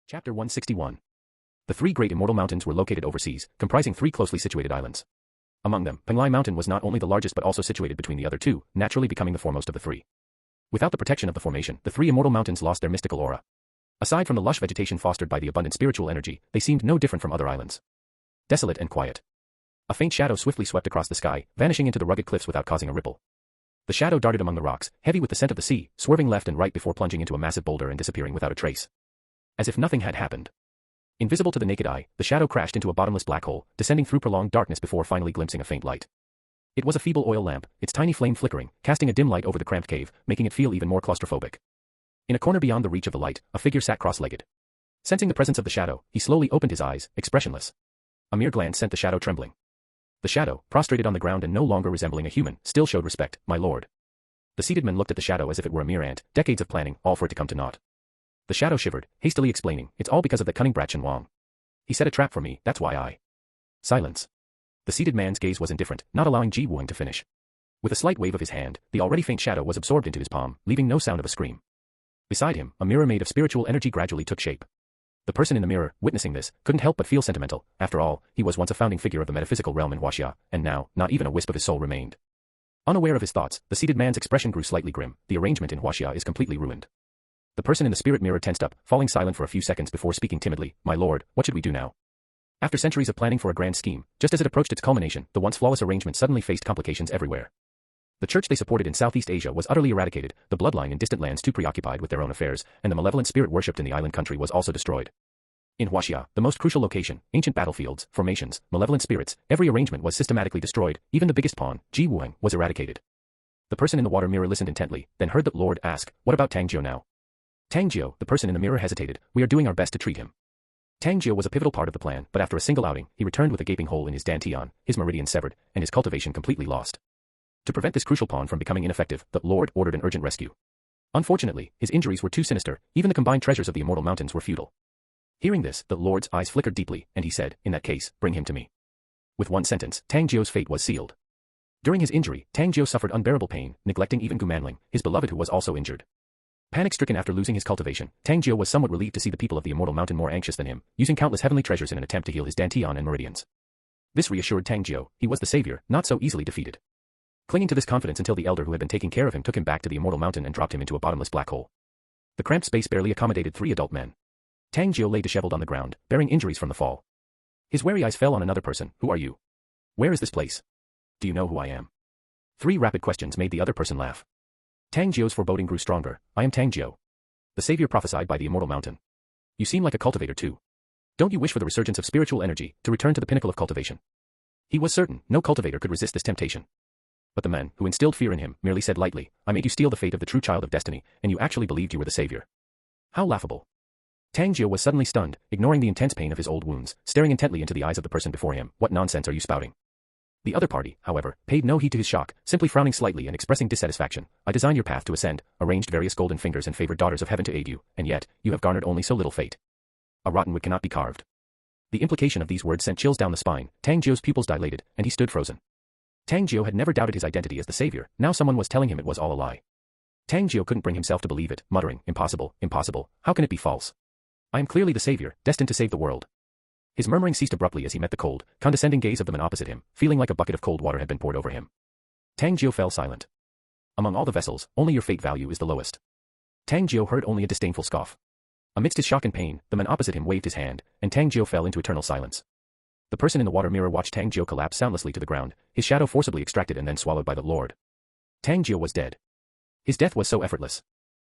Chapter 161. The three great immortal mountains were located overseas, comprising three closely situated islands. Among them, Penglai Mountain was not only the largest but also situated between the other two, naturally becoming the foremost of the three. Without the protection of the formation, the three immortal mountains lost their mystical aura. Aside from the lush vegetation fostered by the abundant spiritual energy, they seemed no different from other islands. Desolate and quiet. A faint shadow swiftly swept across the sky, vanishing into the rugged cliffs without causing a ripple. The shadow darted among the rocks, heavy with the scent of the sea, swerving left and right before plunging into a massive boulder and disappearing without a trace. As if nothing had happened. Invisible to the naked eye, the shadow crashed into a bottomless black hole, descending through prolonged darkness before finally glimpsing a faint light. It was a feeble oil lamp, its tiny flame flickering, casting a dim light over the cramped cave, making it feel even more claustrophobic. In a corner beyond the reach of the light, a figure sat cross-legged. Sensing the presence of the shadow, he slowly opened his eyes, expressionless. A mere glance sent the shadow trembling. The shadow, prostrated on the ground and no longer resembling a human, still showed respect, my lord. The seated man looked at the shadow as if it were a mere ant, decades of planning, all for it to come to naught. The shadow shivered, hastily explaining, it's all because of that cunning brat Shen Wang. He set a trap for me, that's why I... Silence. The seated man's gaze was indifferent, not allowing Gu Dongting to finish. With a slight wave of his hand, the already faint shadow was absorbed into his palm, leaving no sound of a scream. Beside him, a mirror made of spiritual energy gradually took shape. The person in the mirror, witnessing this, couldn't help but feel sentimental. After all, he was once a founding figure of the metaphysical realm in Huaxia, and now, not even a wisp of his soul remained. Unaware of his thoughts, the seated man's expression grew slightly grim. The arrangement in Huaxia is completely ruined. The person in the spirit mirror tensed up, falling silent for a few seconds before speaking timidly, my lord, what should we do now? After centuries of planning for a grand scheme, just as it approached its culmination, the once flawless arrangement suddenly faced complications everywhere. The church they supported in Southeast Asia was utterly eradicated, the bloodline in distant lands too preoccupied with their own affairs, and the malevolent spirit worshipped in the island country was also destroyed. In Huaxia, the most crucial location, ancient battlefields, formations, malevolent spirits, every arrangement was systematically destroyed, even the biggest pawn, Gu Dongting, was eradicated. The person in the water mirror listened intently, then heard the Lord ask, what about Tang Jiu now? Tang Jiu, the person in the mirror hesitated, we are doing our best to treat him. Tang Jiu was a pivotal part of the plan, but after a single outing, he returned with a gaping hole in his dantian, his meridian severed, and his cultivation completely lost. To prevent this crucial pawn from becoming ineffective, the Lord ordered an urgent rescue. Unfortunately, his injuries were too sinister, even the combined treasures of the immortal mountains were futile. Hearing this, the Lord's eyes flickered deeply, and he said, in that case, bring him to me. With one sentence, Tang Jiu's fate was sealed. During his injury, Tang Jiu suffered unbearable pain, neglecting even Gu Manling, his beloved who was also injured. Panic-stricken after losing his cultivation, Tang Jiu was somewhat relieved to see the people of the immortal mountain more anxious than him, using countless heavenly treasures in an attempt to heal his dantian and meridians. This reassured Tang Jiu, he was the savior, not so easily defeated. Clinging to this confidence until the elder who had been taking care of him took him back to the immortal mountain and dropped him into a bottomless black hole. The cramped space barely accommodated 3 adult men. Tang Jiu lay disheveled on the ground, bearing injuries from the fall. His wary eyes fell on another person. Who are you? Where is this place? Do you know who I am? 3 rapid questions made the other person laugh. Tang Jiu's foreboding grew stronger. I am Tang Jiu, the savior prophesied by the immortal mountain. You seem like a cultivator too. Don't you wish for the resurgence of spiritual energy, to return to the pinnacle of cultivation? He was certain, no cultivator could resist this temptation. But the man, who instilled fear in him, merely said lightly, I made you steal the fate of the true child of destiny, and you actually believed you were the savior. How laughable. Tang Jiu was suddenly stunned, ignoring the intense pain of his old wounds, staring intently into the eyes of the person before him. What nonsense are you spouting? The other party, however, paid no heed to his shock, simply frowning slightly and expressing dissatisfaction. I designed your path to ascend, arranged various golden fingers and favored daughters of heaven to aid you, and yet, you have garnered only so little fate. A rotten wood cannot be carved. The implication of these words sent chills down the spine. Tang Jiu's pupils dilated, and he stood frozen. Tang Jiu had never doubted his identity as the savior, now someone was telling him it was all a lie. Tang Jiu couldn't bring himself to believe it, muttering, impossible, impossible, how can it be false? I am clearly the savior, destined to save the world. His murmuring ceased abruptly as he met the cold, condescending gaze of the man opposite him, feeling like a bucket of cold water had been poured over him. Tang Jiu fell silent. Among all the vessels, only your fate value is the lowest. Tang Jiu heard only a disdainful scoff. Amidst his shock and pain, the man opposite him waved his hand, and Tang Jiu fell into eternal silence. The person in the water mirror watched Tang Jiu collapse soundlessly to the ground, his shadow forcibly extracted and then swallowed by the Lord. Tang Jiu was dead. His death was so effortless.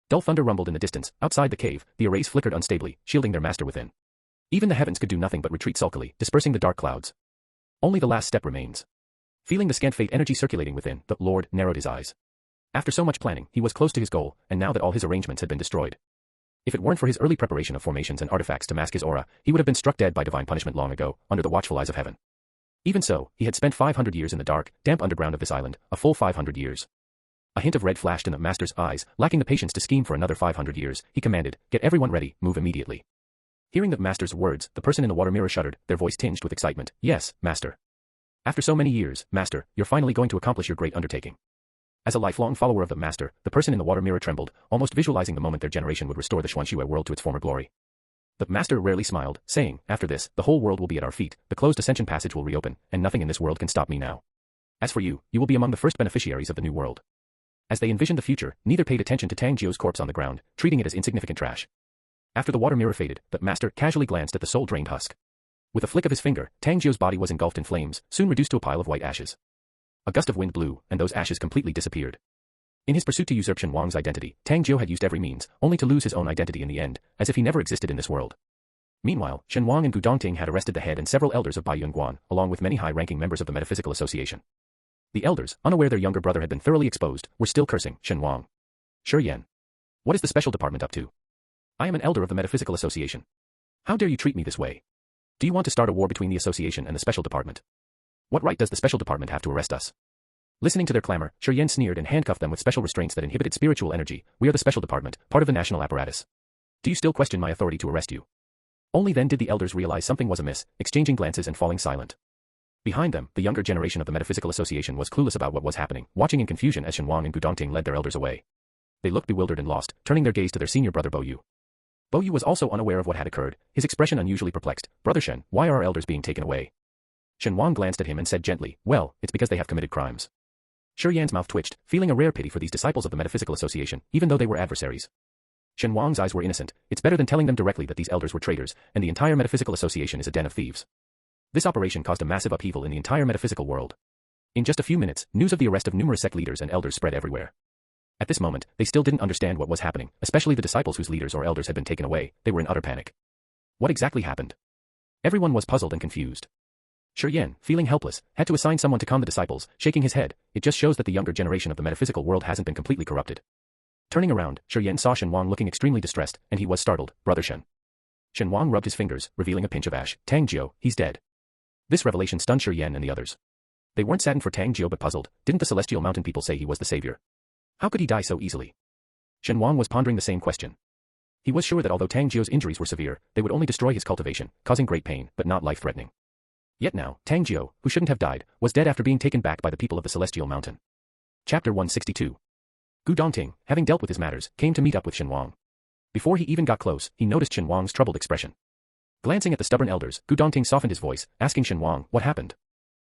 Dull thunder rumbled in the distance. Outside the cave, the arrays flickered unstably, shielding their master within. Even the heavens could do nothing but retreat sulkily, dispersing the dark clouds. Only the last step remains. Feeling the scant fate energy circulating within, the Lord narrowed his eyes. After so much planning, he was close to his goal, and now that all his arrangements had been destroyed. If it weren't for his early preparation of formations and artifacts to mask his aura, he would have been struck dead by divine punishment long ago, under the watchful eyes of heaven. Even so, he had spent 500 years in the dark, damp underground of this island, a full 500 years. A hint of red flashed in the master's eyes, lacking the patience to scheme for another 500 years, he commanded, get everyone ready, move immediately. Hearing the master's words, the person in the water mirror shuddered, their voice tinged with excitement. Yes, master. After so many years, master, you're finally going to accomplish your great undertaking. As a lifelong follower of the master, the person in the water mirror trembled, almost visualizing the moment their generation would restore the Xuanxue world to its former glory. The master rarely smiled, saying, after this, the whole world will be at our feet, the closed ascension passage will reopen, and nothing in this world can stop me now. As for you, you will be among the first beneficiaries of the new world. As they envisioned the future, neither paid attention to Tang Jiu's corpse on the ground, treating it as insignificant trash. After the water mirror faded, the master casually glanced at the soul-drained husk. With a flick of his finger, Tang Jiu's body was engulfed in flames, soon reduced to a pile of white ashes. A gust of wind blew, and those ashes completely disappeared. In his pursuit to usurp Shen Wang's identity, Tang Jiu had used every means, only to lose his own identity in the end, as if he never existed in this world. Meanwhile, Shen Wang and Gu Dongting had arrested the head and several elders of Baiyun Guan, along with many high-ranking members of the Metaphysical Association. The elders, unaware their younger brother had been thoroughly exposed, were still cursing Shen Wang. Shi Yan. What is the special department up to? I am an elder of the Metaphysical Association. How dare you treat me this way? Do you want to start a war between the association and the special department? What right does the special department have to arrest us? Listening to their clamor, Shi Yan sneered and handcuffed them with special restraints that inhibited spiritual energy. We are the special department, part of the national apparatus. Do you still question my authority to arrest you? Only then did the elders realize something was amiss, exchanging glances and falling silent. Behind them, the younger generation of the Metaphysical Association was clueless about what was happening, watching in confusion as Shen Wang and Gu Dongting led their elders away. They looked bewildered and lost, turning their gaze to their senior brother Bo Yu. Bo Yu was also unaware of what had occurred, his expression unusually perplexed. Brother Shen, why are our elders being taken away? Shen Wang glanced at him and said gently, well, it's because they have committed crimes. Shi Yan's mouth twitched, feeling a rare pity for these disciples of the Metaphysical Association, even though they were adversaries. Shen Wang's eyes were innocent. It's better than telling them directly that these elders were traitors, and the entire Metaphysical Association is a den of thieves. This operation caused a massive upheaval in the entire metaphysical world. In just a few minutes, news of the arrest of numerous sect leaders and elders spread everywhere. At this moment, they still didn't understand what was happening, especially the disciples whose leaders or elders had been taken away. They were in utter panic. What exactly happened? Everyone was puzzled and confused. Shi Yan, feeling helpless, had to assign someone to calm the disciples, shaking his head. It just shows that the younger generation of the metaphysical world hasn't been completely corrupted. Turning around, Shi Yan saw Shen Wang looking extremely distressed, and he was startled. Brother Shen. Shen Wang rubbed his fingers, revealing a pinch of ash. Tang Jiu, he's dead. This revelation stunned Shi Yan and the others. They weren't saddened for Tang Jiu but puzzled. Didn't the Celestial Mountain people say he was the savior? How could he die so easily? Shen Wang was pondering the same question. He was sure that although Tang Jiu's injuries were severe, they would only destroy his cultivation, causing great pain, but not life-threatening. Yet now, Tang Jiu, who shouldn't have died, was dead after being taken back by the people of the Celestial Mountain. Chapter 162. Gu Dongting, having dealt with his matters, came to meet up with Shen Wang. Before he even got close, he noticed Shen Wang's troubled expression. Glancing at the stubborn elders, Gu Dongting softened his voice, asking Shen Wang what happened.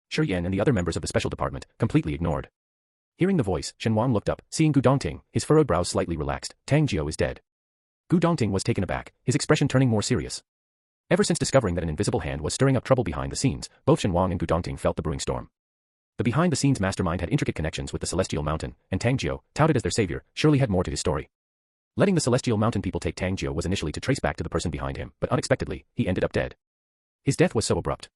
Shi Yan and the other members of the special department completely ignored. Hearing the voice, Shen Wang looked up, seeing Gu Dongting, his furrowed brows slightly relaxed. Tang Jiu is dead. Gu Dongting was taken aback, his expression turning more serious. Ever since discovering that an invisible hand was stirring up trouble behind the scenes, both Shen Wang and Gu Dongting felt the brewing storm. The behind-the-scenes mastermind had intricate connections with the Celestial Mountain, and Tang Jiu, touted as their savior, surely had more to his story. Letting the Celestial Mountain people take Tang Jiu was initially to trace back to the person behind him, but unexpectedly, he ended up dead. His death was so abrupt.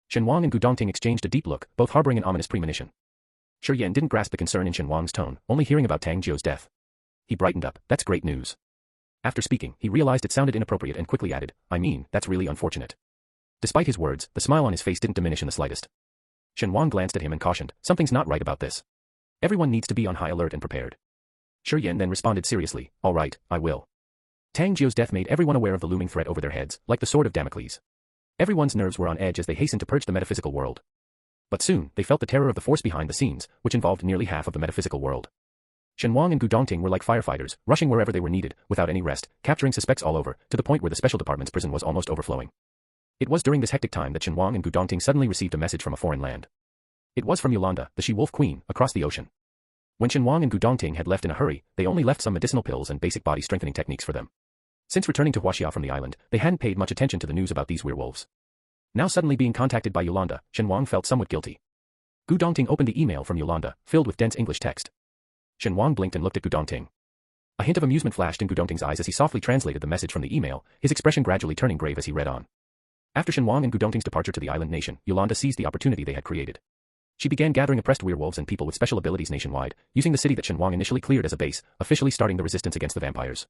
Shen Wang and Gu Dongting exchanged a deep look, both harboring an ominous premonition. Shi Yan didn't grasp the concern in Shen Wang's tone, only hearing about Tang Jiu's death. He brightened up. That's great news. After speaking, he realized it sounded inappropriate and quickly added, I mean, that's really unfortunate. Despite his words, the smile on his face didn't diminish in the slightest. Shen Wang glanced at him and cautioned, something's not right about this. Everyone needs to be on high alert and prepared. Shi Yan then responded seriously, all right, I will. Tang Jiu's death made everyone aware of the looming threat over their heads, like the sword of Damocles. Everyone's nerves were on edge as they hastened to purge the metaphysical world. But soon, they felt the terror of the force behind the scenes, which involved nearly half of the metaphysical world. Shen Wang and Gu Dongting were like firefighters, rushing wherever they were needed, without any rest, capturing suspects all over, to the point where the special department's prison was almost overflowing. It was during this hectic time that Shen Wang and Gu Dongting suddenly received a message from a foreign land. It was from Yolanda, the she-wolf queen, across the ocean. When Shen Wang and Gu Dongting had left in a hurry, they only left some medicinal pills and basic body-strengthening techniques for them. Since returning to Huaxia from the island, they hadn't paid much attention to the news about these werewolves. Now suddenly being contacted by Yolanda, Shen Wang felt somewhat guilty. Gu Dongting opened the email from Yolanda, filled with dense English text. Shen Wang blinked and looked at Gu Dongting. A hint of amusement flashed in Gu Dongting's eyes as he softly translated the message from the email, his expression gradually turning grave as he read on. After Shen Wang and Gu Dongting's departure to the island nation, Yolanda seized the opportunity they had created. She began gathering oppressed werewolves and people with special abilities nationwide, using the city that Shen Wang initially cleared as a base, officially starting the resistance against the vampires.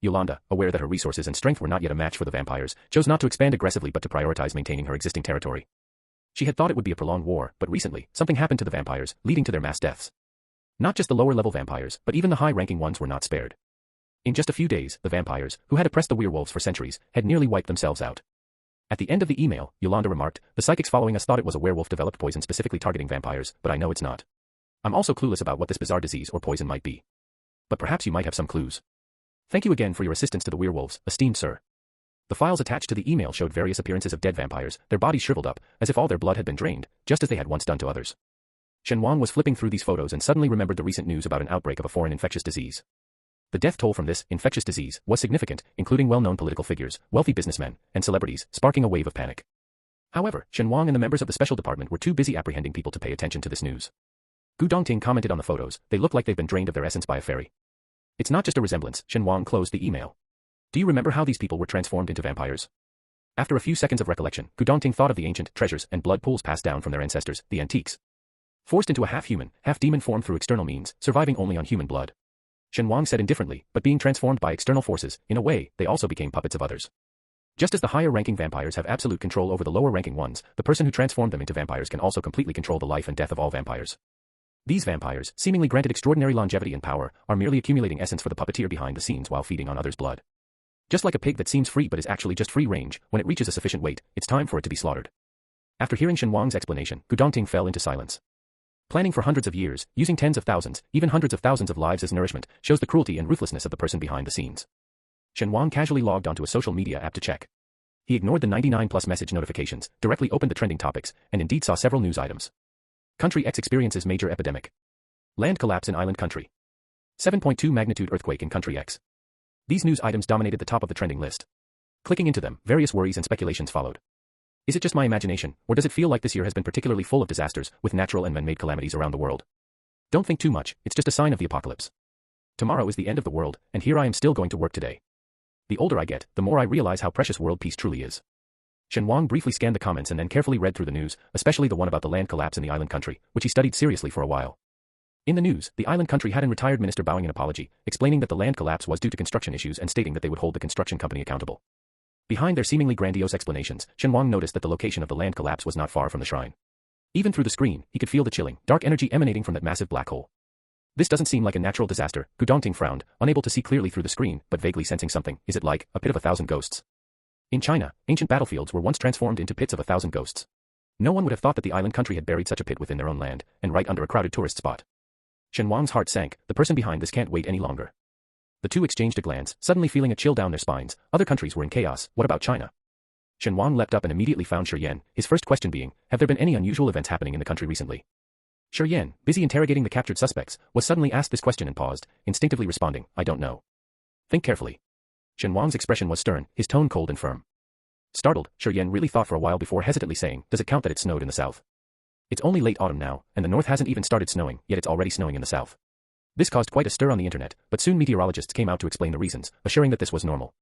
Yolanda, aware that her resources and strength were not yet a match for the vampires, chose not to expand aggressively but to prioritize maintaining her existing territory. She had thought it would be a prolonged war, but recently, something happened to the vampires, leading to their mass deaths. Not just the lower-level vampires, but even the high-ranking ones were not spared. In just a few days, the vampires, who had oppressed the werewolves for centuries, had nearly wiped themselves out. At the end of the email, Yolanda remarked, the psychics following us thought it was a werewolf-developed poison specifically targeting vampires, but I know it's not. I'm also clueless about what this bizarre disease or poison might be. But perhaps you might have some clues. Thank you again for your assistance to the werewolves, esteemed sir. The files attached to the email showed various appearances of dead vampires, their bodies shriveled up, as if all their blood had been drained, just as they had once done to others. Shen Wang was flipping through these photos and suddenly remembered the recent news about an outbreak of a foreign infectious disease. The death toll from this infectious disease was significant, including well-known political figures, wealthy businessmen, and celebrities, sparking a wave of panic. However, Shen Wang and the members of the special department were too busy apprehending people to pay attention to this news. Gu Dongting commented on the photos, they look like they've been drained of their essence by a fairy. It's not just a resemblance, Shen Wang closed the email. Do you remember how these people were transformed into vampires? After a few seconds of recollection, Gu Dongting thought of the ancient treasures and blood pools passed down from their ancestors, the antiques. Forced into a half-human, half-demon form through external means, surviving only on human blood. Shen Wang said indifferently, but being transformed by external forces, in a way, they also became puppets of others. Just as the higher-ranking vampires have absolute control over the lower-ranking ones, the person who transformed them into vampires can also completely control the life and death of all vampires. These vampires, seemingly granted extraordinary longevity and power, are merely accumulating essence for the puppeteer behind the scenes while feeding on others' blood. Just like a pig that seems free but is actually just free range, when it reaches a sufficient weight, it's time for it to be slaughtered. After hearing Shen Wang's explanation, Gu Dongting fell into silence. Planning for hundreds of years, using tens of thousands, even hundreds of thousands of lives as nourishment, shows the cruelty and ruthlessness of the person behind the scenes. Shen Wang casually logged onto a social media app to check. He ignored the 99+ message notifications, directly opened the trending topics, and indeed saw several news items. Country X experiences major epidemic. Land collapse in island country. 7.2 magnitude earthquake in country X. These news items dominated the top of the trending list. Clicking into them, various worries and speculations followed. Is it just my imagination, or does it feel like this year has been particularly full of disasters, with natural and man-made calamities around the world? Don't think too much, it's just a sign of the apocalypse. Tomorrow is the end of the world, and here I am still going to work today. The older I get, the more I realize how precious world peace truly is. Shen Wang briefly scanned the comments and then carefully read through the news, especially the one about the land collapse in the island country, which he studied seriously for a while. In the news, the island country had a retired minister bowing an apology, explaining that the land collapse was due to construction issues and stating that they would hold the construction company accountable. Behind their seemingly grandiose explanations, Shen Wang noticed that the location of the land collapse was not far from the shrine. Even through the screen, he could feel the chilling, dark energy emanating from that massive black hole. This doesn't seem like a natural disaster, Gu Dongting frowned, unable to see clearly through the screen, but vaguely sensing something. Is it like a pit of 1,000 ghosts? In China, ancient battlefields were once transformed into pits of 1,000 ghosts. No one would have thought that the island country had buried such a pit within their own land, and right under a crowded tourist spot. Shen Wang's heart sank, the person behind this can't wait any longer. The two exchanged a glance, suddenly feeling a chill down their spines. Other countries were in chaos, what about China? Shen Wang leapt up and immediately found Shi Yan, his first question being, have there been any unusual events happening in the country recently? Shi Yan, busy interrogating the captured suspects, was suddenly asked this question and paused, instinctively responding, I don't know. Think carefully. Shen Wang's expression was stern, his tone cold and firm. Startled, Shi Yan really thought for a while before hesitantly saying, does it count that it snowed in the south? It's only late autumn now, and the north hasn't even started snowing, yet it's already snowing in the south. This caused quite a stir on the internet, but soon meteorologists came out to explain the reasons, assuring that this was normal.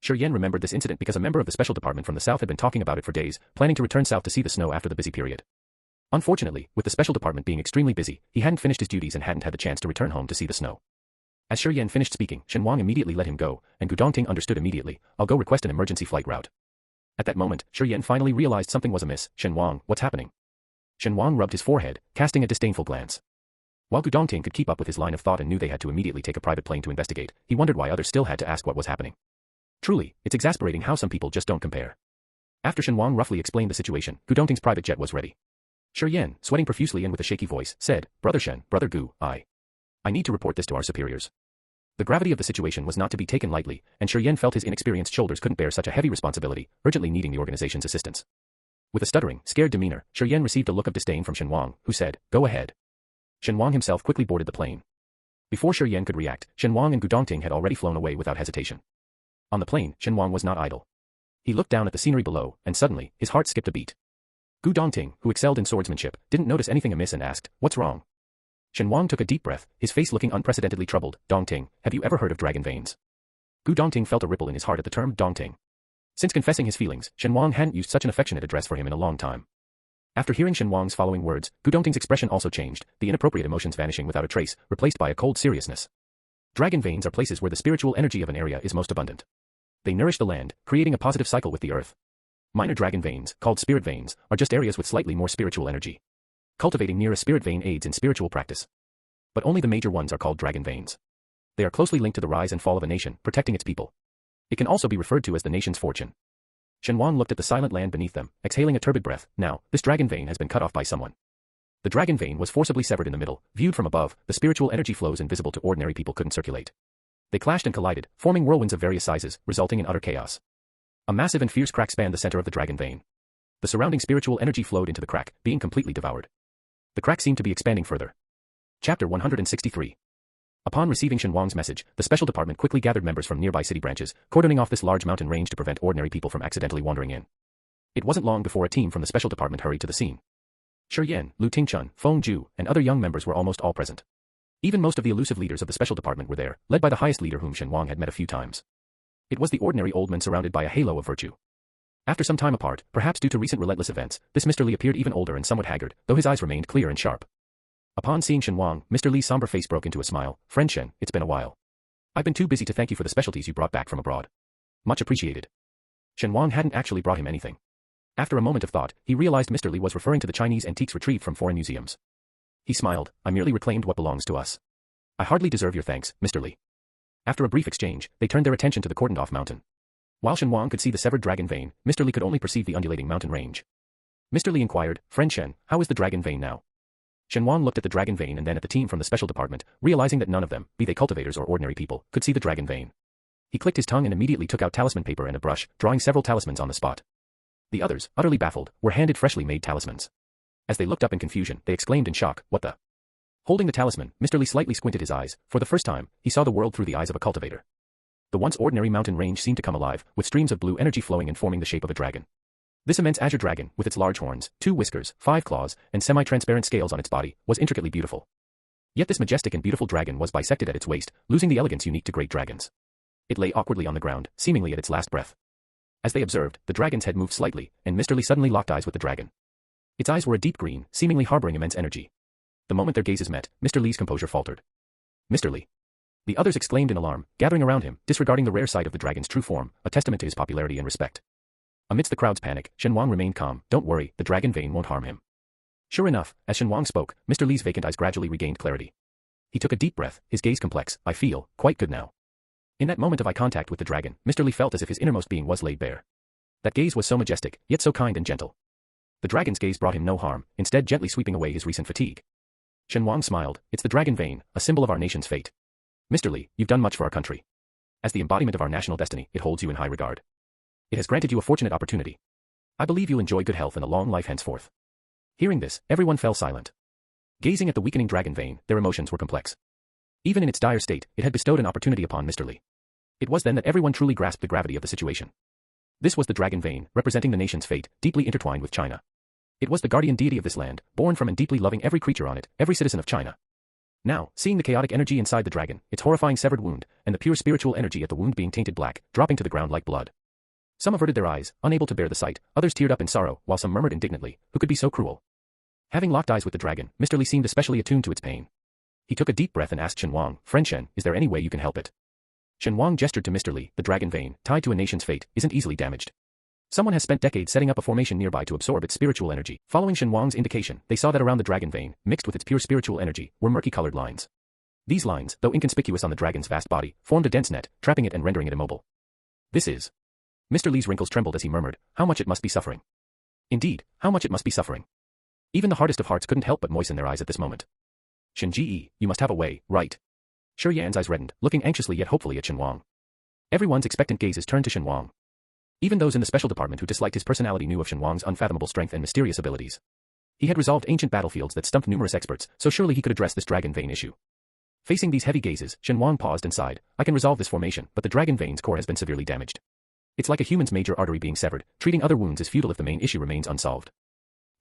Shi Yan remembered this incident because a member of the special department from the south had been talking about it for days, planning to return south to see the snow after the busy period. Unfortunately, with the special department being extremely busy, he hadn't finished his duties and hadn't had the chance to return home to see the snow. As Shi Yan finished speaking, Shen Wang immediately let him go, and Gu Dongting understood immediately, I'll go request an emergency flight route. At that moment, Shi Yan finally realized something was amiss. Shen Wang, what's happening? Shen Wang rubbed his forehead, casting a disdainful glance. While Gu Dongting could keep up with his line of thought and knew they had to immediately take a private plane to investigate, he wondered why others still had to ask what was happening. Truly, it's exasperating how some people just don't compare. After Shen Wang roughly explained the situation, Gu Dongting's private jet was ready. Shi Yan, sweating profusely and with a shaky voice, said, Brother Shen, Brother Gu, I need to report this to our superiors. The gravity of the situation was not to be taken lightly, and Shi Yan felt his inexperienced shoulders couldn't bear such a heavy responsibility, urgently needing the organization's assistance. With a stuttering, scared demeanor, Shi Yan received a look of disdain from Shen Wang, who said, Go ahead. Shen Wang himself quickly boarded the plane. Before Shi Yan could react, Shen Wang and Gu Dongting had already flown away without hesitation. On the plane, Shen Wang was not idle. He looked down at the scenery below, and suddenly, his heart skipped a beat. Gu Dongting, who excelled in swordsmanship, didn't notice anything amiss and asked, What's wrong? Shen Wang took a deep breath, his face looking unprecedentedly troubled. Dongting, have you ever heard of dragon veins? Gu Dongting felt a ripple in his heart at the term Dongting. Since confessing his feelings, Shen Wang hadn't used such an affectionate address for him in a long time. After hearing Shen Wang's following words, Gu Dongting's expression also changed, the inappropriate emotions vanishing without a trace, replaced by a cold seriousness. Dragon veins are places where the spiritual energy of an area is most abundant. They nourish the land, creating a positive cycle with the earth. Minor dragon veins, called spirit veins, are just areas with slightly more spiritual energy. Cultivating near a spirit vein aids in spiritual practice. But only the major ones are called dragon veins. They are closely linked to the rise and fall of a nation, protecting its people. It can also be referred to as the nation's fortune. Shen Wang looked at the silent land beneath them, exhaling a turbid breath. Now, this dragon vein has been cut off by someone. The dragon vein was forcibly severed in the middle. Viewed from above, the spiritual energy flows invisible to ordinary people couldn't circulate. They clashed and collided, forming whirlwinds of various sizes, resulting in utter chaos. A massive and fierce crack spanned the center of the dragon vein. The surrounding spiritual energy flowed into the crack, being completely devoured. The crack seemed to be expanding further. Chapter 163. Upon receiving Shen Wang's message, the special department quickly gathered members from nearby city branches, cordoning off this large mountain range to prevent ordinary people from accidentally wandering in. It wasn't long before a team from the special department hurried to the scene. Shi Yan, Lu Tingchun, Feng Ju, and other young members were almost all present. Even most of the elusive leaders of the special department were there, led by the highest leader whom Shen Wang had met a few times. It was the ordinary old man surrounded by a halo of virtue. After some time apart, perhaps due to recent relentless events, this Mr. Li appeared even older and somewhat haggard, though his eyes remained clear and sharp. Upon seeing Shen Wang, Mr. Li's somber face broke into a smile. "Friend Shen, it's been a while. I've been too busy to thank you for the specialties you brought back from abroad. Much appreciated." Shen Wang hadn't actually brought him anything. After a moment of thought, he realized Mr. Li was referring to the Chinese antiques retrieved from foreign museums. He smiled. "I merely reclaimed what belongs to us. I hardly deserve your thanks, Mr. Li." After a brief exchange, they turned their attention to the cordoned-off mountain. While Shen Wang could see the severed dragon vein, Mr. Li could only perceive the undulating mountain range. Mr. Li inquired, "Friend Shen, how is the dragon vein now?" Shen Wang looked at the dragon vein and then at the team from the special department, realizing that none of them, be they cultivators or ordinary people, could see the dragon vein. He clicked his tongue and immediately took out talisman paper and a brush, drawing several talismans on the spot. The others, utterly baffled, were handed freshly made talismans. As they looked up in confusion, they exclaimed in shock, "What the?" Holding the talisman, Mr. Li slightly squinted his eyes. For the first time, he saw the world through the eyes of a cultivator. The once ordinary mountain range seemed to come alive, with streams of blue energy flowing and forming the shape of a dragon. This immense azure dragon, with its large horns, 2 whiskers, 5 claws, and semi-transparent scales on its body, was intricately beautiful. Yet this majestic and beautiful dragon was bisected at its waist, losing the elegance unique to great dragons. It lay awkwardly on the ground, seemingly at its last breath. As they observed, the dragon's head moved slightly, and Mr. Li suddenly locked eyes with the dragon. Its eyes were a deep green, seemingly harboring immense energy. The moment their gazes met, Mr. Li's composure faltered. "Mr. Li." The others exclaimed in alarm, gathering around him, disregarding the rare sight of the dragon's true form, a testament to his popularity and respect. Amidst the crowd's panic, Shen Wang remained calm. "Don't worry, the dragon vein won't harm him." Sure enough, as Shen Wang spoke, Mr. Li's vacant eyes gradually regained clarity. He took a deep breath, his gaze complex. "I feel quite good now." In that moment of eye contact with the dragon, Mr. Li felt as if his innermost being was laid bare. That gaze was so majestic, yet so kind and gentle. The dragon's gaze brought him no harm, instead gently sweeping away his recent fatigue. Shen Wang smiled. "It's the dragon vein, a symbol of our nation's fate. Mr. Li, you've done much for our country. As the embodiment of our national destiny, it holds you in high regard. It has granted you a fortunate opportunity. I believe you'll enjoy good health and a long life henceforth." Hearing this, everyone fell silent. Gazing at the weakening dragon vein, their emotions were complex. Even in its dire state, it had bestowed an opportunity upon Mr. Li. It was then that everyone truly grasped the gravity of the situation. This was the dragon vein, representing the nation's fate, deeply intertwined with China. It was the guardian deity of this land, born from and deeply loving every creature on it, every citizen of China. Now, seeing the chaotic energy inside the dragon, its horrifying severed wound, and the pure spiritual energy at the wound being tainted black, dropping to the ground like blood. Some averted their eyes, unable to bear the sight, others teared up in sorrow, while some murmured indignantly, "Who could be so cruel?" Having locked eyes with the dragon, Mr. Li seemed especially attuned to its pain. He took a deep breath and asked Shen Wang, "Friend Shen, is there any way you can help it?" Shen Wang gestured to Mr. Li. "The dragon vein, tied to a nation's fate, isn't easily damaged. Someone has spent decades setting up a formation nearby to absorb its spiritual energy." Following Shen Wang's indication, they saw that around the dragon vein, mixed with its pure spiritual energy, were murky-colored lines. These lines, though inconspicuous on the dragon's vast body, formed a dense net, trapping it and rendering it immobile. "This is..." Mr. Li's wrinkles trembled as he murmured, "How much it must be suffering." Indeed, how much it must be suffering. Even the hardest of hearts couldn't help but moisten their eyes at this moment. "Shen Ji, you must have a way, right?" Shi Yan's eyes reddened, looking anxiously yet hopefully at Shen Wang. Everyone's expectant gazes turned to Shen Wang. Even those in the special department who disliked his personality knew of Shen Wang's unfathomable strength and mysterious abilities. He had resolved ancient battlefields that stumped numerous experts, so surely he could address this dragon vein issue. Facing these heavy gazes, Shen Wang paused and sighed. "I can resolve this formation, but the dragon vein's core has been severely damaged. It's like a human's major artery being severed. Treating other wounds is futile if the main issue remains unsolved.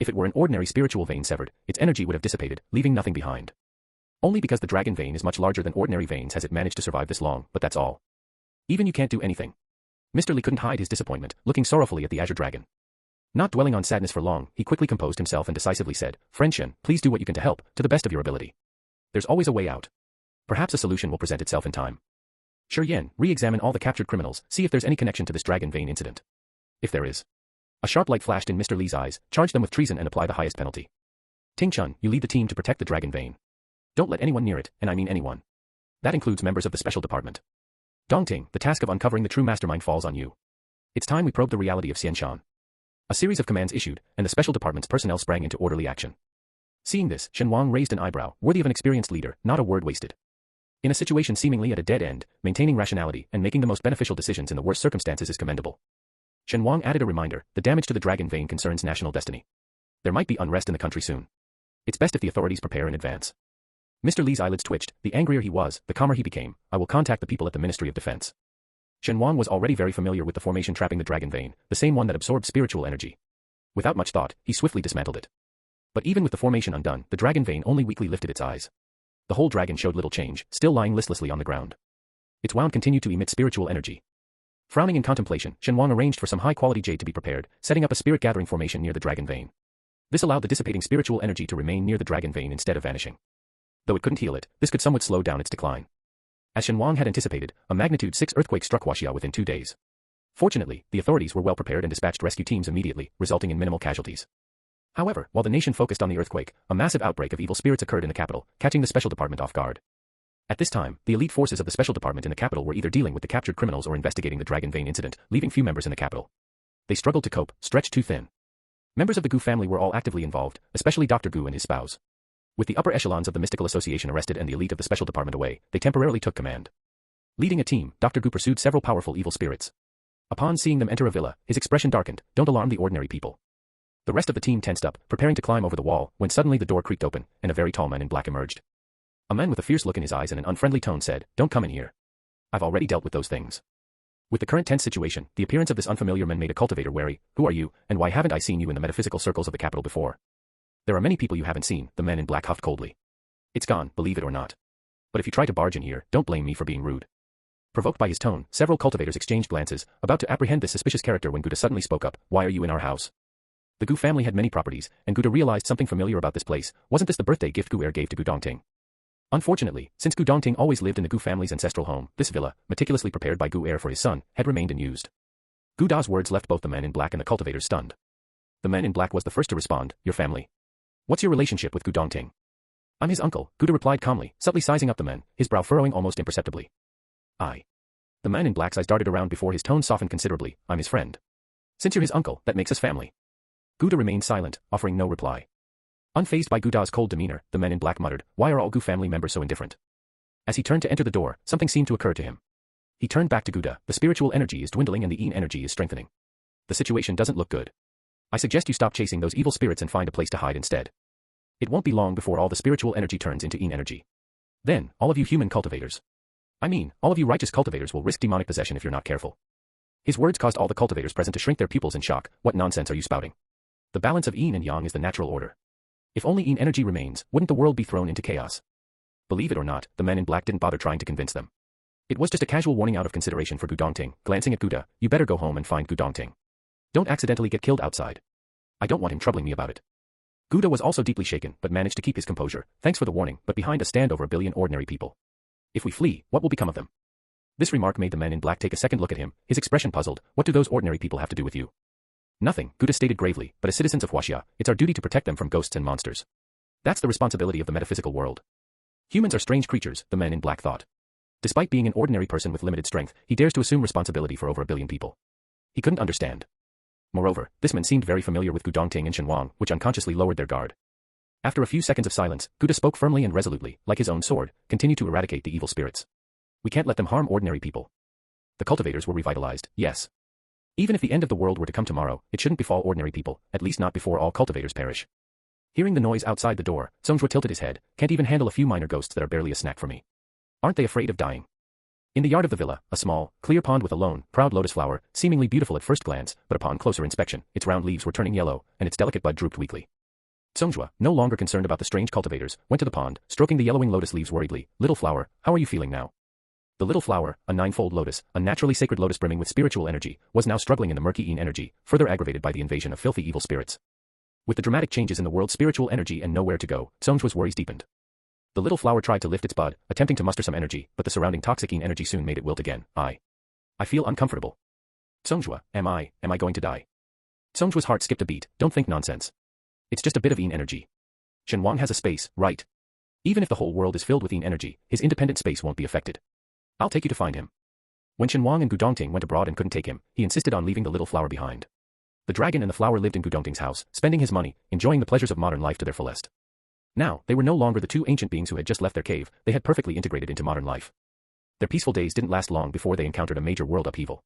If it were an ordinary spiritual vein severed, its energy would have dissipated, leaving nothing behind. Only because the dragon vein is much larger than ordinary veins has it managed to survive this long, but that's all. Even you can't do anything." Mr. Li couldn't hide his disappointment, looking sorrowfully at the azure dragon. Not dwelling on sadness for long, he quickly composed himself and decisively said, "Friend Shen, please do what you can to help, to the best of your ability. There's always a way out. Perhaps a solution will present itself in time. Shi Yan, re-examine all the captured criminals, see if there's any connection to this dragon vein incident. If there is." A sharp light flashed in Mr. Li's eyes. "Charge them with treason and apply the highest penalty. Tingchun, you lead the team to protect the dragon vein. Don't let anyone near it, and I mean anyone. That includes members of the special department. Dongting, the task of uncovering the true mastermind falls on you. It's time we probe the reality of Xianshan." A series of commands issued, and the special department's personnel sprang into orderly action. Seeing this, Shen Wang raised an eyebrow, worthy of an experienced leader, not a word wasted. In a situation seemingly at a dead end, maintaining rationality and making the most beneficial decisions in the worst circumstances is commendable. Shen Wang added a reminder, the damage to the dragon vein concerns national destiny. There might be unrest in the country soon. It's best if the authorities prepare in advance. Mr. Li's eyelids twitched. The angrier he was, the calmer he became. I will contact the people at the Ministry of Defense. Shen Wang was already very familiar with the formation trapping the dragon vein, the same one that absorbed spiritual energy. Without much thought, he swiftly dismantled it. But even with the formation undone, the dragon vein only weakly lifted its eyes. The whole dragon showed little change, still lying listlessly on the ground. Its wound continued to emit spiritual energy. Frowning in contemplation, Shen Wang arranged for some high-quality jade to be prepared, setting up a spirit-gathering formation near the dragon vein. This allowed the dissipating spiritual energy to remain near the dragon vein instead of vanishing. Though it couldn't heal it, this could somewhat slow down its decline. As Shen Wang had anticipated, a magnitude 6 earthquake struck Huaxia within 2 days. Fortunately, the authorities were well prepared and dispatched rescue teams immediately, resulting in minimal casualties. However, while the nation focused on the earthquake, a massive outbreak of evil spirits occurred in the capital, catching the special department off guard. At this time, the elite forces of the special department in the capital were either dealing with the captured criminals or investigating the dragon vein incident, leaving few members in the capital. They struggled to cope, stretched too thin. Members of the Gu family were all actively involved, especially Dr. Gu and his spouse. With the upper echelons of the mystical association arrested and the elite of the special department away, they temporarily took command. Leading a team, Dr. Gu pursued several powerful evil spirits. Upon seeing them enter a villa, his expression darkened. Don't alarm the ordinary people. The rest of the team tensed up, preparing to climb over the wall, when suddenly the door creaked open, and a very tall man in black emerged. A man with a fierce look in his eyes and an unfriendly tone said, "Don't come in here. I've already dealt with those things." With the current tense situation, the appearance of this unfamiliar man made a cultivator wary. "Who are you, and why haven't I seen you in the metaphysical circles of the capital before?" "There are many people you haven't seen," the man in black huffed coldly. "It's gone, believe it or not. But if you try to barge in here, don't blame me for being rude." Provoked by his tone, several cultivators exchanged glances, about to apprehend this suspicious character when Gu suddenly spoke up. "Why are you in our house?" The Gu family had many properties, and Gu realized something familiar about this place. Wasn't this the birthday gift Gu heir gave to Gu Dongting? Unfortunately, since Gu Dongting always lived in the Gu family's ancestral home, this villa, meticulously prepared by Gu heir for his son, had remained unused. Gu Da's words left both the man in black and the cultivators stunned. The man in black was the first to respond. "Your family. What's your relationship with Gu Dongting?" "I'm his uncle," Gu replied calmly, subtly sizing up the man, his brow furrowing almost imperceptibly. "I." The man in black's eyes darted around before his tone softened considerably. "I'm his friend. Since you're his uncle, that makes us family." Gu remained silent, offering no reply. Unfazed by Gu Da's cold demeanor, the man in black muttered, "Why are all Gu family members so indifferent?" As he turned to enter the door, something seemed to occur to him. He turned back to Gu Da. "The spiritual energy is dwindling and the yin energy is strengthening. The situation doesn't look good. I suggest you stop chasing those evil spirits and find a place to hide instead. It won't be long before all the spiritual energy turns into yin energy. Then, all of you human cultivators. All of you righteous cultivators will risk demonic possession if you're not careful." His words caused all the cultivators present to shrink their pupils in shock. "What nonsense are you spouting? The balance of yin and yang is the natural order. If only yin energy remains, wouldn't the world be thrown into chaos?" Believe it or not, the man in black didn't bother trying to convince them. It was just a casual warning out of consideration for Gu Dongting. Glancing at Gu Da, "You better go home and find Gu Dongting. Don't accidentally get killed outside. I don't want him troubling me about it." Gu Da was also deeply shaken, but managed to keep his composure. "Thanks for the warning, but behind us stand over 1 billion ordinary people. If we flee, what will become of them?" This remark made the man in black take a second look at him, his expression puzzled. "What do those ordinary people have to do with you?" "Nothing," Gu stated gravely, "but as citizens of Huaxia, it's our duty to protect them from ghosts and monsters. That's the responsibility of the metaphysical world. Humans are strange creatures," the man in black thought. Despite being an ordinary person with limited strength, he dares to assume responsibility for over 1 billion people. He couldn't understand. Moreover, this man seemed very familiar with Gu Dongting and Shen Wang, which unconsciously lowered their guard. After a few seconds of silence, Gu spoke firmly and resolutely, like his own sword, continue to eradicate the evil spirits. "We can't let them harm ordinary people." The cultivators were revitalized. "Yes. Even if the end of the world were to come tomorrow, it shouldn't befall ordinary people, at least not before all cultivators perish." Hearing the noise outside the door, Songjue tilted his head. "Can't even handle a few minor ghosts that are barely a snack for me. Aren't they afraid of dying?" In the yard of the villa, a small, clear pond with a lone, proud lotus flower, seemingly beautiful at first glance, but upon closer inspection, its round leaves were turning yellow, and its delicate bud drooped weakly. Songjue, no longer concerned about the strange cultivators, went to the pond, stroking the yellowing lotus leaves worriedly. "Little flower, how are you feeling now?" The little flower, a ninefold lotus, a naturally sacred lotus brimming with spiritual energy, was now struggling in the murky yin energy, further aggravated by the invasion of filthy evil spirits. With the dramatic changes in the world's spiritual energy and nowhere to go, Songjue's worries deepened. The little flower tried to lift its bud, attempting to muster some energy, but the surrounding toxic yin energy soon made it wilt again. I feel uncomfortable. Songjue, am I going to die? Songjue's heart skipped a beat. Don't think nonsense. It's just a bit of yin energy. Shen Wang has a space, right? Even if the whole world is filled with yin energy, his independent space won't be affected. I'll take you to find him. When Shen Wang and Gu Dongting went abroad and couldn't take him, he insisted on leaving the little flower behind. The dragon and the flower lived in Gu Dongting's house, spending his money, enjoying the pleasures of modern life to their fullest. Now, they were no longer the two ancient beings who had just left their cave, they had perfectly integrated into modern life. Their peaceful days didn't last long before they encountered a major world upheaval.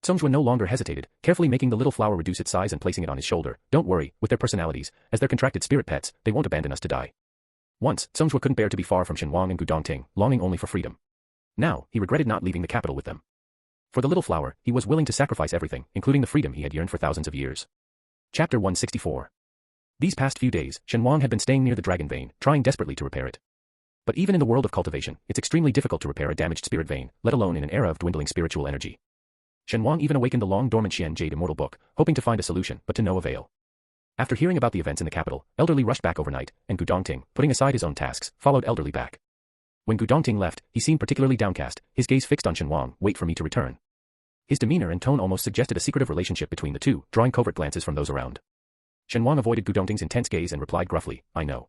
Songjua no longer hesitated, carefully making the little flower reduce its size and placing it on his shoulder. Don't worry, with their personalities, as their contracted spirit pets, they won't abandon us to die. Once, Songjua couldn't bear to be far from Shen Wang and Gu Dongting, longing only for freedom. Now, he regretted not leaving the capital with them. For the little flower, he was willing to sacrifice everything, including the freedom he had yearned for thousands of years. Chapter 164. These past few days, Shen Wang had been staying near the dragon vein, trying desperately to repair it. But even in the world of cultivation, it's extremely difficult to repair a damaged spirit vein, let alone in an era of dwindling spiritual energy. Shen Wang even awakened the long-dormant Xian Jade Immortal Book, hoping to find a solution, but to no avail. After hearing about the events in the capital, Elderly rushed back overnight, and Gu Dongting, putting aside his own tasks, followed Elderly back. When Gu Dongting left, he seemed particularly downcast, his gaze fixed on Shen Wang. Wait for me to return. His demeanor and tone almost suggested a secretive relationship between the two, drawing covert glances from those around. Shen Wang avoided Gu Dongting's intense gaze and replied gruffly, I know.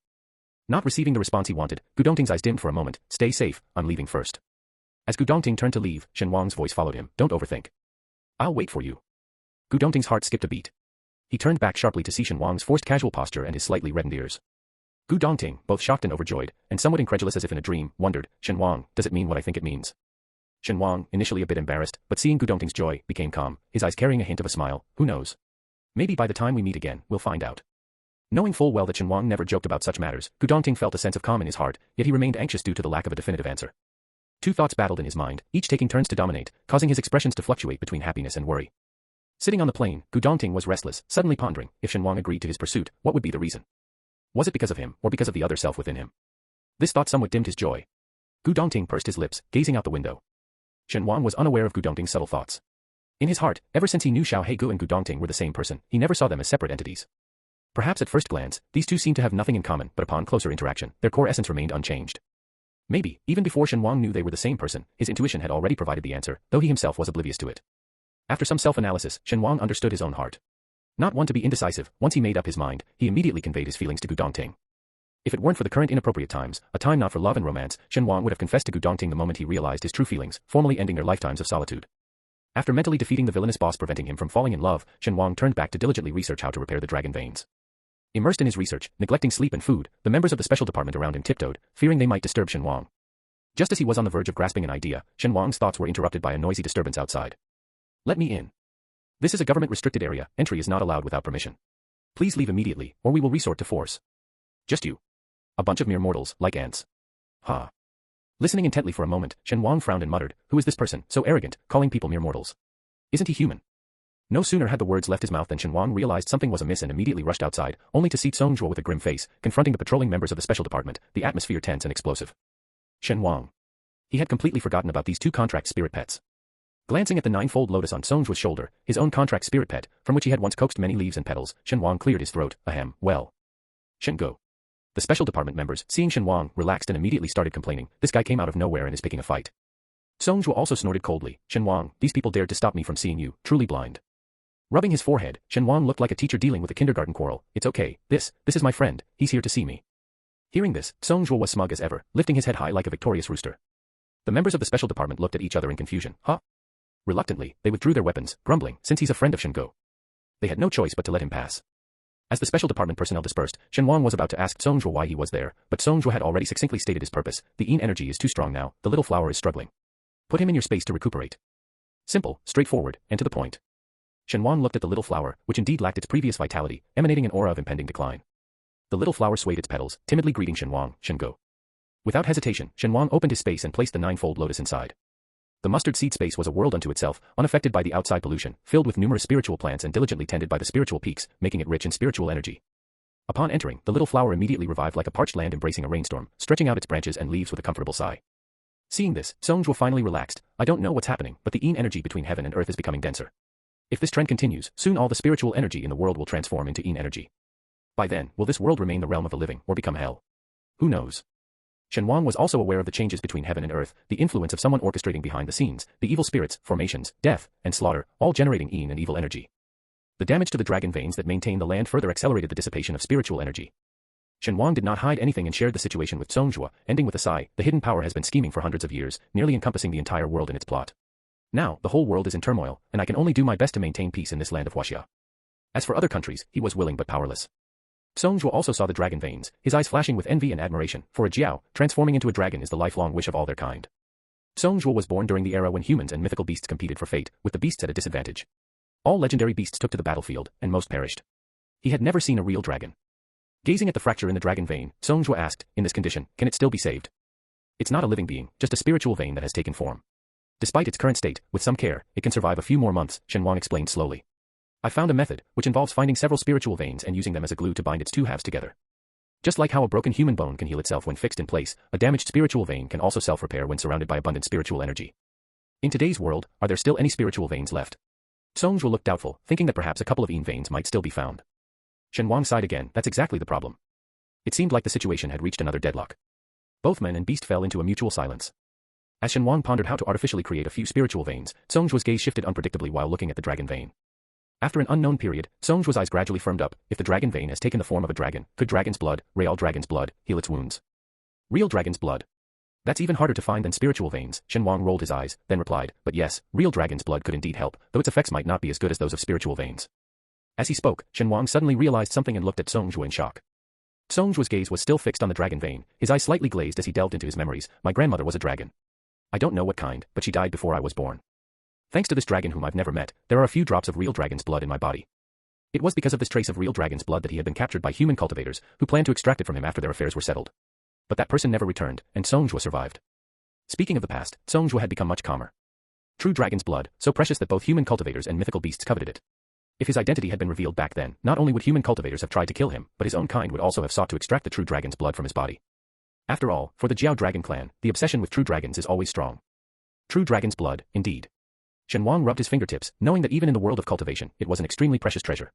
Not receiving the response he wanted, Gu Dongting's eyes dimmed for a moment. Stay safe, I'm leaving first. As Gu Dongting turned to leave, Shen Wang's voice followed him. Don't overthink. I'll wait for you. Gu Dongting's heart skipped a beat. He turned back sharply to see Shen Wang's forced casual posture and his slightly reddened ears. Gu Dongting, both shocked and overjoyed, and somewhat incredulous as if in a dream, wondered, Shen Wang, does it mean what I think it means? Shen Wang, initially a bit embarrassed, but seeing Gu Dongting's joy, became calm, his eyes carrying a hint of a smile. Who knows? Maybe by the time we meet again, we'll find out. Knowing full well that Shen Wang never joked about such matters, Gu Dongting felt a sense of calm in his heart, yet he remained anxious due to the lack of a definitive answer. Two thoughts battled in his mind, each taking turns to dominate, causing his expressions to fluctuate between happiness and worry. Sitting on the plain, Gu Dongting was restless, suddenly pondering, if Shen Wang agreed to his pursuit, what would be the reason? Was it because of him, or because of the other self within him? This thought somewhat dimmed his joy. Gu Dongting pursed his lips, gazing out the window. Shen Wang was unaware of Gu Dongting's subtle thoughts. In his heart, ever since he knew Xiao Hegu and Gu Dongting were the same person, he never saw them as separate entities. Perhaps at first glance, these two seemed to have nothing in common, but upon closer interaction, their core essence remained unchanged. Maybe, even before Shen Wang knew they were the same person, his intuition had already provided the answer, though he himself was oblivious to it. After some self-analysis, Shen Wang understood his own heart. Not one to be indecisive, once he made up his mind, he immediately conveyed his feelings to Gu Dongting. If it weren't for the current inappropriate times, a time not for love and romance, Shen Wang would have confessed to Gu Dongting the moment he realized his true feelings, formally ending their lifetimes of solitude. After mentally defeating the villainous boss preventing him from falling in love, Shen Wang turned back to diligently research how to repair the dragon veins. Immersed in his research, neglecting sleep and food, the members of the special department around him tiptoed, fearing they might disturb Shen Wang. Just as he was on the verge of grasping an idea, Shen Wang's thoughts were interrupted by a noisy disturbance outside. Let me in. This is a government-restricted area, entry is not allowed without permission. Please leave immediately, or we will resort to force. Just you. A bunch of mere mortals, like ants. Ha. Listening intently for a moment, Shen Wang frowned and muttered, who is this person, so arrogant, calling people mere mortals? Isn't he human? No sooner had the words left his mouth than Shen Wang realized something was amiss and immediately rushed outside, only to see Songjua with a grim face, confronting the patrolling members of the special department, the atmosphere tense and explosive. Shen Wang. He had completely forgotten about these two contract spirit pets. Glancing at the ninefold lotus on Songjua's shoulder, his own contract spirit pet, from which he had once coaxed many leaves and petals, Shen Wang cleared his throat. Ahem, well. Shen Go. The special department members, seeing Shen Wang, relaxed and immediately started complaining, this guy came out of nowhere and is picking a fight. Songjua also snorted coldly, Shen Wang, these people dared to stop me from seeing you, truly blind. Rubbing his forehead, Shen Wang looked like a teacher dealing with a kindergarten quarrel. It's okay, this is my friend, he's here to see me. Hearing this, Songjua was smug as ever, lifting his head high like a victorious rooster. The members of the special department looked at each other in confusion. Huh? Reluctantly, they withdrew their weapons, grumbling, since he's a friend of Shen Go. They had no choice but to let him pass. As the special department personnel dispersed, Shen Wang was about to ask Songjua why he was there, but Songjua had already succinctly stated his purpose. The yin energy is too strong now, the little flower is struggling. Put him in your space to recuperate. Simple, straightforward, and to the point. Shen Wang looked at the little flower, which indeed lacked its previous vitality, emanating an aura of impending decline. The little flower swayed its petals, timidly greeting Shen Wang, Shen Go. Without hesitation, Shen Wang opened his space and placed the ninefold lotus inside. The mustard seed space was a world unto itself, unaffected by the outside pollution, filled with numerous spiritual plants and diligently tended by the spiritual peaks, making it rich in spiritual energy. Upon entering, the little flower immediately revived like a parched land embracing a rainstorm, stretching out its branches and leaves with a comfortable sigh. Seeing this, Songjua finally relaxed. I don't know what's happening, but the yin energy between heaven and earth is becoming denser. If this trend continues, soon all the spiritual energy in the world will transform into yin energy. By then, will this world remain the realm of the living, or become hell? Who knows? Shen Wang was also aware of the changes between heaven and earth, the influence of someone orchestrating behind the scenes, the evil spirits, formations, death, and slaughter, all generating yin and evil energy. The damage to the dragon veins that maintain the land further accelerated the dissipation of spiritual energy. Shen Wang did not hide anything and shared the situation with Songjua, ending with a sigh. The hidden power has been scheming for hundreds of years, nearly encompassing the entire world in its plot. Now, the whole world is in turmoil, and I can only do my best to maintain peace in this land of Huaxia. As for other countries, he was willing but powerless. Songjua also saw the dragon veins, his eyes flashing with envy and admiration. For a Jiao, transforming into a dragon is the lifelong wish of all their kind. Zhou was born during the era when humans and mythical beasts competed for fate, with the beasts at a disadvantage. All legendary beasts took to the battlefield, and most perished. He had never seen a real dragon. Gazing at the fracture in the dragon vein, Zhou asked, in this condition, can it still be saved? It's not a living being, just a spiritual vein that has taken form. Despite its current state, with some care, it can survive a few more months, Shen Wang explained slowly. I found a method, which involves finding several spiritual veins and using them as a glue to bind its two halves together. Just like how a broken human bone can heal itself when fixed in place, a damaged spiritual vein can also self-repair when surrounded by abundant spiritual energy. In today's world, are there still any spiritual veins left? Zhou looked doubtful, thinking that perhaps a couple of Yin veins might still be found. Shen Wang sighed again, that's exactly the problem. It seemed like the situation had reached another deadlock. Both man and beast fell into a mutual silence. As Shen Wang pondered how to artificially create a few spiritual veins, Zhou's gaze shifted unpredictably while looking at the dragon vein. After an unknown period, Zhou's eyes gradually firmed up. If the dragon vein has taken the form of a dragon, could dragon's blood, real dragon's blood, heal its wounds? Real dragon's blood. That's even harder to find than spiritual veins, Shen Wang rolled his eyes, then replied, but yes, real dragon's blood could indeed help, though its effects might not be as good as those of spiritual veins. As he spoke, Shen Wang suddenly realized something and looked at Zhou in shock. Zhou's gaze was still fixed on the dragon vein, his eyes slightly glazed as he delved into his memories. My grandmother was a dragon. I don't know what kind, but she died before I was born. Thanks to this dragon whom I've never met, there are a few drops of real dragon's blood in my body. It was because of this trace of real dragon's blood that he had been captured by human cultivators, who planned to extract it from him after their affairs were settled. But that person never returned, and Zhou survived. Speaking of the past, Zhou had become much calmer. True dragon's blood, so precious that both human cultivators and mythical beasts coveted it. If his identity had been revealed back then, not only would human cultivators have tried to kill him, but his own kind would also have sought to extract the true dragon's blood from his body. After all, for the Jiao dragon clan, the obsession with true dragons is always strong. True dragon's blood, indeed. Shen Wang rubbed his fingertips, knowing that even in the world of cultivation, it was an extremely precious treasure.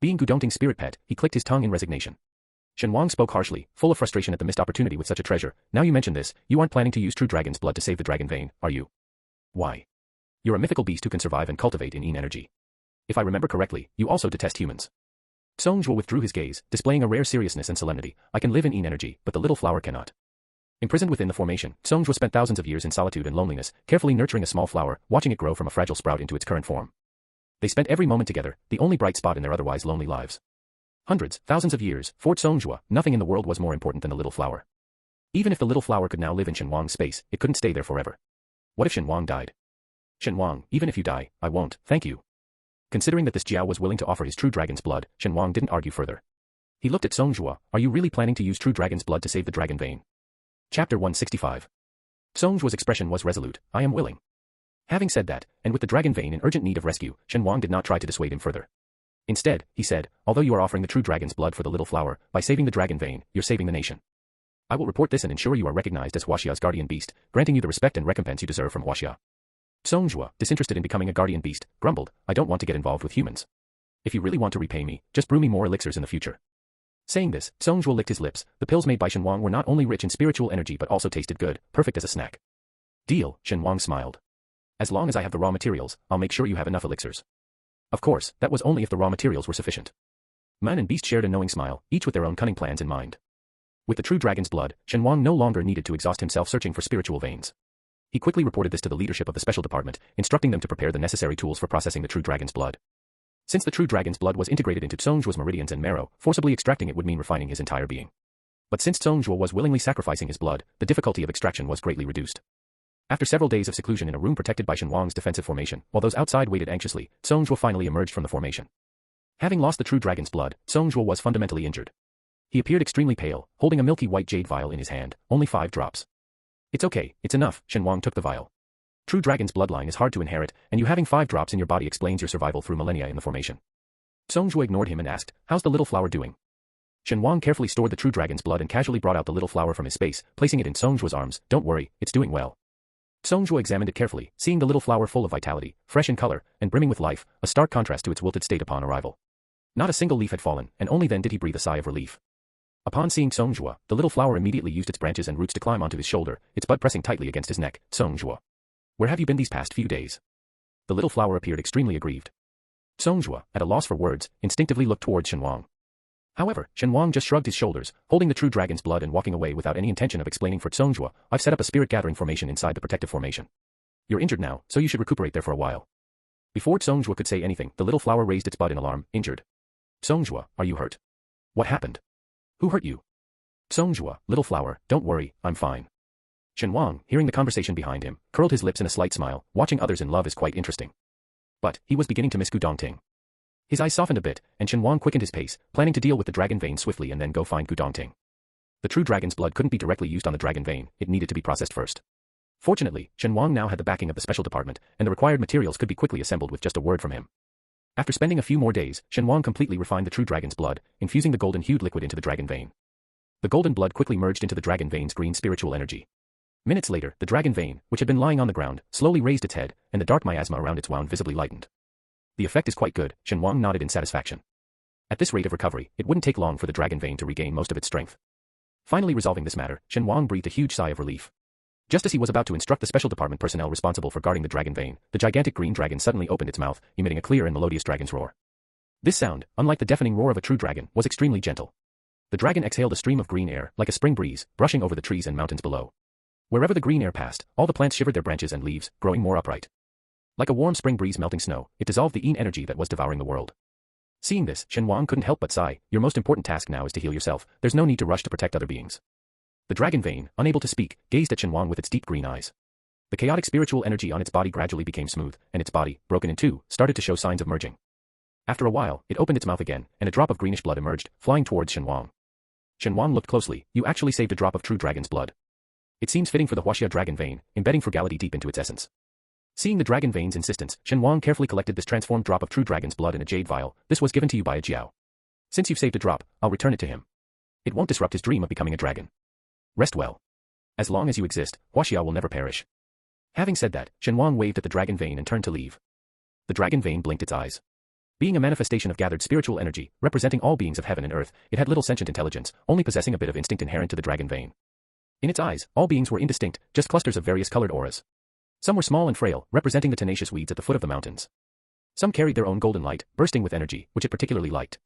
Being Gu Dongting's spirit pet, he clicked his tongue in resignation. Shen Wang spoke harshly, full of frustration at the missed opportunity with such a treasure. Now you mention this, you aren't planning to use true dragon's blood to save the dragon vein, are you? Why? You're a mythical beast who can survive and cultivate in Yin energy. If I remember correctly, you also detest humans. Zhou withdrew his gaze, displaying a rare seriousness and solemnity. I can live in Yin energy, but the little flower cannot. Imprisoned within the formation, Zhou spent thousands of years in solitude and loneliness, carefully nurturing a small flower, watching it grow from a fragile sprout into its current form. They spent every moment together, the only bright spot in their otherwise lonely lives. Hundreds, thousands of years, for Zhou, nothing in the world was more important than the little flower. Even if the little flower could now live in Shen Wang's space, it couldn't stay there forever. What if Shen Wang died? Shen Wang, even if you die, I won't, thank you. Considering that this Jiao was willing to offer his true dragon's blood, Shen Wang didn't argue further. He looked at Zhou, are you really planning to use true dragon's blood to save the dragon vein? Chapter 165. Zhou's expression was resolute, I am willing. Having said that, and with the dragon vein in urgent need of rescue, Shen Wang did not try to dissuade him further. Instead, he said, although you are offering the true dragon's blood for the little flower, by saving the dragon vein, you're saving the nation. I will report this and ensure you are recognized as Huaxia's guardian beast, granting you the respect and recompense you deserve from Huaxia. Zhou, disinterested in becoming a guardian beast, grumbled, I don't want to get involved with humans. If you really want to repay me, just brew me more elixirs in the future. Saying this, Zhou licked his lips. The pills made by Shen Wang were not only rich in spiritual energy but also tasted good, perfect as a snack. Deal, Shen Wang smiled. As long as I have the raw materials, I'll make sure you have enough elixirs. Of course, that was only if the raw materials were sufficient. Man and beast shared a knowing smile, each with their own cunning plans in mind. With the true dragon's blood, Shen Wang no longer needed to exhaust himself searching for spiritual veins. He quickly reported this to the leadership of the special department, instructing them to prepare the necessary tools for processing the true dragon's blood. Since the true dragon's blood was integrated into Zhou's meridians and marrow, forcibly extracting it would mean refining his entire being. But since Zhou was willingly sacrificing his blood, the difficulty of extraction was greatly reduced. After several days of seclusion in a room protected by Shen Wang's defensive formation, while those outside waited anxiously, Zhou finally emerged from the formation. Having lost the true dragon's blood, Zhou was fundamentally injured. He appeared extremely pale, holding a milky white jade vial in his hand, only 5 drops. It's okay, it's enough, Shen Wang took the vial. True dragon's bloodline is hard to inherit, and you having 5 drops in your body explains your survival through millennia in the formation. Zhou ignored him and asked, how's the little flower doing? Shen Wang carefully stored the true dragon's blood and casually brought out the little flower from his space, placing it in Zhou's arms. Don't worry, it's doing well. Zhou examined it carefully, seeing the little flower full of vitality, fresh in color, and brimming with life, a stark contrast to its wilted state upon arrival. Not a single leaf had fallen, and only then did he breathe a sigh of relief. Upon seeing Zhou, the little flower immediately used its branches and roots to climb onto his shoulder, its bud pressing tightly against his neck. Zhou, where have you been these past few days? The little flower appeared extremely aggrieved. Zhou, at a loss for words, instinctively looked towards Shen Wang. However, Shen Wang just shrugged his shoulders, holding the true dragon's blood and walking away without any intention of explaining for Zhou, I've set up a spirit gathering formation inside the protective formation. You're injured now, so you should recuperate there for a while. Before Zhou could say anything, the little flower raised its bud in alarm, injured. Zhou, are you hurt? What happened? Who hurt you? Zhou, little flower, don't worry, I'm fine. Shen Wang, hearing the conversation behind him, curled his lips in a slight smile. Watching others in love is quite interesting. But he was beginning to miss Gu Dongting. His eyes softened a bit, and Shen Wang quickened his pace, planning to deal with the dragon vein swiftly and then go find Gu Dongting. The true dragon's blood couldn't be directly used on the dragon vein, it needed to be processed first. Fortunately, Shen Wang now had the backing of the special department, and the required materials could be quickly assembled with just a word from him. After spending a few more days, Shen Wang completely refined the true dragon's blood, infusing the golden-hued liquid into the dragon vein. The golden blood quickly merged into the dragon vein's green spiritual energy. Minutes later, the dragon vein, which had been lying on the ground, slowly raised its head, and the dark miasma around its wound visibly lightened. The effect is quite good, Shen Wang nodded in satisfaction. At this rate of recovery, it wouldn't take long for the dragon vein to regain most of its strength. Finally resolving this matter, Shen Wang breathed a huge sigh of relief. Just as he was about to instruct the special department personnel responsible for guarding the dragon vein, the gigantic green dragon suddenly opened its mouth, emitting a clear and melodious dragon's roar. This sound, unlike the deafening roar of a true dragon, was extremely gentle. The dragon exhaled a stream of green air, like a spring breeze, brushing over the trees and mountains below. Wherever the green air passed, all the plants shivered their branches and leaves, growing more upright. Like a warm spring breeze melting snow, it dissolved the energy that was devouring the world. Seeing this, Shen Wang couldn't help but sigh. Your most important task now is to heal yourself, there's no need to rush to protect other beings. The dragon vein, unable to speak, gazed at Shen Wang with its deep green eyes. The chaotic spiritual energy on its body gradually became smooth, and its body, broken in two, started to show signs of merging. After a while, it opened its mouth again, and a drop of greenish blood emerged, flying towards Shen Wang. Shen Wang looked closely. You actually saved a drop of true dragon's blood. It seems fitting for the Huaxia dragon vein, embedding frugality deep into its essence. Seeing the dragon vein's insistence, Shen Wang carefully collected this transformed drop of true dragon's blood in a jade vial. This was given to you by a Jiao. Since you've saved a drop, I'll return it to him. It won't disrupt his dream of becoming a dragon. Rest well. As long as you exist, Huaxia will never perish. Having said that, Shen Wang waved at the dragon vein and turned to leave. The dragon vein blinked its eyes. Being a manifestation of gathered spiritual energy, representing all beings of heaven and earth, it had little sentient intelligence, only possessing a bit of instinct inherent to the dragon vein. In its eyes, all beings were indistinct, just clusters of various colored auras. Some were small and frail, representing the tenacious weeds at the foot of the mountains. Some carried their own golden light, bursting with energy, which it particularly liked.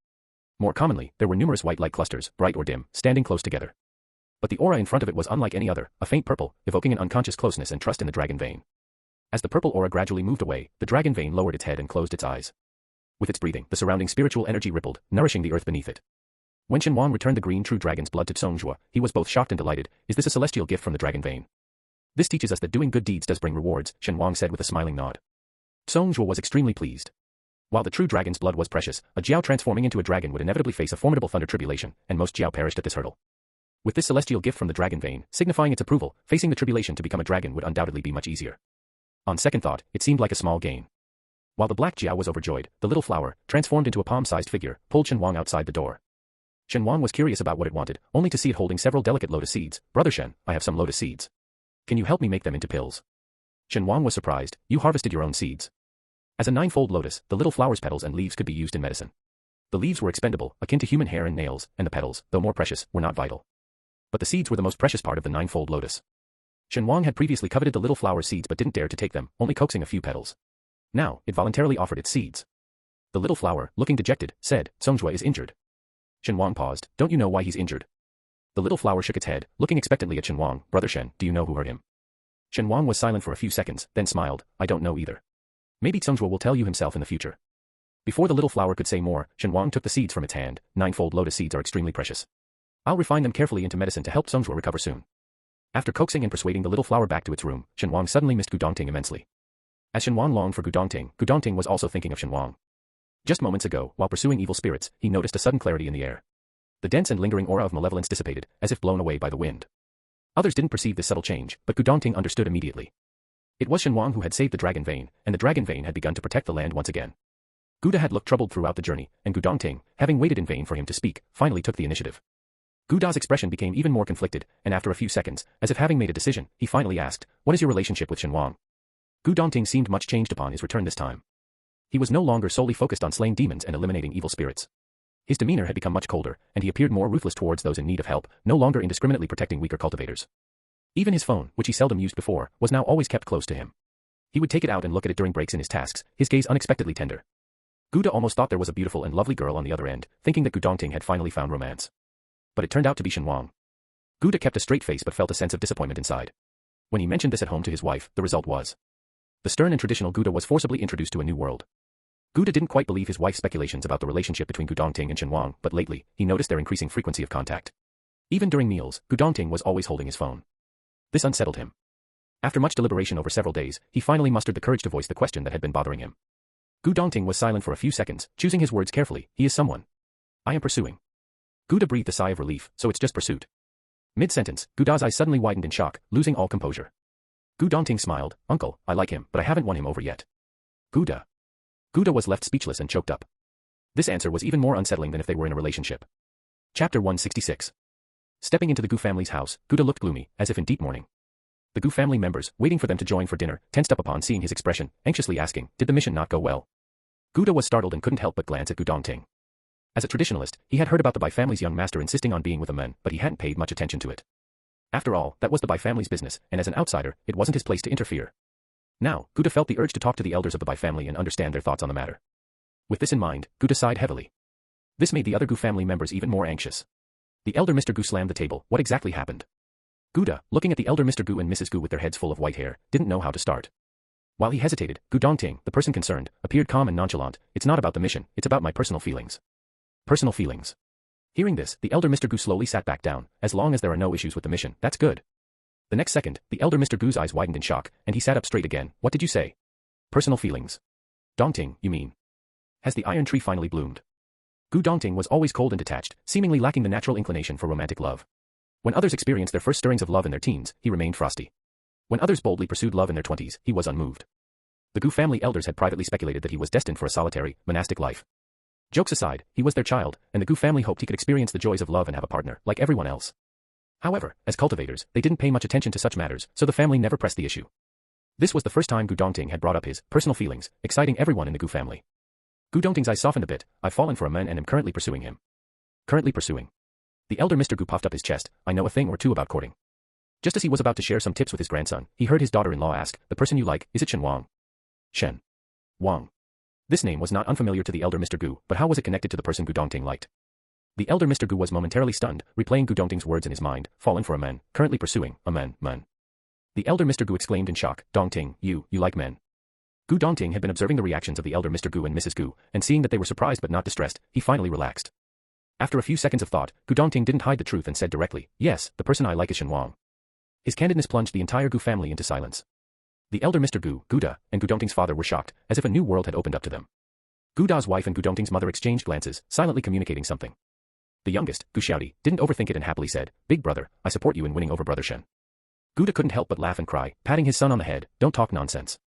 More commonly, there were numerous white light clusters, bright or dim, standing close together. But the aura in front of it was unlike any other, a faint purple, evoking an unconscious closeness and trust in the dragon vein. As the purple aura gradually moved away, the dragon vein lowered its head and closed its eyes. With its breathing, the surrounding spiritual energy rippled, nourishing the earth beneath it. When Shen Wang returned the green true dragon's blood to Songjue, he was both shocked and delighted. Is this a celestial gift from the dragon vein? This teaches us that doing good deeds does bring rewards, Shen Wang said with a smiling nod. Songjue was extremely pleased. While the true dragon's blood was precious, a Jiao transforming into a dragon would inevitably face a formidable thunder tribulation, and most Jiao perished at this hurdle. With this celestial gift from the dragon vein, signifying its approval, facing the tribulation to become a dragon would undoubtedly be much easier. On second thought, it seemed like a small gain. While the black Jiao was overjoyed, the little flower, transformed into a palm-sized figure, pulled Shen Wang outside the door. Shen Wang was curious about what it wanted, only to see it holding several delicate lotus seeds. Brother Shen, I have some lotus seeds. Can you help me make them into pills? Shen Wang was surprised. You harvested your own seeds. As a ninefold lotus, the little flower's petals and leaves could be used in medicine. The leaves were expendable, akin to human hair and nails, and the petals, though more precious, were not vital. But the seeds were the most precious part of the ninefold lotus. Shen Wang had previously coveted the little flower's seeds but didn't dare to take them, only coaxing a few petals. Now, it voluntarily offered its seeds. The little flower, looking dejected, said, Songjue is injured. Shen Wang paused. Don't you know why he's injured? The little flower shook its head, looking expectantly at Shen Wang. Brother Shen, do you know who hurt him? Shen Wang was silent for a few seconds, then smiled. I don't know either. Maybe Songjue will tell you himself in the future. Before the little flower could say more, Shen Wang took the seeds from its hand. Ninefold lotus seeds are extremely precious. I'll refine them carefully into medicine to help Songjue recover soon. After coaxing and persuading the little flower back to its room, Shen Wang suddenly missed Gu Dongting immensely. As Shen Wang longed for Gu Dongting was also thinking of Shen Wang. Just moments ago, while pursuing evil spirits, he noticed a sudden clarity in the air. The dense and lingering aura of malevolence dissipated, as if blown away by the wind. Others didn't perceive this subtle change, but Gu Dongting understood immediately. It was Shen Wang who had saved the dragon vein, and the dragon vein had begun to protect the land once again. Gu had looked troubled throughout the journey, and Gu Dongting, having waited in vain for him to speak, finally took the initiative. Gu Da's expression became even more conflicted, and after a few seconds, as if having made a decision, he finally asked, What is your relationship with Shen Wang? Gu Dongting seemed much changed upon his return this time. He was no longer solely focused on slaying demons and eliminating evil spirits. His demeanor had become much colder, and he appeared more ruthless towards those in need of help, no longer indiscriminately protecting weaker cultivators. Even his phone, which he seldom used before, was now always kept close to him. He would take it out and look at it during breaks in his tasks, his gaze unexpectedly tender. Gu Da almost thought there was a beautiful and lovely girl on the other end, thinking that Gu Dongting had finally found romance. But it turned out to be Shen Wang. Gu Da kept a straight face but felt a sense of disappointment inside. When he mentioned this at home to his wife, the result was. The stern and traditional Gu Da was forcibly introduced to a new world. Gu Da didn't quite believe his wife's speculations about the relationship between Gu Dongting and Shen Wang, but lately, he noticed their increasing frequency of contact. Even during meals, Gu Dongting was always holding his phone. This unsettled him. After much deliberation over several days, he finally mustered the courage to voice the question that had been bothering him. Gu Dongting was silent for a few seconds, choosing his words carefully. He is someone I am pursuing. Gu Da breathed a sigh of relief, so it's just pursuit. Mid-sentence, Gu Da's eyes suddenly widened in shock, losing all composure. Gu Dongting smiled. Uncle, I like him, but I haven't won him over yet. Gu Da. Gu Da was left speechless and choked up. This answer was even more unsettling than if they were in a relationship. Chapter 166. Stepping into the Gu family's house, Gu Da looked gloomy, as if in deep mourning. The Gu family members, waiting for them to join for dinner, tensed up upon seeing his expression, anxiously asking, did the mission not go well? Gu Da was startled and couldn't help but glance at Gu Dongting. As a traditionalist, he had heard about the Bai family's young master insisting on being with a man, but he hadn't paid much attention to it. After all, that was the Bai family's business, and as an outsider, it wasn't his place to interfere. Now, Gu Da felt the urge to talk to the elders of the Bai family and understand their thoughts on the matter. With this in mind, Gu Da sighed heavily. This made the other Gu family members even more anxious. The elder Mr. Gu slammed the table. What exactly happened? Gu Da, looking at the elder Mr. Gu and Mrs. Gu with their heads full of white hair, didn't know how to start. While he hesitated, Gu Dongting, the person concerned, appeared calm and nonchalant. It's not about the mission, it's about my personal feelings. Personal feelings. Hearing this, the elder Mr. Gu slowly sat back down. As long as there are no issues with the mission, that's good. The next second, the elder Mr. Gu's eyes widened in shock, and he sat up straight again. What did you say? Personal feelings. Dongting, you mean? Has the iron tree finally bloomed? Gu Dongting was always cold and detached, seemingly lacking the natural inclination for romantic love. When others experienced their first stirrings of love in their teens, he remained frosty. When others boldly pursued love in their 20s, he was unmoved. The Gu family elders had privately speculated that he was destined for a solitary, monastic life. Jokes aside, he was their child, and the Gu family hoped he could experience the joys of love and have a partner, like everyone else. However, as cultivators, they didn't pay much attention to such matters, so the family never pressed the issue. This was the first time Gu Dongting had brought up his personal feelings, exciting everyone in the Gu family. Gu Dongting's eyes softened a bit. I've fallen for a man and am currently pursuing him. Currently pursuing. The elder Mr. Gu puffed up his chest. I know a thing or two about courting. Just as he was about to share some tips with his grandson, he heard his daughter-in-law ask, the person you like, is it Shen Wang? Shen Wang. This name was not unfamiliar to the elder Mr. Gu, but how was it connected to the person Gu Dongting liked? The elder Mr. Gu was momentarily stunned, replaying Gu Dongting's words in his mind, fallen for a man, currently pursuing a man. The elder Mr. Gu exclaimed in shock, Dongting, you like men. Gu Dongting had been observing the reactions of the elder Mr. Gu and Mrs. Gu, and seeing that they were surprised but not distressed, he finally relaxed. After a few seconds of thought, Gu Dongting didn't hide the truth and said directly, yes, the person I like is Shen Wang. His candidness plunged the entire Gu family into silence. The elder Mr. Gu, Gu Da, and Gu Dongting's father were shocked, as if a new world had opened up to them. Gu Da's wife and Gu Dongting's mother exchanged glances, silently communicating something. The youngest, Gu Xiaodi, didn't overthink it and happily said, Big brother, I support you in winning over brother Shen. Gu Da couldn't help but laugh and cry, patting his son on the head, don't talk nonsense.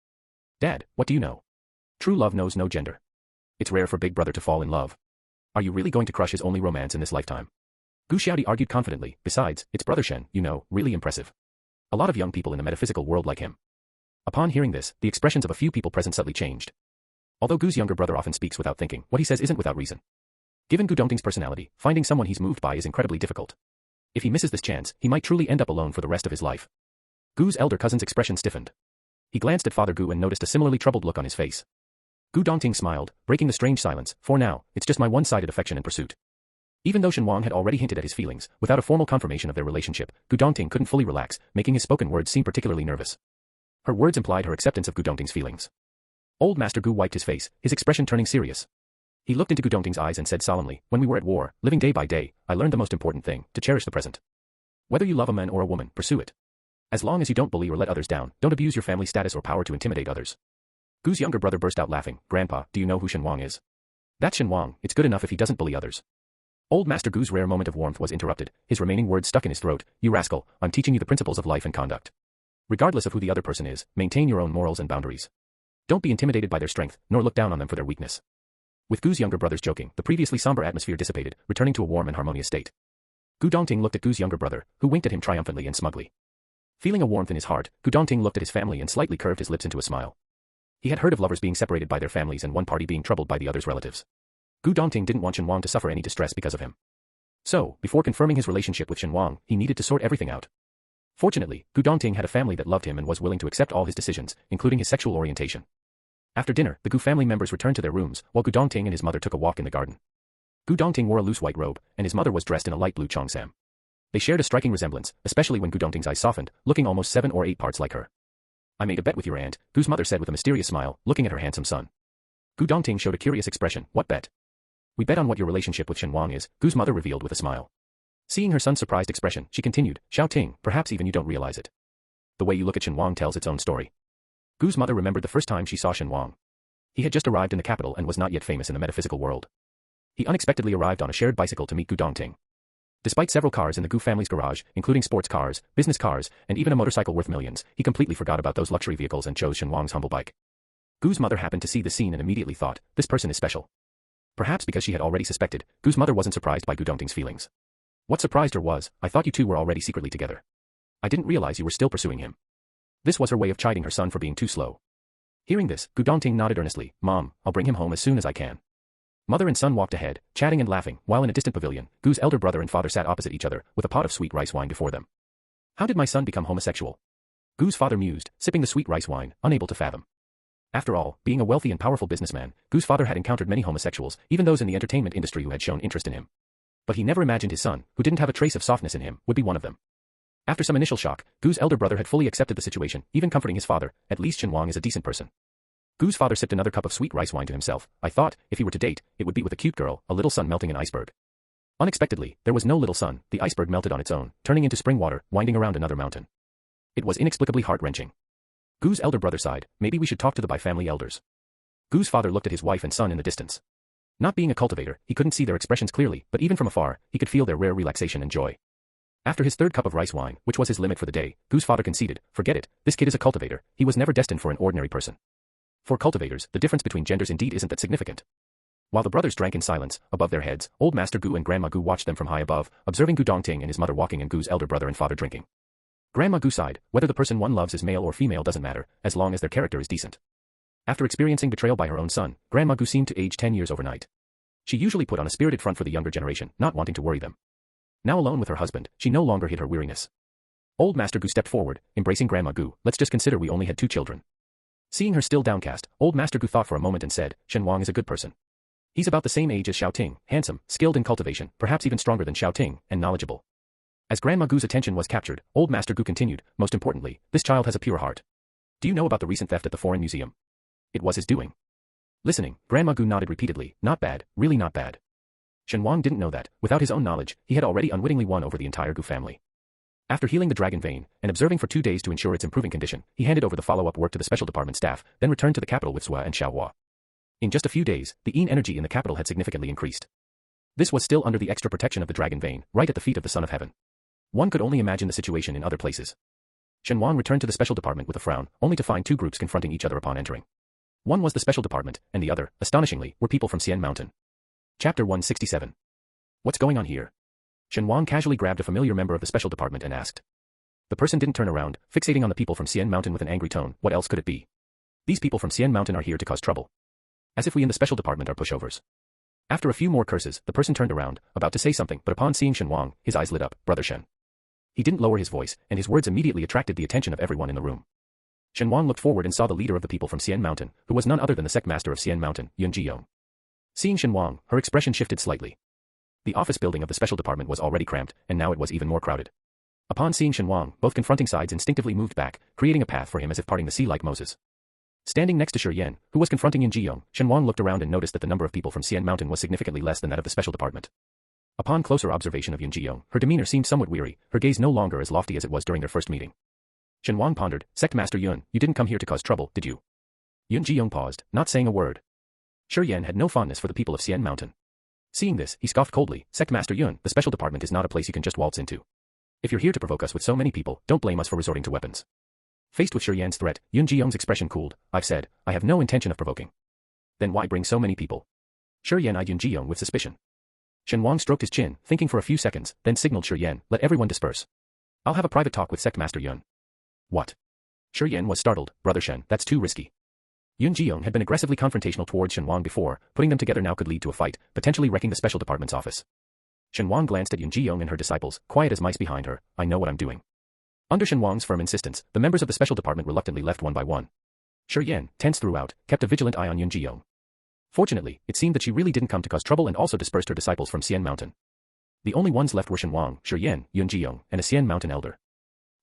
Dad, what do you know? True love knows no gender. It's rare for big brother to fall in love. Are you really going to crush his only romance in this lifetime? Gu Xiaodi argued confidently, besides, it's brother Shen, really impressive. A lot of young people in the metaphysical world like him. Upon hearing this, the expressions of a few people present subtly changed. Although Gu's younger brother often speaks without thinking, what he says isn't without reason. Given Gu Dongting's personality, finding someone he's moved by is incredibly difficult. If he misses this chance, he might truly end up alone for the rest of his life. Gu's elder cousin's expression stiffened. He glanced at Father Gu and noticed a similarly troubled look on his face. Gu Dongting smiled, breaking the strange silence. For now, it's just my one-sided affection and pursuit. Even though Shen Wang had already hinted at his feelings, without a formal confirmation of their relationship, Gu Dongting couldn't fully relax, making his spoken words seem particularly nervous. Her words implied her acceptance of Gu Dongting's feelings. Old Master Gu wiped his face, his expression turning serious. He looked into Gu Dongting's eyes and said solemnly, when we were at war, living day by day, I learned the most important thing, to cherish the present. Whether you love a man or a woman, pursue it. As long as you don't bully or let others down, don't abuse your family status or power to intimidate others. Gu's younger brother burst out laughing. Grandpa, do you know who Shen Wang is? That's Shen Wang, it's good enough if he doesn't bully others. Old Master Gu's rare moment of warmth was interrupted, his remaining words stuck in his throat. You rascal, I'm teaching you the principles of life and conduct. Regardless of who the other person is, maintain your own morals and boundaries. Don't be intimidated by their strength, nor look down on them for their weakness. With Gu's younger brothers joking, the previously somber atmosphere dissipated, returning to a warm and harmonious state. Gu Dongting looked at Gu's younger brother, who winked at him triumphantly and smugly. Feeling a warmth in his heart, Gu Dongting looked at his family and slightly curved his lips into a smile. He had heard of lovers being separated by their families and one party being troubled by the other's relatives. Gu Dongting didn't want Shen Wang to suffer any distress because of him. So, before confirming his relationship with Shen Wang, he needed to sort everything out. Fortunately, Gu Dongting had a family that loved him and was willing to accept all his decisions, including his sexual orientation. After dinner, the Gu family members returned to their rooms, while Gu Dongting and his mother took a walk in the garden. Gu Dongting wore a loose white robe, and his mother was dressed in a light blue cheongsam. They shared a striking resemblance, especially when Gu Dongting's eyes softened, looking almost 7 or 8 parts like her. I made a bet with your aunt, Gu's mother said with a mysterious smile, looking at her handsome son. Gu Dongting showed a curious expression. What bet? We bet on what your relationship with Shen Wang is, Gu's mother revealed with a smile. Seeing her son's surprised expression, she continued, Xiao Ting, perhaps even you don't realize it. the way you look at Shen Wang tells its own story. Gu's mother remembered the first time she saw Shen Wang. He had just arrived in the capital and was not yet famous in the metaphysical world. He unexpectedly arrived on a shared bicycle to meet Gu Dongting. Despite several cars in the Gu family's garage, including sports cars, business cars, and even a motorcycle worth millions, he completely forgot about those luxury vehicles and chose Shen Wang's humble bike. Gu's mother happened to see the scene and immediately thought, this person is special. Perhaps because she had already suspected, Gu's mother wasn't surprised by Gu Dongting's feelings. What surprised her was, I thought you two were already secretly together. I didn't realize you were still pursuing him. This was her way of chiding her son for being too slow. Hearing this, Gu Dongting nodded earnestly, Mom, I'll bring him home as soon as I can. Mother and son walked ahead, chatting and laughing, while in a distant pavilion, Gu's elder brother and father sat opposite each other, with a pot of sweet rice wine before them. How did my son become homosexual? Gu's father mused, sipping the sweet rice wine, unable to fathom. After all, being a wealthy and powerful businessman, Gu's father had encountered many homosexuals, even those in the entertainment industry who had shown interest in him. But he never imagined his son, who didn't have a trace of softness in him, would be one of them. After some initial shock, Gu's elder brother had fully accepted the situation, even comforting his father, at least Shen Wang is a decent person. Gu's father sipped another cup of sweet rice wine to himself. I thought, if he were to date, it would be with a cute girl, a little sun melting an iceberg. Unexpectedly, there was no little sun, the iceberg melted on its own, turning into spring water, winding around another mountain. It was inexplicably heart-wrenching. Gu's elder brother sighed, maybe we should talk to the Bai family elders. Gu's father looked at his wife and son in the distance. Not being a cultivator, he couldn't see their expressions clearly, but even from afar, he could feel their rare relaxation and joy. After his third cup of rice wine, which was his limit for the day, Gu's father conceded, forget it, this kid is a cultivator, he was never destined for an ordinary person. For cultivators, the difference between genders indeed isn't that significant. While the brothers drank in silence, above their heads, Old Master Gu and Grandma Gu watched them from high above, observing Gu Dongting and his mother walking and Gu's elder brother and father drinking. Grandma Gu sighed, whether the person one loves is male or female doesn't matter, as long as their character is decent. After experiencing betrayal by her own son, Grandma Gu seemed to age 10 years overnight. She usually put on a spirited front for the younger generation, not wanting to worry them. Now alone with her husband, she no longer hid her weariness. Old Master Gu stepped forward, embracing Grandma Gu, let's just consider we only had 2 children. Seeing her still downcast, Old Master Gu thought for a moment and said, Shen Wang is a good person. He's about the same age as Xiao Ting, handsome, skilled in cultivation, perhaps even stronger than Xiao Ting, and knowledgeable. As Grandma Gu's attention was captured, Old Master Gu continued, most importantly, this child has a pure heart. Do you know about the recent theft at the foreign museum? It was his doing. Listening, Grandma Gu nodded repeatedly, not bad, really not bad. Shen Wang didn't know that, without his own knowledge, he had already unwittingly won over the entire Gu family. After healing the dragon vein, and observing for 2 days to ensure its improving condition, he handed over the follow-up work to the special department staff, then returned to the capital with Sua and Xiaohua. In just a few days, the Yin energy in the capital had significantly increased. This was still under the extra protection of the dragon vein, right at the feet of the Son of Heaven. One could only imagine the situation in other places. Shen Wang returned to the special department with a frown, only to find 2 groups confronting each other upon entering. One was the special department, and the other, astonishingly, were people from Xian Mountain. Chapter 167. What's going on here? Shen Wang casually grabbed a familiar member of the special department and asked. The person didn't turn around, fixating on the people from Xian Mountain with an angry tone, what else could it be? These people from Xian Mountain are here to cause trouble. As if we in the special department are pushovers. After a few more curses, the person turned around, about to say something, but upon seeing Shen Wang, his eyes lit up, Brother Shen. He didn't lower his voice, and his words immediately attracted the attention of everyone in the room. Shen Wang looked forward and saw the leader of the people from Xian Mountain, who was none other than the sect master of Xian Mountain, Yun Jiyong. Seeing Shen Wang, her expression shifted slightly. The office building of the special department was already cramped, and now it was even more crowded. Upon seeing Shen Wang, both confronting sides instinctively moved back, creating a path for him as if parting the sea like Moses. Standing next to Shi Yan, who was confronting Yin Jiyong, Shen Wang looked around and noticed that the number of people from Xian Mountain was significantly less than that of the special department. Upon closer observation of Yin Jiyong, her demeanor seemed somewhat weary, her gaze no longer as lofty as it was during their first meeting. Shen Wang pondered, Sect Master Yun, you didn't come here to cause trouble, did you? Yin Jiyong paused, not saying a word. Shi Yan had no fondness for the people of Xian Mountain. Seeing this, he scoffed coldly, Sect Master Yun, the special department is not a place you can just waltz into. If you're here to provoke us with so many people, don't blame us for resorting to weapons. Faced with Shi Yan's threat, Yun Jiyong's expression cooled, I've said, I have no intention of provoking. Then why bring so many people? Shi Yan eyed Yun Jiyong with suspicion. Shen Wang stroked his chin, thinking for a few seconds, then signaled Shi Yan, let everyone disperse. I'll have a private talk with Sect Master Yun. What? Shi Yan was startled, Brother Shen, that's too risky. Yun Jiyong had been aggressively confrontational towards Shen Wang before, putting them together now could lead to a fight, potentially wrecking the special department's office. Shen Wang glanced at Yun Jiyong and her disciples, quiet as mice behind her, I know what I'm doing. Under Shen Wang's firm insistence, the members of the special department reluctantly left one by one. Shi Yan, tense throughout, kept a vigilant eye on Yun Jiyong. Fortunately, it seemed that she really didn't come to cause trouble and also dispersed her disciples from Xian Mountain. The only ones left were Shen Wang, Shi Yan, Yun Jiyong, and a Xian Mountain elder.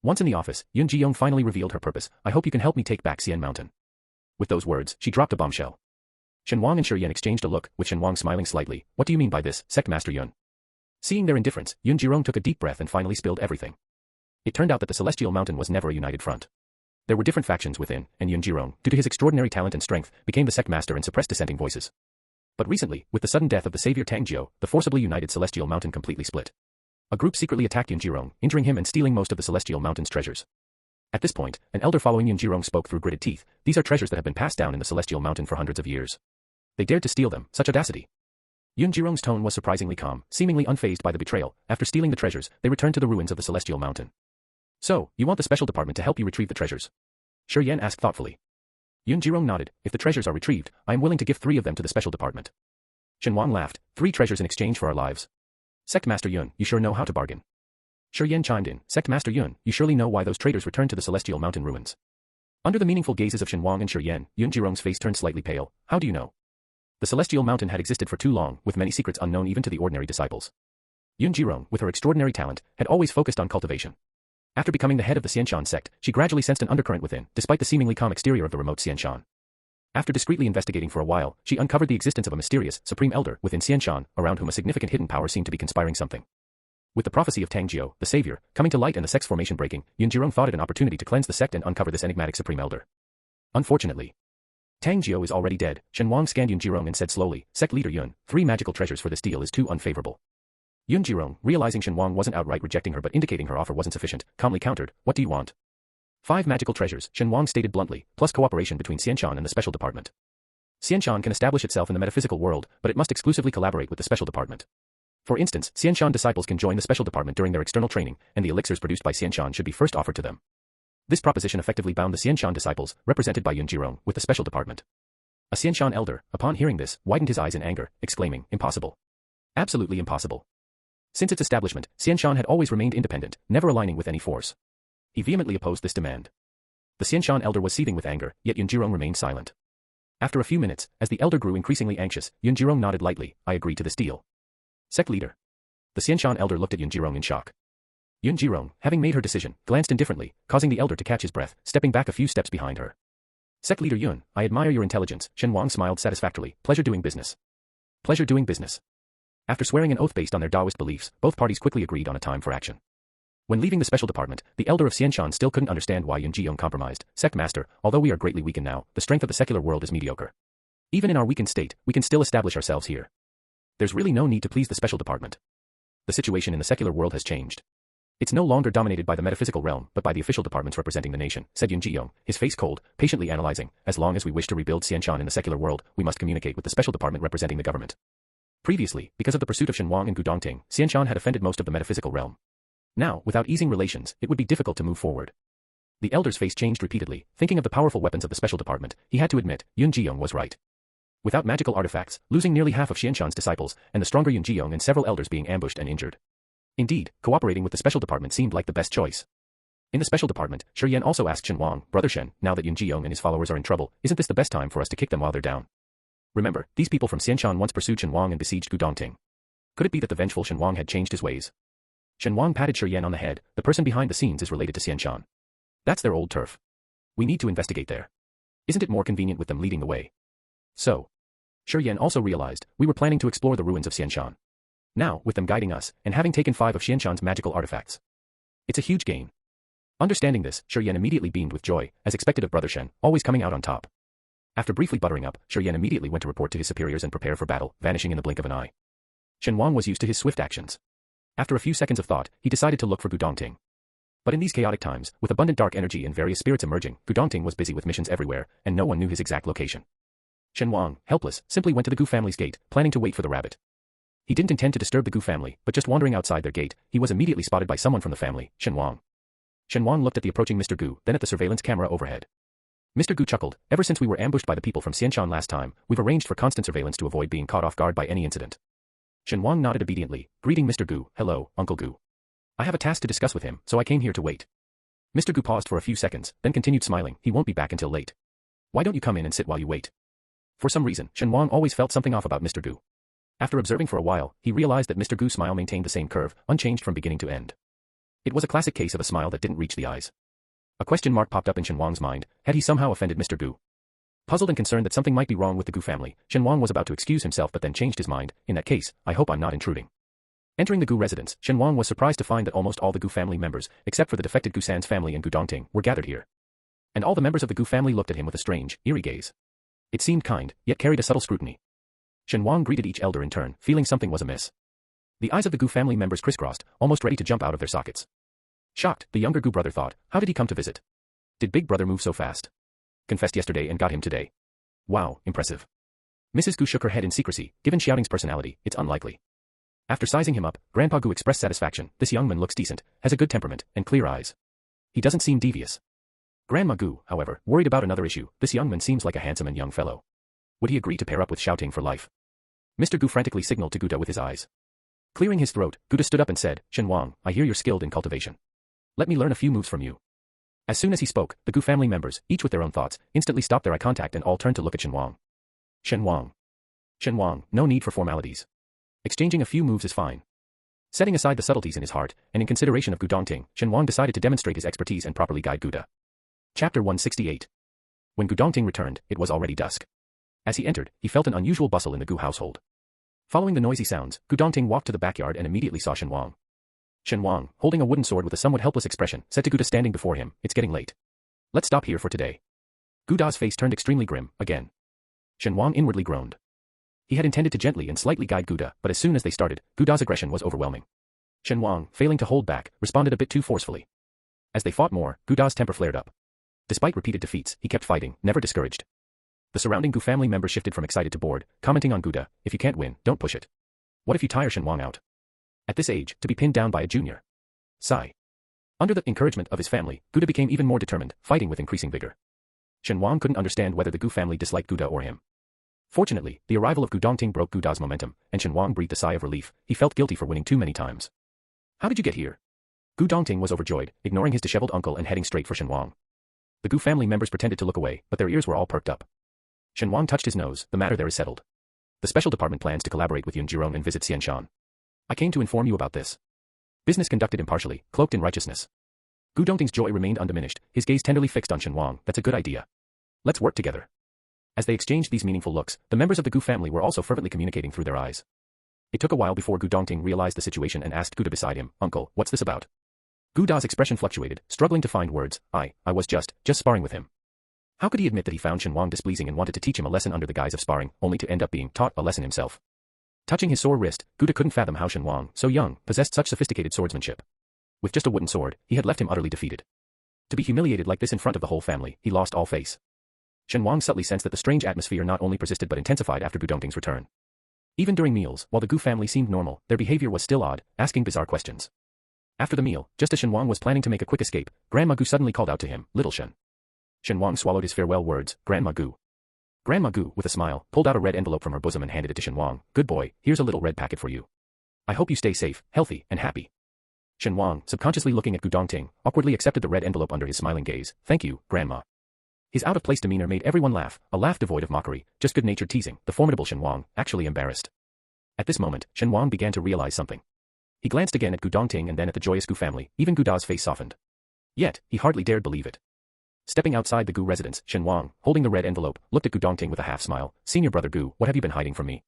Once in the office, Yun Jiyong finally revealed her purpose, I hope you can help me take back Xian Mountain. With those words, she dropped a bombshell. Shen Wang and Shi Yan exchanged a look, with Shen Wang smiling slightly, what do you mean by this, Sect Master Yun? Seeing their indifference, Yun Jiyong took a deep breath and finally spilled everything. It turned out that the Celestial Mountain was never a united front. There were different factions within, and Yun Jirong, due to his extraordinary talent and strength, became the sect master and suppressed dissenting voices. But recently, with the sudden death of the savior Tang Jiu, the forcibly united Celestial Mountain completely split. A group secretly attacked Yun Jirong, injuring him and stealing most of the Celestial Mountain's treasures. At this point, an elder following Yun Jirong spoke through gritted teeth. These are treasures that have been passed down in the Celestial Mountain for hundreds of years. They dared to steal them, such audacity. Yun Jirong's tone was surprisingly calm, seemingly unfazed by the betrayal. After stealing the treasures, they returned to the ruins of the Celestial Mountain. So, you want the special department to help you retrieve the treasures? Shi Yan asked thoughtfully. Yun Jirong nodded. If the treasures are retrieved, I am willing to give 3 of them to the special department. Shen Wang laughed. 3 treasures in exchange for our lives. Sect Master Yun, you sure know how to bargain. Shi Yan chimed in. Sect Master Yun, you surely know why those traitors returned to the Celestial Mountain ruins. Under the meaningful gazes of Shen Wang and Shi Yan, Yun Jirong's face turned slightly pale. How do you know? The Celestial Mountain had existed for too long, with many secrets unknown even to the ordinary disciples. Yun Jirong, with her extraordinary talent, had always focused on cultivation. After becoming the head of the Xianshan sect, she gradually sensed an undercurrent within, despite the seemingly calm exterior of the remote Xianshan. After discreetly investigating for a while, she uncovered the existence of a mysterious, supreme elder within Xianshan, around whom a significant hidden power seemed to be conspiring something. With the prophecy of Tang Jiu, the savior, coming to light and the sect's formation breaking, Yun Jirong thought it an opportunity to cleanse the sect and uncover this enigmatic supreme elder. Unfortunately, Tang Jiu is already dead. Shen Wang scanned Yun Jirong and said slowly, Sect leader Yun, 3 magical treasures for this deal is too unfavorable. Yun Jirong, realizing Shen Wang wasn't outright rejecting her but indicating her offer wasn't sufficient, calmly countered, what do you want? 5 magical treasures, Shen Wang stated bluntly, plus cooperation between Xianshan and the special department. Xianshan can establish itself in the metaphysical world, but it must exclusively collaborate with the special department. For instance, Xianshan disciples can join the special department during their external training, and the elixirs produced by Xianshan should be first offered to them. This proposition effectively bound the Xianshan disciples, represented by Yun Jirong, with the special department. A Xianshan elder, upon hearing this, widened his eyes in anger, exclaiming, impossible. Absolutely impossible. Since its establishment, Xianshan had always remained independent, never aligning with any force. He vehemently opposed this demand. The Xianshan elder was seething with anger, yet Yun Jirong remained silent. After a few minutes, as the elder grew increasingly anxious, Yun Jirong nodded lightly, I agree to this deal. Sect leader. The Xianshan elder looked at Yun Jirong in shock. Yun Jirong, having made her decision, glanced indifferently, causing the elder to catch his breath, stepping back a few steps behind her. Sect leader Yun, I admire your intelligence, Shen Wang smiled satisfactorily, pleasure doing business. Pleasure doing business. After swearing an oath based on their Taoist beliefs, both parties quickly agreed on a time for action. When leaving the special department, the elder of Xianshan still couldn't understand why Yun Jirong compromised. Sect master, although we are greatly weakened now, the strength of the secular world is mediocre. Even in our weakened state, we can still establish ourselves here. There's really no need to please the special department. The situation in the secular world has changed. It's no longer dominated by the metaphysical realm, but by the official departments representing the nation, said Yun Jirong, his face cold, patiently analyzing, as long as we wish to rebuild Xianshan in the secular world, we must communicate with the special department representing the government. Previously, because of the pursuit of Shen Wang and Gu Dongting, Xianshan had offended most of the metaphysical realm. Now, without easing relations, it would be difficult to move forward. The elder's face changed repeatedly, thinking of the powerful weapons of the special department, he had to admit, Yun Jirong was right. Without magical artifacts, losing nearly half of Xianshan's disciples, and the stronger Yun Jirong and several elders being ambushed and injured. Indeed, cooperating with the special department seemed like the best choice. In the special department, Shi Yan also asked Shen Wang, Brother Shen, now that Yun Jirong and his followers are in trouble, isn't this the best time for us to kick them while they're down? Remember, these people from Xianshan once pursued Shen Wang and besieged Gu Dongting. Could it be that the vengeful Shen Wang had changed his ways? Shen Wang patted Shi Yan on the head, the person behind the scenes is related to Xianshan. That's their old turf. We need to investigate there. Isn't it more convenient with them leading the way? So. Shi Yan also realized, we were planning to explore the ruins of Xianshan. Now, with them guiding us, and having taken 5 of Xianshan's magical artifacts. It's a huge gain. Understanding this, Shi Yan immediately beamed with joy, as expected of Brother Shen, always coming out on top. After briefly buttering up, Shi Yan immediately went to report to his superiors and prepare for battle, vanishing in the blink of an eye. Shen Wang was used to his swift actions. After a few seconds of thought, he decided to look for Gu Dongting. But in these chaotic times, with abundant dark energy and various spirits emerging, Gu Dongting was busy with missions everywhere, and no one knew his exact location. Shen Wang, helpless, simply went to the Gu family's gate, planning to wait for the rabbit. He didn't intend to disturb the Gu family, but just wandering outside their gate, he was immediately spotted by someone from the family, Shen Wang. Shen Wang looked at the approaching Mr. Gu, then at the surveillance camera overhead. Mr. Gu chuckled, ever since we were ambushed by the people from Xianshan last time, we've arranged for constant surveillance to avoid being caught off guard by any incident. Shen Wang nodded obediently, greeting Mr. Gu, hello, Uncle Gu. I have a task to discuss with him, so I came here to wait. Mr. Gu paused for a few seconds, then continued smiling, he won't be back until late. Why don't you come in and sit while you wait? For some reason, Shen Wang always felt something off about Mr. Gu. After observing for a while, he realized that Mr. Gu's smile maintained the same curve, unchanged from beginning to end. It was a classic case of a smile that didn't reach the eyes. A question mark popped up in Shen Wang's mind, had he somehow offended Mr. Gu? Puzzled and concerned that something might be wrong with the Gu family, Shen Wang was about to excuse himself but then changed his mind, in that case, I hope I'm not intruding. Entering the Gu residence, Shen Wang was surprised to find that almost all the Gu family members, except for the defected Gu San's family and Gu Dongting, were gathered here. And all the members of the Gu family looked at him with a strange, eerie gaze. It seemed kind, yet carried a subtle scrutiny. Shen Wang greeted each elder in turn, feeling something was amiss. The eyes of the Gu family members crisscrossed, almost ready to jump out of their sockets. Shocked, the younger Gu brother thought, how did he come to visit? Did big brother move so fast? Confessed yesterday and got him today. Wow, impressive. Mrs. Gu shook her head in secrecy, given Xiaoting's personality, it's unlikely. After sizing him up, Grandpa Gu expressed satisfaction, this young man looks decent, has a good temperament, and clear eyes. He doesn't seem devious. Grandma Gu, however, worried about another issue, this young man seems like a handsome and young fellow. Would he agree to pair up with Xiaoting for life? Mr. Gu frantically signaled to Guda with his eyes. Clearing his throat, Guda stood up and said, Shen Wang, I hear you're skilled in cultivation. Let me learn a few moves from you. As soon as he spoke, the Gu family members, each with their own thoughts, instantly stopped their eye contact and all turned to look at Shen Wang. Shen Wang. Shen Wang, no need for formalities. Exchanging a few moves is fine. Setting aside the subtleties in his heart, and in consideration of Gu Dongting, Shen Wang decided to demonstrate his expertise and properly guide Guda. Chapter 168. When Gu Dongting returned, it was already dusk. As he entered, he felt an unusual bustle in the Gu household. Following the noisy sounds, Gu Dongting walked to the backyard and immediately saw Shen Wang. Shen Wang, holding a wooden sword with a somewhat helpless expression, said to Guda standing before him, it's getting late. Let's stop here for today. Guda's face turned extremely grim, again. Shen Wang inwardly groaned. He had intended to gently and slightly guide Guda, but as soon as they started, Guda's aggression was overwhelming. Shen Wang, failing to hold back, responded a bit too forcefully. As they fought more, Guda's temper flared up. Despite repeated defeats, he kept fighting, never discouraged. The surrounding Gu family members shifted from excited to bored, commenting on Guda, if you can't win, don't push it. What if you tire Shen Wang out? At this age, to be pinned down by a junior. Sigh. Under the encouragement of his family, Guda became even more determined, fighting with increasing vigor. Shen Wang couldn't understand whether the Gu family disliked Guda or him. Fortunately, the arrival of Gu Dongting broke Guda's momentum, and Shen Wang breathed a sigh of relief. He felt guilty for winning too many times. How did you get here? Gu Dongting was overjoyed, ignoring his disheveled uncle and heading straight for Shen Wang. The Gu family members pretended to look away, but their ears were all perked up. Shen Wang touched his nose, the matter there is settled. The special department plans to collaborate with Yun Jirong and visit Xianshan. I came to inform you about this. Business conducted impartially, cloaked in righteousness. Gu Dongting's joy remained undiminished, his gaze tenderly fixed on Shen Wang, that's a good idea. Let's work together. As they exchanged these meaningful looks, the members of the Gu family were also fervently communicating through their eyes. It took a while before Gu Dongting realized the situation and asked Guda beside him, Uncle, what's this about? Guda's expression fluctuated, struggling to find words. I was just sparring with him. How could he admit that he found Shen Wang displeasing and wanted to teach him a lesson under the guise of sparring, only to end up being taught a lesson himself? Touching his sore wrist, Guda couldn't fathom how Shen Wang, so young, possessed such sophisticated swordsmanship. With just a wooden sword, he had left him utterly defeated. To be humiliated like this in front of the whole family, he lost all face. Shen Wang subtly sensed that the strange atmosphere not only persisted but intensified after Gu Dongting's return. Even during meals, while the Gu family seemed normal, their behavior was still odd, asking bizarre questions. After the meal, just as Shen Wang was planning to make a quick escape, Grandma Gu suddenly called out to him, Little Shen. Shen Wang swallowed his farewell words, Grandma Gu. Grandma Gu, with a smile, pulled out a red envelope from her bosom and handed it to Shen Wang. Good boy, here's a little red packet for you. I hope you stay safe, healthy, and happy. Shen Wang, subconsciously looking at Gu Dongting, awkwardly accepted the red envelope under his smiling gaze. Thank you, Grandma. His out-of-place demeanor made everyone laugh, a laugh devoid of mockery, just good-natured teasing. The formidable Shen Wang, actually embarrassed. At this moment, Shen Wang began to realize something. He glanced again at Gu Dongting and then at the joyous Gu family, even Guda's face softened. Yet, he hardly dared believe it. Stepping outside the Gu residence, Shen Wang, holding the red envelope, looked at Gu Dongting with a half-smile. Senior brother Gu, what have you been hiding from me?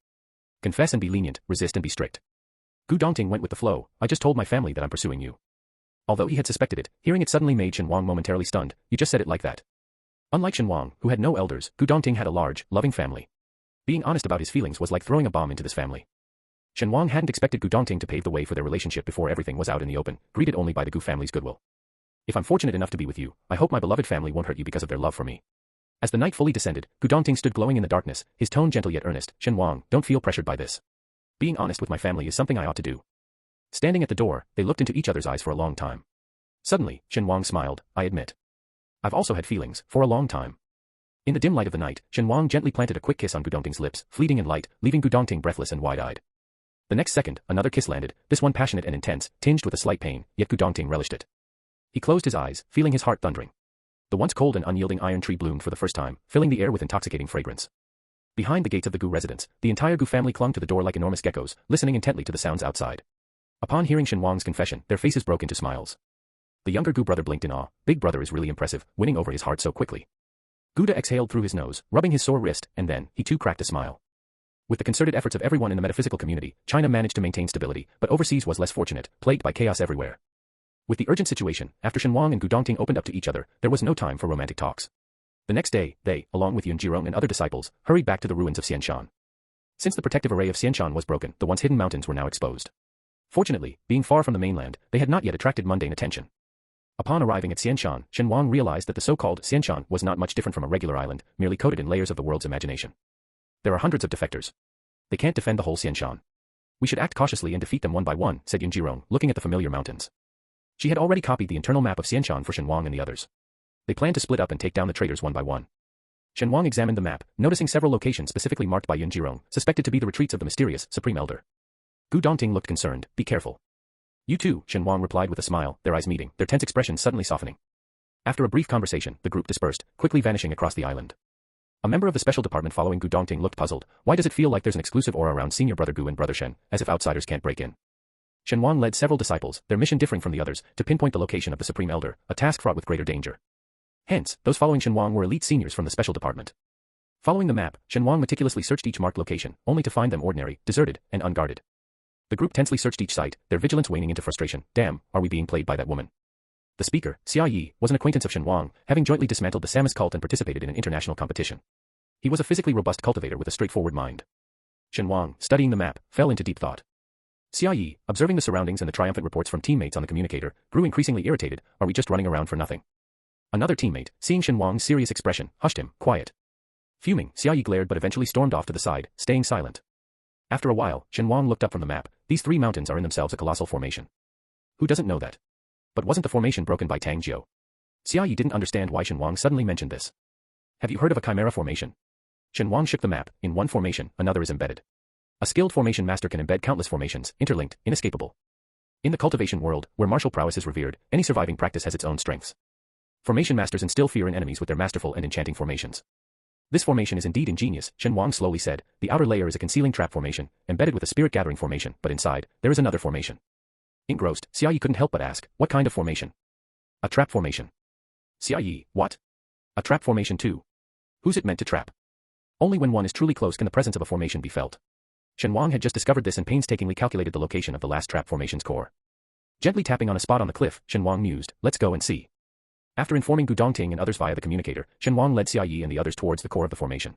Confess and be lenient, resist and be strict. Gu Dongting went with the flow. I just told my family that I'm pursuing you. Although he had suspected it, hearing it suddenly made Shen Wang momentarily stunned. You just said it like that. Unlike Shen Wang, who had no elders, Gu Dongting had a large, loving family. Being honest about his feelings was like throwing a bomb into this family. Shen Wang hadn't expected Gu Dongting to pave the way for their relationship before everything was out in the open, greeted only by the Gu family's goodwill. If I'm fortunate enough to be with you, I hope my beloved family won't hurt you because of their love for me. As the night fully descended, Gu Dongting stood glowing in the darkness, his tone gentle yet earnest. Shen Wang, don't feel pressured by this. Being honest with my family is something I ought to do. Standing at the door, they looked into each other's eyes for a long time. Suddenly, Shen Wang smiled. I admit. I've also had feelings, for a long time. In the dim light of the night, Shen Wang gently planted a quick kiss on Gu Dongting's lips, fleeting and light, leaving Gu Dongting breathless and wide-eyed. The next second, another kiss landed, this one passionate and intense, tinged with a slight pain, yet Gu Dongting relished it. He closed his eyes, feeling his heart thundering. The once cold and unyielding iron tree bloomed for the first time, filling the air with intoxicating fragrance. Behind the gates of the Gu residence, the entire Gu family clung to the door like enormous geckos, listening intently to the sounds outside. Upon hearing Shen Wang's confession, their faces broke into smiles. The younger Gu brother blinked in awe. Big brother is really impressive, winning over his heart so quickly. Guda exhaled through his nose, rubbing his sore wrist, and then, he too cracked a smile. With the concerted efforts of everyone in the metaphysical community, China managed to maintain stability, but overseas was less fortunate, plagued by chaos everywhere. With the urgent situation, after Shen Wang and Gu Dongting opened up to each other, there was no time for romantic talks. The next day, they, along with Yun Jirong and other disciples, hurried back to the ruins of Xianshan. Since the protective array of Xianshan was broken, the once hidden mountains were now exposed. Fortunately, being far from the mainland, they had not yet attracted mundane attention. Upon arriving at Xianshan, Shen Wang realized that the so-called Xianshan was not much different from a regular island, merely coated in layers of the world's imagination. There are hundreds of defectors. They can't defend the whole Xianshan. We should act cautiously and defeat them one by one, said Yun Jirong, looking at the familiar mountains. She had already copied the internal map of Xianshan for Shen Wang and the others. They planned to split up and take down the traitors one by one. Shen Wang examined the map, noticing several locations specifically marked by Yun Jirong, suspected to be the retreats of the mysterious Supreme Elder. Gu Dongting looked concerned. Be careful. You too, Shen Wang replied with a smile, their eyes meeting, their tense expressions suddenly softening. After a brief conversation, the group dispersed, quickly vanishing across the island. A member of the special department following Gu Dongting looked puzzled. Why does it feel like there's an exclusive aura around senior brother Gu and brother Shen, as if outsiders can't break in? Shen Wang led several disciples, their mission differing from the others, to pinpoint the location of the Supreme Elder, a task fraught with greater danger. Hence, those following Shen Wang were elite seniors from the special department. Following the map, Shen Wang meticulously searched each marked location, only to find them ordinary, deserted, and unguarded. The group tensely searched each site, their vigilance waning into frustration. Damn, are we being played by that woman? The speaker, Xia Yi, was an acquaintance of Shen Wang, having jointly dismantled the Samus cult and participated in an international competition. He was a physically robust cultivator with a straightforward mind. Shen Wang, studying the map, fell into deep thought. Xia Yi, observing the surroundings and the triumphant reports from teammates on the communicator, grew increasingly irritated. Are we just running around for nothing? Another teammate, seeing Shen Wang's serious expression, hushed him, quiet. Fuming, Xia Yi glared but eventually stormed off to the side, staying silent. After a while, Shen Wang looked up from the map. These three mountains are in themselves a colossal formation. Who doesn't know that? But wasn't the formation broken by Tang Jiu? Xia Yi didn't understand why Shen Wang suddenly mentioned this. Have you heard of a chimera formation? Shen Wang shook the map. In one formation, another is embedded. A skilled formation master can embed countless formations, interlinked, inescapable. In the cultivation world, where martial prowess is revered, any surviving practice has its own strengths. Formation masters instill fear in enemies with their masterful and enchanting formations. This formation is indeed ingenious, Shen Wang slowly said. The outer layer is a concealing trap formation, embedded with a spirit-gathering formation, but inside, there is another formation. Engrossed, Xia Yi couldn't help but ask, what kind of formation? A trap formation. Xia Yi, what? A trap formation too? Who's it meant to trap? Only when one is truly close can the presence of a formation be felt. Shen Wang had just discovered this and painstakingly calculated the location of the last trap formation's core. Gently tapping on a spot on the cliff, Shen Wang mused, let's go and see. After informing Gu Dongting and others via the communicator, Shen Wang led Xia Yi and the others towards the core of the formation.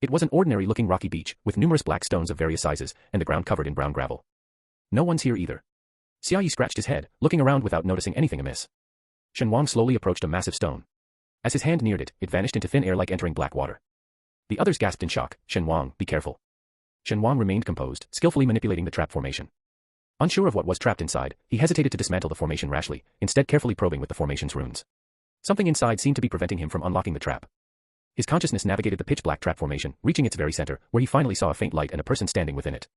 It was an ordinary-looking rocky beach, with numerous black stones of various sizes, and the ground covered in brown gravel. No one's here either. Xia Yi scratched his head, looking around without noticing anything amiss. Shen Wang slowly approached a massive stone. As his hand neared it, it vanished into thin air like entering black water. The others gasped in shock. Shen Wang, be careful. Shen Wang remained composed, skillfully manipulating the trap formation. Unsure of what was trapped inside, he hesitated to dismantle the formation rashly, instead carefully probing with the formation's runes. Something inside seemed to be preventing him from unlocking the trap. His consciousness navigated the pitch-black trap formation, reaching its very center, where he finally saw a faint light and a person standing within it.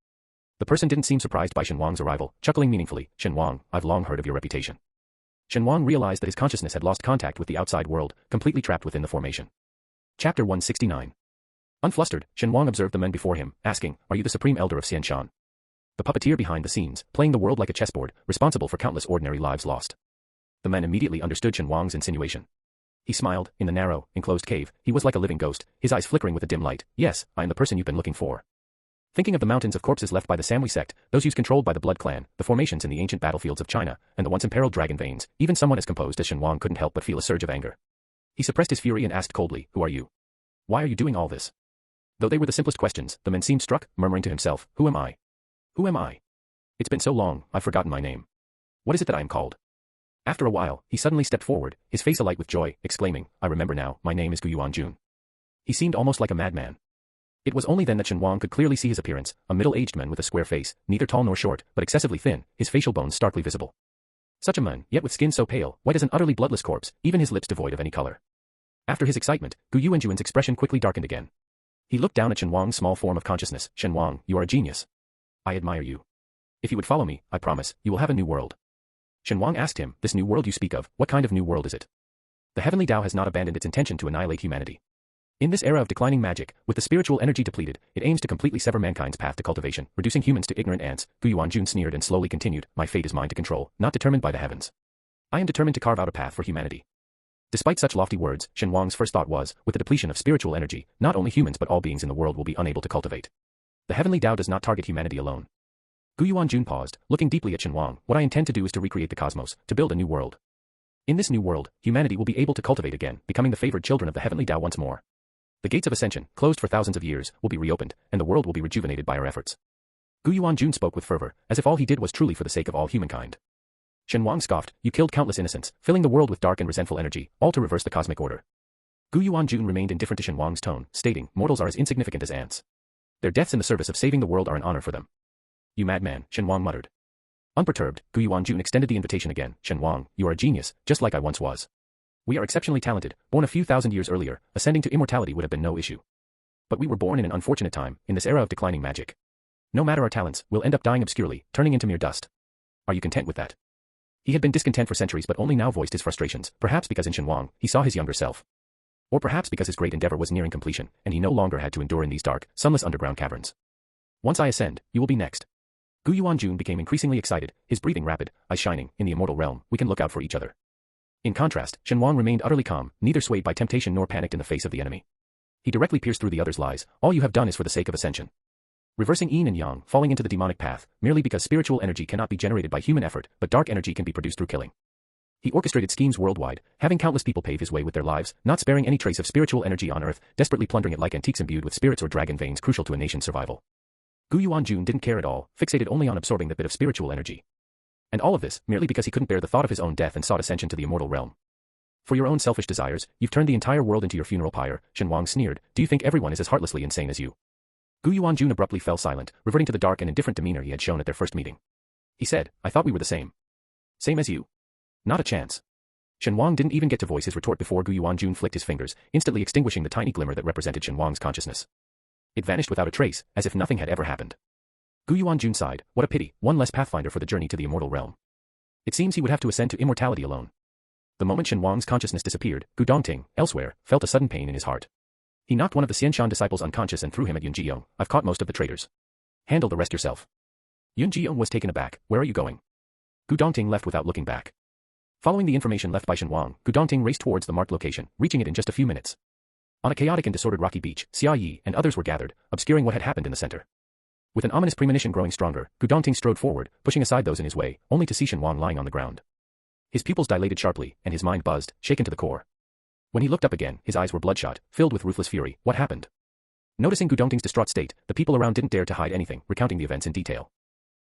The person didn't seem surprised by Shen Wang's arrival, chuckling meaningfully. Shen Wang, I've long heard of your reputation. Shen Wang realized that his consciousness had lost contact with the outside world, completely trapped within the formation. Chapter 169. Unflustered, Shen Wang observed the men before him, asking, are you the Supreme Elder of Xianshan? The puppeteer behind the scenes, playing the world like a chessboard, responsible for countless ordinary lives lost. The men immediately understood Shen Wang's insinuation. He smiled. In the narrow, enclosed cave, he was like a living ghost, his eyes flickering with a dim light. Yes, I am the person you've been looking for. Thinking of the mountains of corpses left by the Samui sect, those used controlled by the Blood Clan, the formations in the ancient battlefields of China, and the once imperiled dragon veins, even someone as composed as Shen Wang couldn't help but feel a surge of anger. He suppressed his fury and asked coldly, who are you? Why are you doing all this? Though they were the simplest questions, the man seemed struck, murmuring to himself, who am I? Who am I? It's been so long, I've forgotten my name. What is it that I am called? After a while, he suddenly stepped forward, his face alight with joy, exclaiming, I remember now, my name is Gu Yuanjun. He seemed almost like a madman. It was only then that Shen Wang could clearly see his appearance, a middle-aged man with a square face, neither tall nor short, but excessively thin, his facial bones starkly visible. Such a man, yet with skin so pale, white as an utterly bloodless corpse, even his lips devoid of any color. After his excitement, Gu Yuanjun's expression quickly darkened again. He looked down at Shen Wang's small form of consciousness. Shen Wang, you are a genius. I admire you. If you would follow me, I promise, you will have a new world. Shen Wang asked him, this new world you speak of, what kind of new world is it? The heavenly Tao has not abandoned its intention to annihilate humanity. In this era of declining magic, with the spiritual energy depleted, it aims to completely sever mankind's path to cultivation, reducing humans to ignorant ants. Gu Yuanjun sneered and slowly continued, my fate is mine to control, not determined by the heavens. I am determined to carve out a path for humanity. Despite such lofty words, Shen Wang's first thought was, with the depletion of spiritual energy, not only humans but all beings in the world will be unable to cultivate. The heavenly Tao does not target humanity alone. Gu Yuanjun paused, looking deeply at Shen Wang. What I intend to do is to recreate the cosmos, to build a new world. In this new world, humanity will be able to cultivate again, becoming the favored children of the heavenly Tao once more. The gates of ascension, closed for thousands of years, will be reopened, and the world will be rejuvenated by our efforts. Gu Yuanjun spoke with fervor, as if all he did was truly for the sake of all humankind. Shen Wang scoffed, you killed countless innocents, filling the world with dark and resentful energy, all to reverse the cosmic order. Gu Yuanjun remained indifferent to Shen Wang's tone, stating, mortals are as insignificant as ants. Their deaths in the service of saving the world are an honor for them. You madman, Shen Wang muttered. Unperturbed, Gu Yuanjun extended the invitation again. Shen Wang, you are a genius, just like I once was. We are exceptionally talented, born a few thousand years earlier, ascending to immortality would have been no issue. But we were born in an unfortunate time, in this era of declining magic. No matter our talents, we'll end up dying obscurely, turning into mere dust. Are you content with that? He had been discontent for centuries but only now voiced his frustrations, perhaps because in Shen Wang, he saw his younger self. Or perhaps because his great endeavor was nearing completion, and he no longer had to endure in these dark, sunless underground caverns. Once I ascend, you will be next. Gu Yuanjun became increasingly excited, his breathing rapid, eyes shining. In the immortal realm, we can look out for each other. In contrast, Shen Wang remained utterly calm, neither swayed by temptation nor panicked in the face of the enemy. He directly pierced through the other's lies. All you have done is for the sake of ascension. Reversing yin and yang, falling into the demonic path, merely because spiritual energy cannot be generated by human effort, but dark energy can be produced through killing. He orchestrated schemes worldwide, having countless people pave his way with their lives, not sparing any trace of spiritual energy on earth, desperately plundering it like antiques imbued with spirits or dragon veins crucial to a nation's survival. Gu Yuanjun didn't care at all, fixated only on absorbing that bit of spiritual energy. And all of this, merely because he couldn't bear the thought of his own death and sought ascension to the immortal realm. For your own selfish desires, you've turned the entire world into your funeral pyre, Shen Wang sneered. Do you think everyone is as heartlessly insane as you? Gu Yuanjun abruptly fell silent, reverting to the dark and indifferent demeanor he had shown at their first meeting. He said, I thought we were the same. Same as you? Not a chance. Shen Wang didn't even get to voice his retort before Gu Yuanjun flicked his fingers, instantly extinguishing the tiny glimmer that represented Shen Wang's consciousness. It vanished without a trace, as if nothing had ever happened. Gu Yuanjun sighed, what a pity, one less pathfinder for the journey to the immortal realm. It seems he would have to ascend to immortality alone. The moment Shen Wang's consciousness disappeared, Gu Dongting, elsewhere, felt a sudden pain in his heart. He knocked one of the Xianshan disciples unconscious and threw him at Yun Jiyong. I've caught most of the traitors. Handle the rest yourself. Yun Jiyong was taken aback. Where are you going? Gu Dongting left without looking back. Following the information left by Shen Wang, Gu Dongting raced towards the marked location, reaching it in just a few minutes. On a chaotic and disordered rocky beach, Xia Yi and others were gathered, obscuring what had happened in the center. With an ominous premonition growing stronger, Gu Dongting strode forward, pushing aside those in his way, only to see Shen Wang lying on the ground. His pupils dilated sharply, and his mind buzzed, shaken to the core. When he looked up again, his eyes were bloodshot, filled with ruthless fury. What happened? Noticing Gu Dongting's distraught state, the people around didn't dare to hide anything, recounting the events in detail.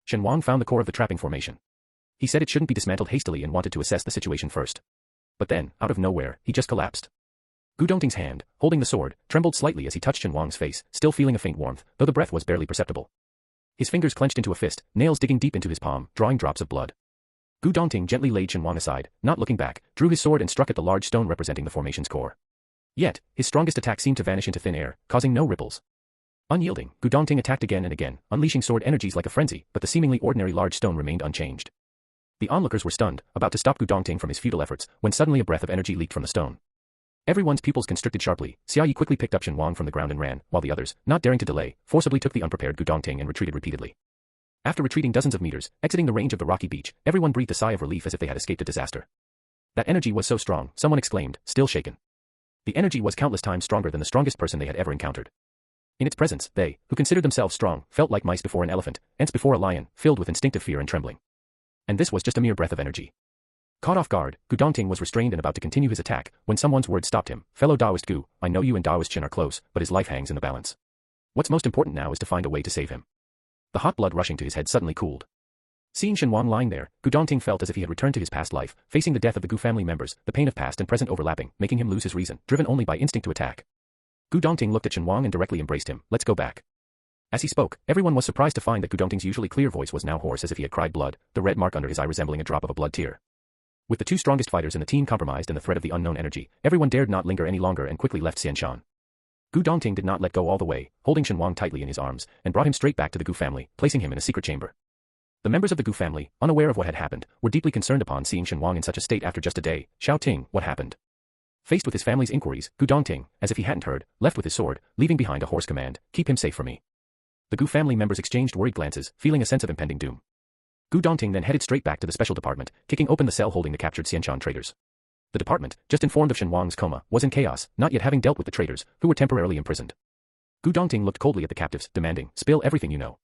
Shen Wang found the core of the trapping formation. He said it shouldn't be dismantled hastily and wanted to assess the situation first. But then, out of nowhere, he just collapsed. Gu Dongting's hand, holding the sword, trembled slightly as he touched Shen Wang's face, still feeling a faint warmth, though the breath was barely perceptible. His fingers clenched into a fist, nails digging deep into his palm, drawing drops of blood. Gu Dongting gently laid Shen Wang aside, not looking back, drew his sword and struck at the large stone representing the formation's core. Yet, his strongest attack seemed to vanish into thin air, causing no ripples. Unyielding, Gu Dongting attacked again and again, unleashing sword energies like a frenzy, but the seemingly ordinary large stone remained unchanged. The onlookers were stunned, about to stop Gu Dongting from his futile efforts, when suddenly a breath of energy leaked from the stone. Everyone's pupils constricted sharply. Xia Yi quickly picked up Shen Wang from the ground and ran, while the others, not daring to delay, forcibly took the unprepared Gu Dongting and retreated repeatedly. After retreating dozens of meters, exiting the range of the rocky beach, everyone breathed a sigh of relief as if they had escaped a disaster. That energy was so strong, someone exclaimed, still shaken. The energy was countless times stronger than the strongest person they had ever encountered. In its presence, they, who considered themselves strong, felt like mice before an elephant, ants before a lion, filled with instinctive fear and trembling. And this was just a mere breath of energy. Caught off guard, Gu Dongting was restrained and about to continue his attack, when someone's words stopped him. Fellow Taoist Gu, I know you and Taoist Shen are close, but his life hangs in the balance. What's most important now is to find a way to save him. The hot blood rushing to his head suddenly cooled. Seeing Shen Wang lying there, Gu Dongting felt as if he had returned to his past life, facing the death of the Gu family members, the pain of past and present overlapping, making him lose his reason, driven only by instinct to attack. Gu Dongting looked at Shen Wang and directly embraced him. Let's go back. As he spoke, everyone was surprised to find that Gu Dongting's usually clear voice was now hoarse as if he had cried blood, the red mark under his eye resembling a drop of a blood tear. With the two strongest fighters in the team compromised and the threat of the unknown energy, everyone dared not linger any longer and quickly left Xianshan. Gu Dongting did not let go all the way, holding Shen Wang tightly in his arms, and brought him straight back to the Gu family, placing him in a secret chamber. The members of the Gu family, unaware of what had happened, were deeply concerned upon seeing Shen Wang in such a state after just a day. Xiao Ting, what happened? Faced with his family's inquiries, Gu Dongting, as if he hadn't heard, left with his sword, leaving behind a hoarse command, keep him safe for me. The Gu family members exchanged worried glances, feeling a sense of impending doom. Gu Dongting then headed straight back to the special department, kicking open the cell holding the captured Xianshan traitors. The department, just informed of Shen Wang's coma, was in chaos, not yet having dealt with the traitors, who were temporarily imprisoned. Gu Dongting looked coldly at the captives, demanding, "Spill everything you know."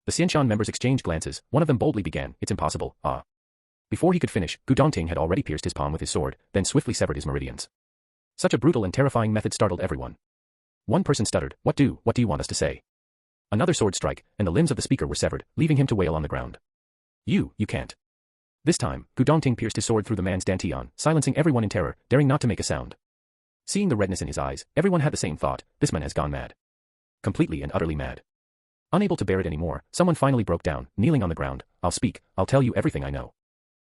The Xianshan members exchanged glances. One of them boldly began, "It's impossible, ah." Before he could finish, Gu Dongting had already pierced his palm with his sword, then swiftly severed his meridians. Such a brutal and terrifying method startled everyone. One person stuttered, what do you want us to say?" Another sword strike, and the limbs of the speaker were severed, leaving him to wail on the ground. You can't." This time, Gu Dongting pierced his sword through the man's dantian, silencing everyone in terror, daring not to make a sound. Seeing the redness in his eyes, everyone had the same thought, this man has gone mad. Completely and utterly mad. Unable to bear it anymore, someone finally broke down, kneeling on the ground. "I'll speak, I'll tell you everything I know."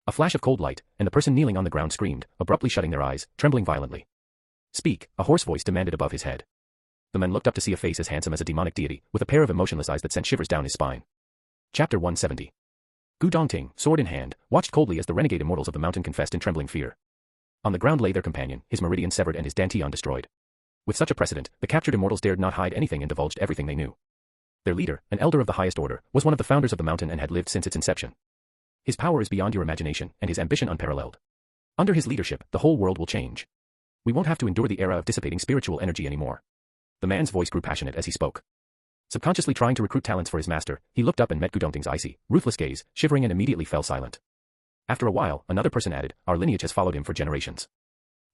A flash of cold light, and the person kneeling on the ground screamed, abruptly shutting their eyes, trembling violently. "Speak," a hoarse voice demanded above his head. The man looked up to see a face as handsome as a demonic deity, with a pair of emotionless eyes that sent shivers down his spine. Chapter 170. Gu Dongting, sword in hand, watched coldly as the renegade immortals of the mountain confessed in trembling fear. On the ground lay their companion, his meridian severed and his dantian destroyed. With such a precedent, the captured immortals dared not hide anything and divulged everything they knew. Their leader, an elder of the highest order, was one of the founders of the mountain and had lived since its inception. His power is beyond your imagination, and his ambition unparalleled. Under his leadership, the whole world will change. We won't have to endure the era of dissipating spiritual energy anymore. The man's voice grew passionate as he spoke. Subconsciously trying to recruit talents for his master, he looked up and met Gu Dongting's icy, ruthless gaze, shivering and immediately fell silent. After a while, another person added, "Our lineage has followed him for generations.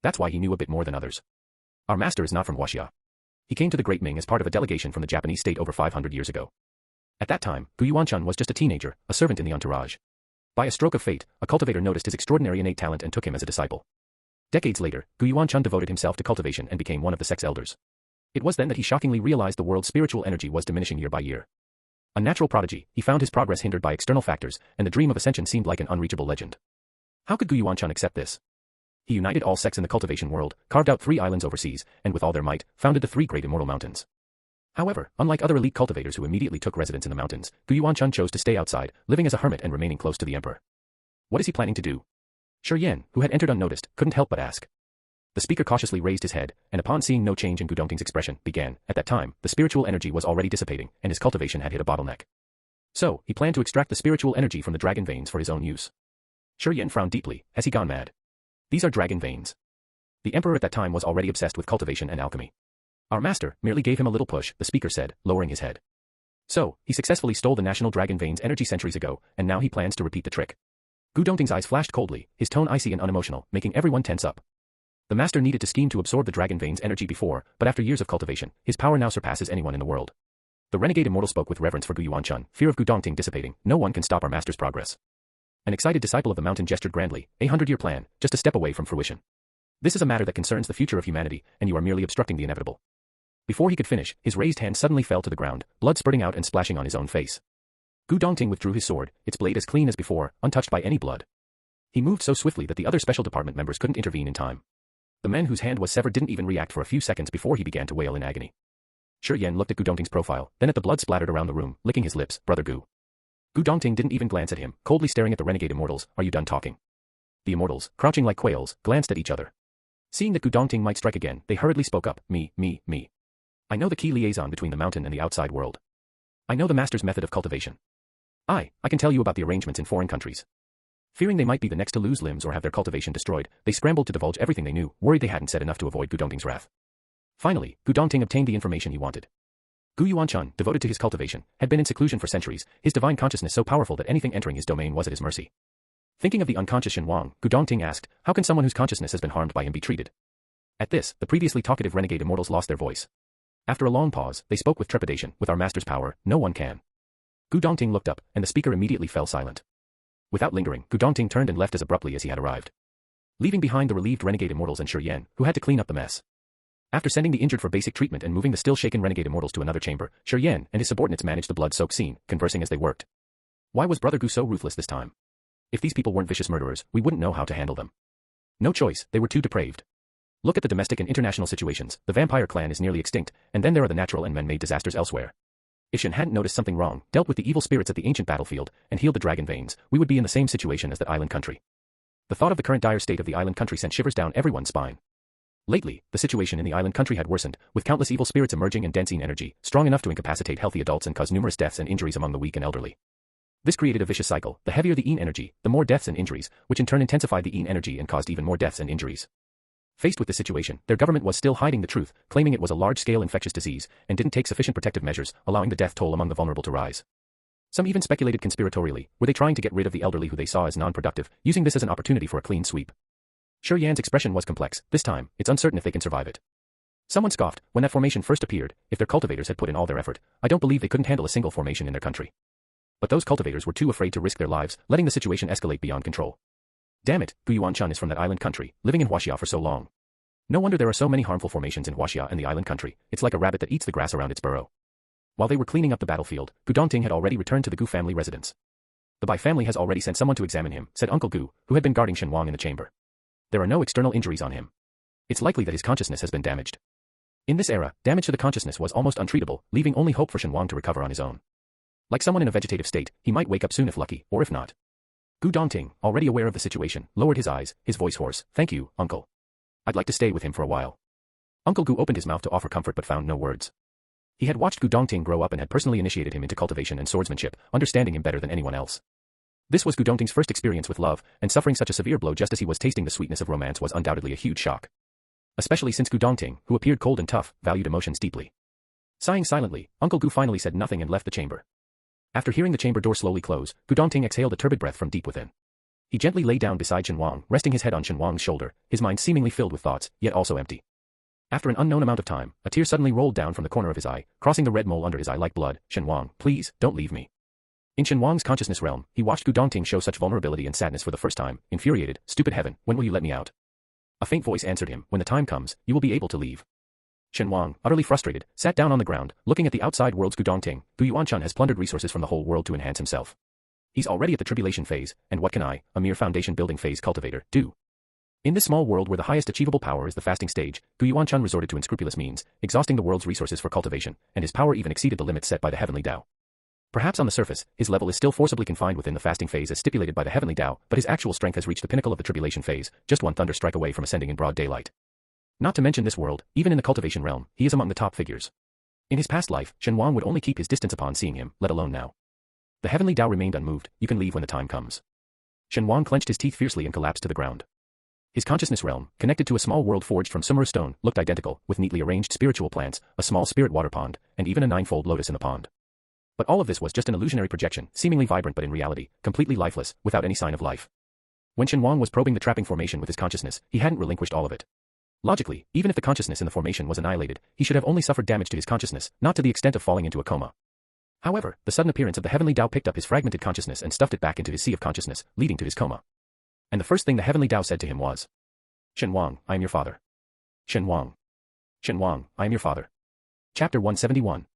That's why he knew a bit more than others. Our master is not from Huaxia. He came to the Great Ming as part of a delegation from the Japanese state over 500 years ago. At that time, Gu Yuanchun was just a teenager, a servant in the entourage. By a stroke of fate, a cultivator noticed his extraordinary innate talent and took him as a disciple. Decades later, Gu Yuanchun devoted himself to cultivation and became one of the sect's elders. It was then that he shockingly realized the world's spiritual energy was diminishing year by year. A natural prodigy, he found his progress hindered by external factors, and the dream of ascension seemed like an unreachable legend. How could Gu Yuanchun accept this? He united all sects in the cultivation world, carved out 3 islands overseas, and with all their might, founded the 3 great immortal mountains. However, unlike other elite cultivators who immediately took residence in the mountains, Gu Yuanchun chose to stay outside, living as a hermit and remaining close to the emperor. What is he planning to do? Shi Yan, who had entered unnoticed, couldn't help but ask. The speaker cautiously raised his head, and upon seeing no change in Gu Dongting's expression, began, at that time, the spiritual energy was already dissipating, and his cultivation had hit a bottleneck. So, he planned to extract the spiritual energy from the dragon veins for his own use. Shi Yan frowned deeply. Has he gone mad? These are dragon veins. The emperor at that time was already obsessed with cultivation and alchemy. Our master merely gave him a little push, the speaker said, lowering his head. So, he successfully stole the national dragon veins energy centuries ago, and now he plans to repeat the trick. Gu Dongting's eyes flashed coldly, his tone icy and unemotional, making everyone tense up. The master needed to scheme to absorb the dragon veins energy before, but after years of cultivation, his power now surpasses anyone in the world. The renegade immortal spoke with reverence for Gu Yuanchun, fear of Gu Dongting dissipating. No one can stop our master's progress. An excited disciple of the mountain gestured grandly, a 100-year plan, just a step away from fruition. This is a matter that concerns the future of humanity, and you are merely obstructing the inevitable. Before he could finish, his raised hand suddenly fell to the ground, blood spurting out and splashing on his own face. Gu Dongting withdrew his sword, its blade as clean as before, untouched by any blood. He moved so swiftly that the other special department members couldn't intervene in time. The man whose hand was severed didn't even react for a few seconds before he began to wail in agony. Shi Yan looked at Gu Dongting's profile, then at the blood splattered around the room, licking his lips. Brother Gu. Gu Dongting didn't even glance at him, coldly staring at the renegade immortals. Are you done talking? The immortals, crouching like quails, glanced at each other. Seeing that Gu Dongting might strike again, they hurriedly spoke up. Me. I know the key liaison between the mountain and the outside world. I know the master's method of cultivation. I can tell you about the arrangements in foreign countries. Fearing they might be the next to lose limbs or have their cultivation destroyed, they scrambled to divulge everything they knew, worried they hadn't said enough to avoid Gu Dongting's wrath. Finally, Gu Dongting obtained the information he wanted. Gu Yuanchun, devoted to his cultivation, had been in seclusion for centuries, his divine consciousness so powerful that anything entering his domain was at his mercy. Thinking of the unconscious Shen Wang, Gu Dongting asked, how can someone whose consciousness has been harmed by him be treated? At this, the previously talkative renegade immortals lost their voice. After a long pause, they spoke with trepidation. With our master's power, no one can. Gu Dongting looked up, and the speaker immediately fell silent. Without lingering, Gu Dongting turned and left as abruptly as he had arrived, leaving behind the relieved renegade immortals and Shi Yan, who had to clean up the mess. After sending the injured for basic treatment and moving the still-shaken renegade immortals to another chamber, Shi Yan and his subordinates managed the blood-soaked scene, conversing as they worked. Why was Brother Gu so ruthless this time? If these people weren't vicious murderers, we wouldn't know how to handle them. No choice, they were too depraved. Look at the domestic and international situations. The vampire clan is nearly extinct, and then there are the natural and man-made disasters elsewhere. If Shen hadn't noticed something wrong, dealt with the evil spirits at the ancient battlefield, and healed the dragon veins, we would be in the same situation as that island country. The thought of the current dire state of the island country sent shivers down everyone's spine. Lately, the situation in the island country had worsened, with countless evil spirits emerging and dancing energy, strong enough to incapacitate healthy adults and cause numerous deaths and injuries among the weak and elderly. This created a vicious cycle. The heavier the Yin energy, the more deaths and injuries, which in turn intensified the Yin energy and caused even more deaths and injuries. Faced with this situation, their government was still hiding the truth, claiming it was a large-scale infectious disease, and didn't take sufficient protective measures, allowing the death toll among the vulnerable to rise. Some even speculated conspiratorially, were they trying to get rid of the elderly who they saw as non-productive, using this as an opportunity for a clean sweep. Shi Yan's expression was complex. This time, it's uncertain if they can survive it. Someone scoffed, when that formation first appeared, if their cultivators had put in all their effort, I don't believe they couldn't handle a single formation in their country. But those cultivators were too afraid to risk their lives, letting the situation escalate beyond control. Damn it, Gu Dongting is from that island country, living in Huaxia for so long. No wonder there are so many harmful formations in Huaxia and the island country, it's like a rabbit that eats the grass around its burrow. While they were cleaning up the battlefield, Gu Dongting had already returned to the Gu family residence. The Bai family has already sent someone to examine him, said Uncle Gu, who had been guarding Shen Wang in the chamber. There are no external injuries on him. It's likely that his consciousness has been damaged. In this era, damage to the consciousness was almost untreatable, leaving only hope for Shen Wang to recover on his own. Like someone in a vegetative state, he might wake up soon if lucky, or if not. Gu Dongting, already aware of the situation, lowered his eyes, his voice hoarse. Thank you, uncle. I'd like to stay with him for a while. Uncle Gu opened his mouth to offer comfort but found no words. He had watched Gu Dongting grow up and had personally initiated him into cultivation and swordsmanship, understanding him better than anyone else. This was Gu Dongting's first experience with love, and suffering such a severe blow just as he was tasting the sweetness of romance was undoubtedly a huge shock. Especially since Gu Dongting, who appeared cold and tough, valued emotions deeply. Sighing silently, Uncle Gu finally said nothing and left the chamber. After hearing the chamber door slowly close, Gu Dongting exhaled a turbid breath from deep within. He gently lay down beside Shen Wang, resting his head on Shen Wang's shoulder, his mind seemingly filled with thoughts, yet also empty. After an unknown amount of time, a tear suddenly rolled down from the corner of his eye, crossing the red mole under his eye like blood. Shen Wang, please, don't leave me. In Shen Wang's consciousness realm, he watched Gu Dongting show such vulnerability and sadness for the first time, infuriated. Stupid heaven, when will you let me out? A faint voice answered him, when the time comes, you will be able to leave. Shen Wang, utterly frustrated, sat down on the ground, looking at the outside world's Gu Dongting. Gu Dongting has plundered resources from the whole world to enhance himself. He's already at the tribulation phase, and what can I, a mere foundation building phase cultivator, do? In this small world where the highest achievable power is the fasting stage, Gu Dongting resorted to unscrupulous means, exhausting the world's resources for cultivation, and his power even exceeded the limits set by the heavenly Tao. Perhaps on the surface, his level is still forcibly confined within the fasting phase as stipulated by the heavenly Tao, but his actual strength has reached the pinnacle of the tribulation phase, just one thunder strike away from ascending in broad daylight. Not to mention this world, even in the cultivation realm, he is among the top figures. In his past life, Shen Wang would only keep his distance upon seeing him, let alone now. The heavenly Tao remained unmoved. You can leave when the time comes. Shen Wang clenched his teeth fiercely and collapsed to the ground. His consciousness realm, connected to a small world forged from summer stone, looked identical, with neatly arranged spiritual plants, a small spirit water pond, and even a ninefold lotus in the pond. But all of this was just an illusionary projection, seemingly vibrant but in reality, completely lifeless, without any sign of life. When Shen Wang was probing the trapping formation with his consciousness, he hadn't relinquished all of it. Logically, even if the consciousness in the formation was annihilated, he should have only suffered damage to his consciousness, not to the extent of falling into a coma. However, the sudden appearance of the heavenly Tao picked up his fragmented consciousness and stuffed it back into his sea of consciousness, leading to his coma. And the first thing the heavenly Tao said to him was, Shen Wang, I am your father. Shen Wang. Shen Wang, I am your father. Chapter 171.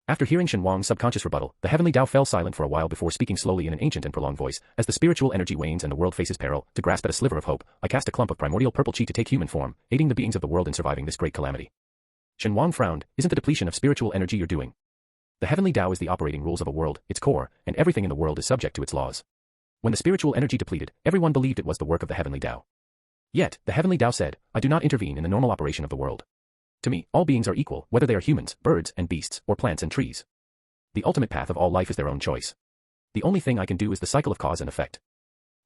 After hearing Shen Wang's subconscious rebuttal, the heavenly Tao fell silent for a while before speaking slowly in an ancient and prolonged voice. As the spiritual energy wanes and the world faces peril, to grasp at a sliver of hope, I cast a clump of primordial purple chi to take human form, aiding the beings of the world in surviving this great calamity. Shen Wang frowned. Isn't the depletion of spiritual energy you're doing? The heavenly Tao is the operating rules of a world, its core, and everything in the world is subject to its laws. When the spiritual energy depleted, everyone believed it was the work of the heavenly Tao. Yet, the heavenly Tao said, I do not intervene in the normal operation of the world. To me, all beings are equal, whether they are humans, birds and beasts, or plants and trees. The ultimate path of all life is their own choice. The only thing I can do is the cycle of cause and effect.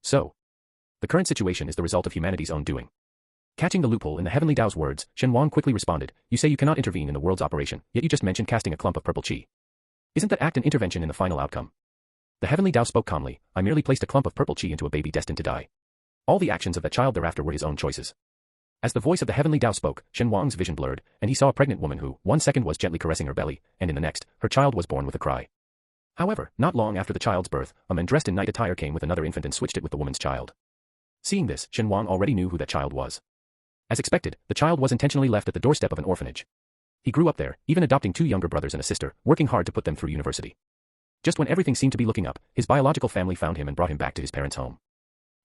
So, the current situation is the result of humanity's own doing. Catching the loophole in the heavenly Tao's words, Shen Wang quickly responded, you say you cannot intervene in the world's operation, yet you just mentioned casting a clump of purple chi. Isn't that act an intervention in the final outcome? The heavenly Tao spoke calmly, I merely placed a clump of purple chi into a baby destined to die. All the actions of that child thereafter were his own choices. As the voice of the heavenly Tao spoke, Shen Wang's vision blurred, and he saw a pregnant woman who, one second was gently caressing her belly, and in the next, her child was born with a cry. However, not long after the child's birth, a man dressed in night attire came with another infant and switched it with the woman's child. Seeing this, Shen Wang already knew who that child was. As expected, the child was intentionally left at the doorstep of an orphanage. He grew up there, even adopting 2 younger brothers and a sister, working hard to put them through university. Just when everything seemed to be looking up, his biological family found him and brought him back to his parents' home.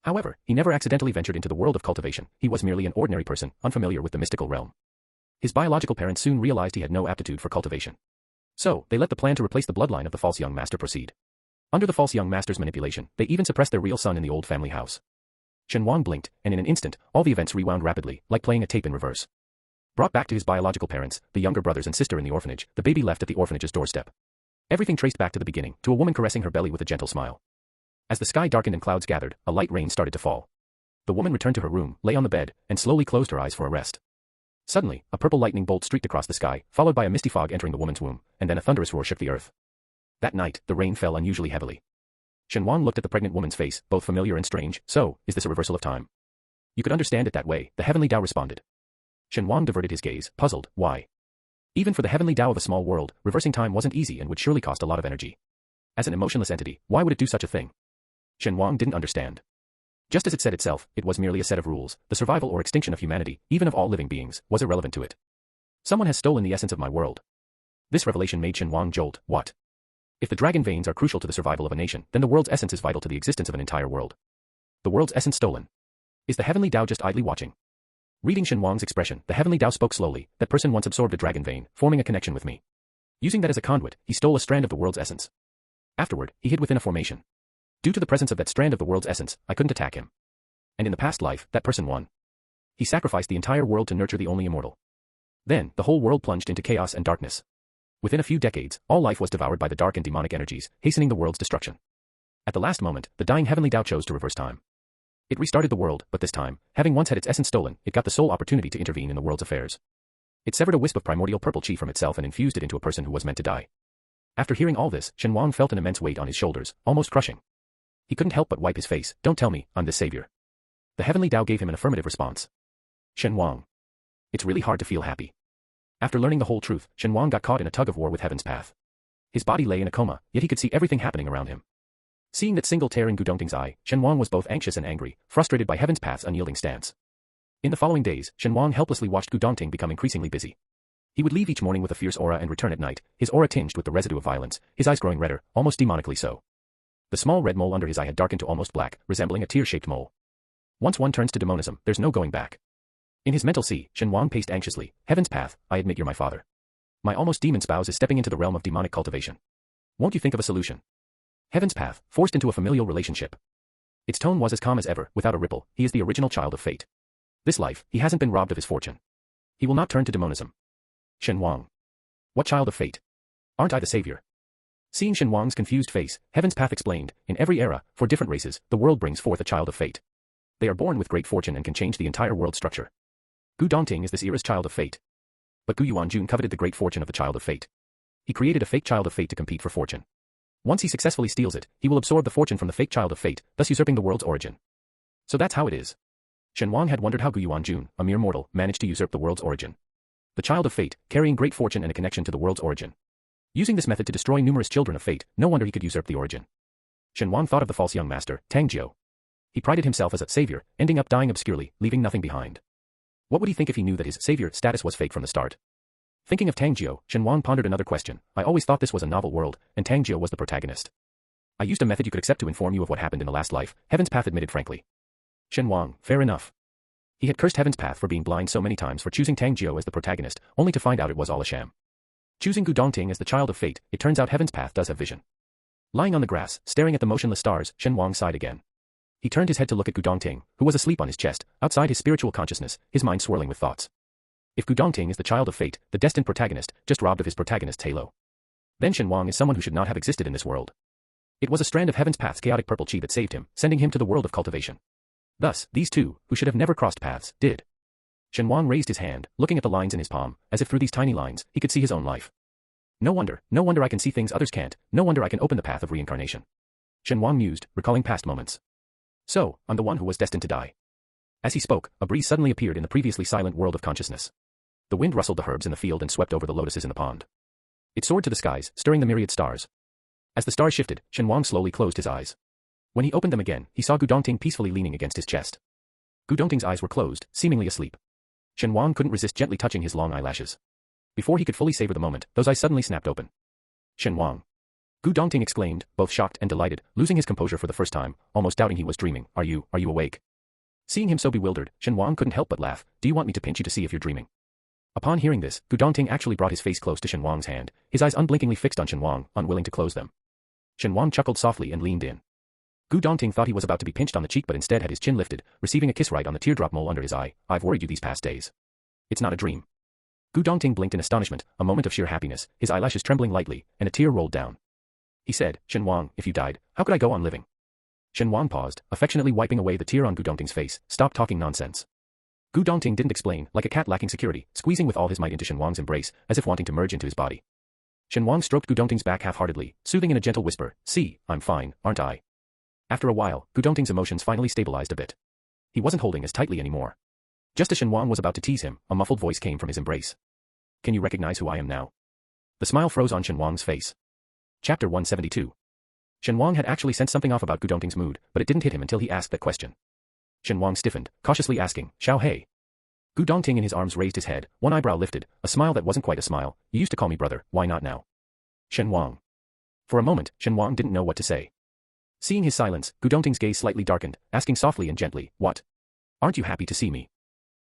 However, he never accidentally ventured into the world of cultivation. He was merely an ordinary person, unfamiliar with the mystical realm. His biological parents soon realized he had no aptitude for cultivation. So, they let the plan to replace the bloodline of the false young master proceed. Under the false young master's manipulation, they even suppressed their real son in the old family house. Shen Wang blinked, and in an instant, all the events rewound rapidly, like playing a tape in reverse. Brought back to his biological parents, the younger brothers and sister in the orphanage, the baby left at the orphanage's doorstep. Everything traced back to the beginning, to a woman caressing her belly with a gentle smile. As the sky darkened and clouds gathered, a light rain started to fall. The woman returned to her room, lay on the bed, and slowly closed her eyes for a rest. Suddenly, a purple lightning bolt streaked across the sky, followed by a misty fog entering the woman's womb, and then a thunderous roar shook the earth. That night, the rain fell unusually heavily. Shen Wang looked at the pregnant woman's face, both familiar and strange. So, is this a reversal of time? You could understand it that way, the heavenly Tao responded. Shen Wang diverted his gaze, puzzled. Why? Even for the heavenly Tao of a small world, reversing time wasn't easy and would surely cost a lot of energy. As an emotionless entity, why would it do such a thing? Shen Wang didn't understand. Just as it said itself, it was merely a set of rules. The survival or extinction of humanity, even of all living beings, was irrelevant to it. Someone has stolen the essence of my world. This revelation made Shen Wang jolt. What? If the dragon veins are crucial to the survival of a nation, then the world's essence is vital to the existence of an entire world. The world's essence stolen. Is the heavenly Tao just idly watching? Reading Shen Wang's expression, the heavenly Tao spoke slowly. That person once absorbed a dragon vein, forming a connection with me. Using that as a conduit, he stole a strand of the world's essence. Afterward, he hid within a formation. Due to the presence of that strand of the world's essence, I couldn't attack him. And in the past life, that person won. He sacrificed the entire world to nurture the only immortal. Then, the whole world plunged into chaos and darkness. Within a few decades, all life was devoured by the dark and demonic energies, hastening the world's destruction. At the last moment, the dying heavenly Tao chose to reverse time. It restarted the world, but this time, having once had its essence stolen, it got the sole opportunity to intervene in the world's affairs. It severed a wisp of primordial purple chi from itself and infused it into a person who was meant to die. After hearing all this, Shen Wang felt an immense weight on his shoulders, almost crushing. He couldn't help but wipe his face. Don't tell me, I'm this savior. The heavenly Tao gave him an affirmative response. Shen Wang. It's really hard to feel happy. After learning the whole truth, Shen Wang got caught in a tug-of-war with heaven's path. His body lay in a coma, yet he could see everything happening around him. Seeing that single tear in Gu Dongting's eye, Shen Wang was both anxious and angry, frustrated by heaven's path's unyielding stance. In the following days, Shen Wang helplessly watched Gu Dongting become increasingly busy. He would leave each morning with a fierce aura and return at night, his aura tinged with the residue of violence, his eyes growing redder, almost demonically so. The small red mole under his eye had darkened to almost black, resembling a tear-shaped mole. Once one turns to demonism, there's no going back. In his mental sea, Shen Wang paced anxiously. Heaven's path, I admit you're my father. My almost demon spouse is stepping into the realm of demonic cultivation. Won't you think of a solution? Heaven's path, forced into a familial relationship. Its tone was as calm as ever, without a ripple. He is the original child of fate. This life, he hasn't been robbed of his fortune. He will not turn to demonism. Shen Wang. What child of fate? Aren't I the savior? Seeing Shen Wang's confused face, Heaven's path explained, in every era, for different races, the world brings forth a child of fate. They are born with great fortune and can change the entire world structure. Gu Dongting is this era's child of fate. But Gu Yuanjun coveted the great fortune of the child of fate. He created a fake child of fate to compete for fortune. Once he successfully steals it, he will absorb the fortune from the fake child of fate, thus usurping the world's origin. So that's how it is. Shen Wang had wondered how Gu Yuanjun, a mere mortal, managed to usurp the world's origin. The child of fate, carrying great fortune and a connection to the world's origin. Using this method to destroy numerous children of fate, no wonder he could usurp the origin. Shen Wang thought of the false young master, Tang Jiu. He prided himself as a savior, ending up dying obscurely, leaving nothing behind. What would he think if he knew that his savior status was fake from the start? Thinking of Tang Jiu, Shen Wang pondered another question. I always thought this was a novel world, and Tang Jiu was the protagonist. I used a method you could accept to inform you of what happened in the last life, Heaven's path admitted frankly. Shen Wang, fair enough. He had cursed Heaven's path for being blind so many times for choosing Tang Jiu as the protagonist, only to find out it was all a sham. Choosing Gu Dongting as the child of fate, it turns out Heaven's path does have vision. Lying on the grass, staring at the motionless stars, Shen Wang sighed again. He turned his head to look at Gu Dongting, who was asleep on his chest, outside his spiritual consciousness, his mind swirling with thoughts. If Gu Dongting is the child of fate, the destined protagonist, just robbed of his protagonist's halo, then Shen Wang is someone who should not have existed in this world. It was a strand of Heaven's path's chaotic purple chi that saved him, sending him to the world of cultivation. Thus, these two, who should have never crossed paths, did. Shen Wang raised his hand, looking at the lines in his palm, as if through these tiny lines, he could see his own life. No wonder I can see things others can't, no wonder I can open the path of reincarnation. Shen Wang mused, recalling past moments. So, I'm the one who was destined to die. As he spoke, a breeze suddenly appeared in the previously silent world of consciousness. The wind rustled the herbs in the field and swept over the lotuses in the pond. It soared to the skies, stirring the myriad stars. As the stars shifted, Shen Wang slowly closed his eyes. When he opened them again, he saw Gu Dongting peacefully leaning against his chest. Gu Dongting's eyes were closed, seemingly asleep. Shen Wang couldn't resist gently touching his long eyelashes. Before he could fully savor the moment, those eyes suddenly snapped open. Shen Wang. Gu Dongting exclaimed, both shocked and delighted, losing his composure for the first time, almost doubting he was dreaming. Are you awake? Seeing him so bewildered, Shen Wang couldn't help but laugh. Do you want me to pinch you to see if you're dreaming? Upon hearing this, Gu Dongting actually brought his face close to Shen Wang's hand, his eyes unblinkingly fixed on Shen Wang, unwilling to close them. Shen Wang chuckled softly and leaned in. Gu Dongting thought he was about to be pinched on the cheek but instead had his chin lifted, receiving a kiss right on the teardrop mole under his eye. I've worried you these past days. It's not a dream. Gu Dongting blinked in astonishment, a moment of sheer happiness, his eyelashes trembling lightly, and a tear rolled down. He said, Shen Wang, if you died, how could I go on living? Shen Wang paused, affectionately wiping away the tear on Gu Dongting's face. Stop talking nonsense. Gu Dongting didn't explain, like a cat lacking security, squeezing with all his might into Shen Wang's embrace, as if wanting to merge into his body. Shen Wang stroked Gu Dongting's back half-heartedly, soothing in a gentle whisper, "See, I'm fine, aren't I?" After a while, Gu Dongting's emotions finally stabilized a bit. He wasn't holding as tightly anymore. Just as Shen Wang was about to tease him, a muffled voice came from his embrace. "Can you recognize who I am now?" The smile froze on Shen Wang's face. Chapter 172. Shen Wang had actually sensed something off about Gu Dongting's mood, but it didn't hit him until he asked that question. Shen Wang stiffened, cautiously asking, "Xiao Hei?" Gu Dongting in his arms raised his head, one eyebrow lifted, a smile that wasn't quite a smile. "You used to call me brother, why not now?" Shen Wang. For a moment, Shen Wang didn't know what to say. Seeing his silence, Gu Dongting's gaze slightly darkened, asking softly and gently, "What? Aren't you happy to see me?"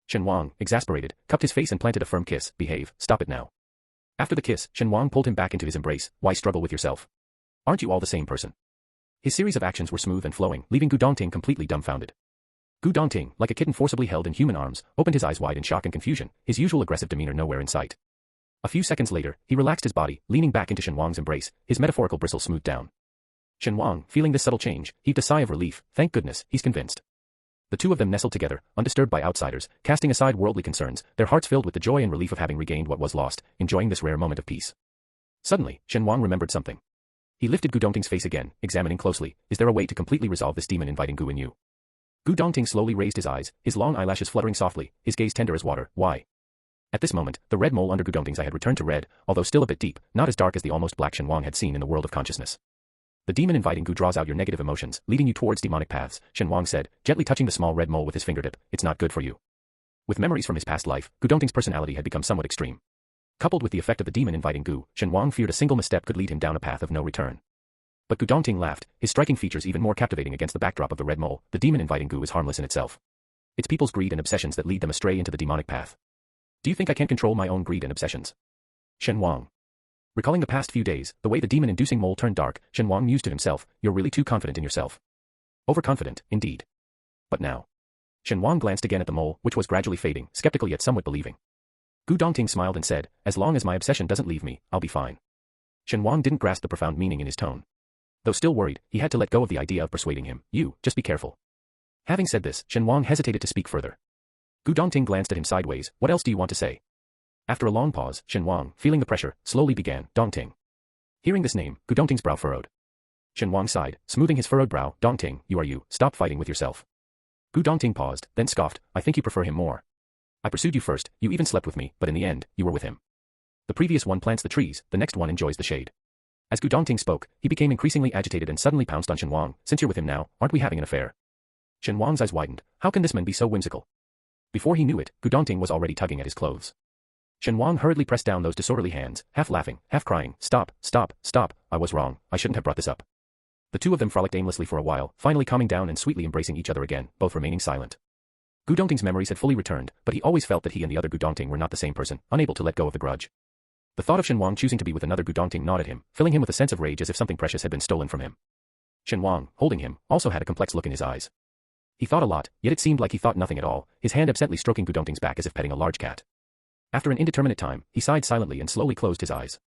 Shen Wang, exasperated, cupped his face and planted a firm kiss. "Behave, stop it now." After the kiss, Shen Wang pulled him back into his embrace. "Why struggle with yourself? Aren't you all the same person?" His series of actions were smooth and flowing, leaving Gu Dongting completely dumbfounded. Gu Dongting, like a kitten forcibly held in human arms, opened his eyes wide in shock and confusion, his usual aggressive demeanor nowhere in sight. A few seconds later, he relaxed his body, leaning back into Shen Wang's embrace, his metaphorical bristles smoothed down. Shen Wang, feeling this subtle change, heaved a sigh of relief. Thank goodness, he's convinced. The two of them nestled together, undisturbed by outsiders, casting aside worldly concerns, their hearts filled with the joy and relief of having regained what was lost, enjoying this rare moment of peace. Suddenly, Shen Wang remembered something. He lifted Gu Dongting's face again, examining closely. "Is there a way to completely resolve this demon inviting Gu in you?" Gu Dongting slowly raised his eyes, his long eyelashes fluttering softly, his gaze tender as water. "Why?" At this moment, the red mole under Gu Dongting's eye had returned to red, although still a bit deep, not as dark as the almost black Shen Wang had seen in the world of consciousness. "The demon inviting Gu draws out your negative emotions, leading you towards demonic paths," Shen Wang said, gently touching the small red mole with his fingertip. "It's not good for you." With memories from his past life, Gu Dongting's personality had become somewhat extreme. Coupled with the effect of the demon inviting Gu, Shen Wang feared a single misstep could lead him down a path of no return. But Gu Dongting laughed, his striking features even more captivating against the backdrop of the red mole. "The demon inviting Gu is harmless in itself. It's people's greed and obsessions that lead them astray into the demonic path. Do you think I can't control my own greed and obsessions?" Shen Wang. Recalling the past few days, the way the demon-inducing mole turned dark, Shen Wang mused to himself, "You're really too confident in yourself. Overconfident, indeed." But now. Shen Wang glanced again at the mole, which was gradually fading, skeptical yet somewhat believing. Gu Dongting smiled and said, "As long as my obsession doesn't leave me, I'll be fine." Shen Wang didn't grasp the profound meaning in his tone. Though still worried, he had to let go of the idea of persuading him. Just be careful." Having said this, Shen Wang hesitated to speak further. Gu Dongting glanced at him sideways. "What else do you want to say?" After a long pause, Shen Wang, feeling the pressure, slowly began, "Dongting." Hearing this name, Gu Dongting's brow furrowed. Shen Wang sighed, smoothing his furrowed brow. "Dongting, you are you. Stop fighting with yourself." Gu Dongting paused, then scoffed, "I think you prefer him more. I pursued you first, you even slept with me, but in the end, you were with him. The previous one plants the trees, the next one enjoys the shade." As Gu Dongting spoke, he became increasingly agitated and suddenly pounced on Shen Wang. "Since you're with him now, aren't we having an affair?" Shen Wang's eyes widened. How can this man be so whimsical? Before he knew it, Gu Dongting was already tugging at his clothes. Shen Wang hurriedly pressed down those disorderly hands, half laughing, half crying. "Stop, stop, stop, I was wrong, I shouldn't have brought this up." The two of them frolicked aimlessly for a while, finally calming down and sweetly embracing each other again, both remaining silent. Gu Dongting's memories had fully returned, but he always felt that he and the other Gu Dongting were not the same person, unable to let go of the grudge. The thought of Shen Wang choosing to be with another Gu Dongting gnawed at him, filling him with a sense of rage as if something precious had been stolen from him. Shen Wang, holding him, also had a complex look in his eyes. He thought a lot, yet it seemed like he thought nothing at all, his hand absently stroking Gu Dongting's back as if petting a large cat. After an indeterminate time, he sighed silently and slowly closed his eyes.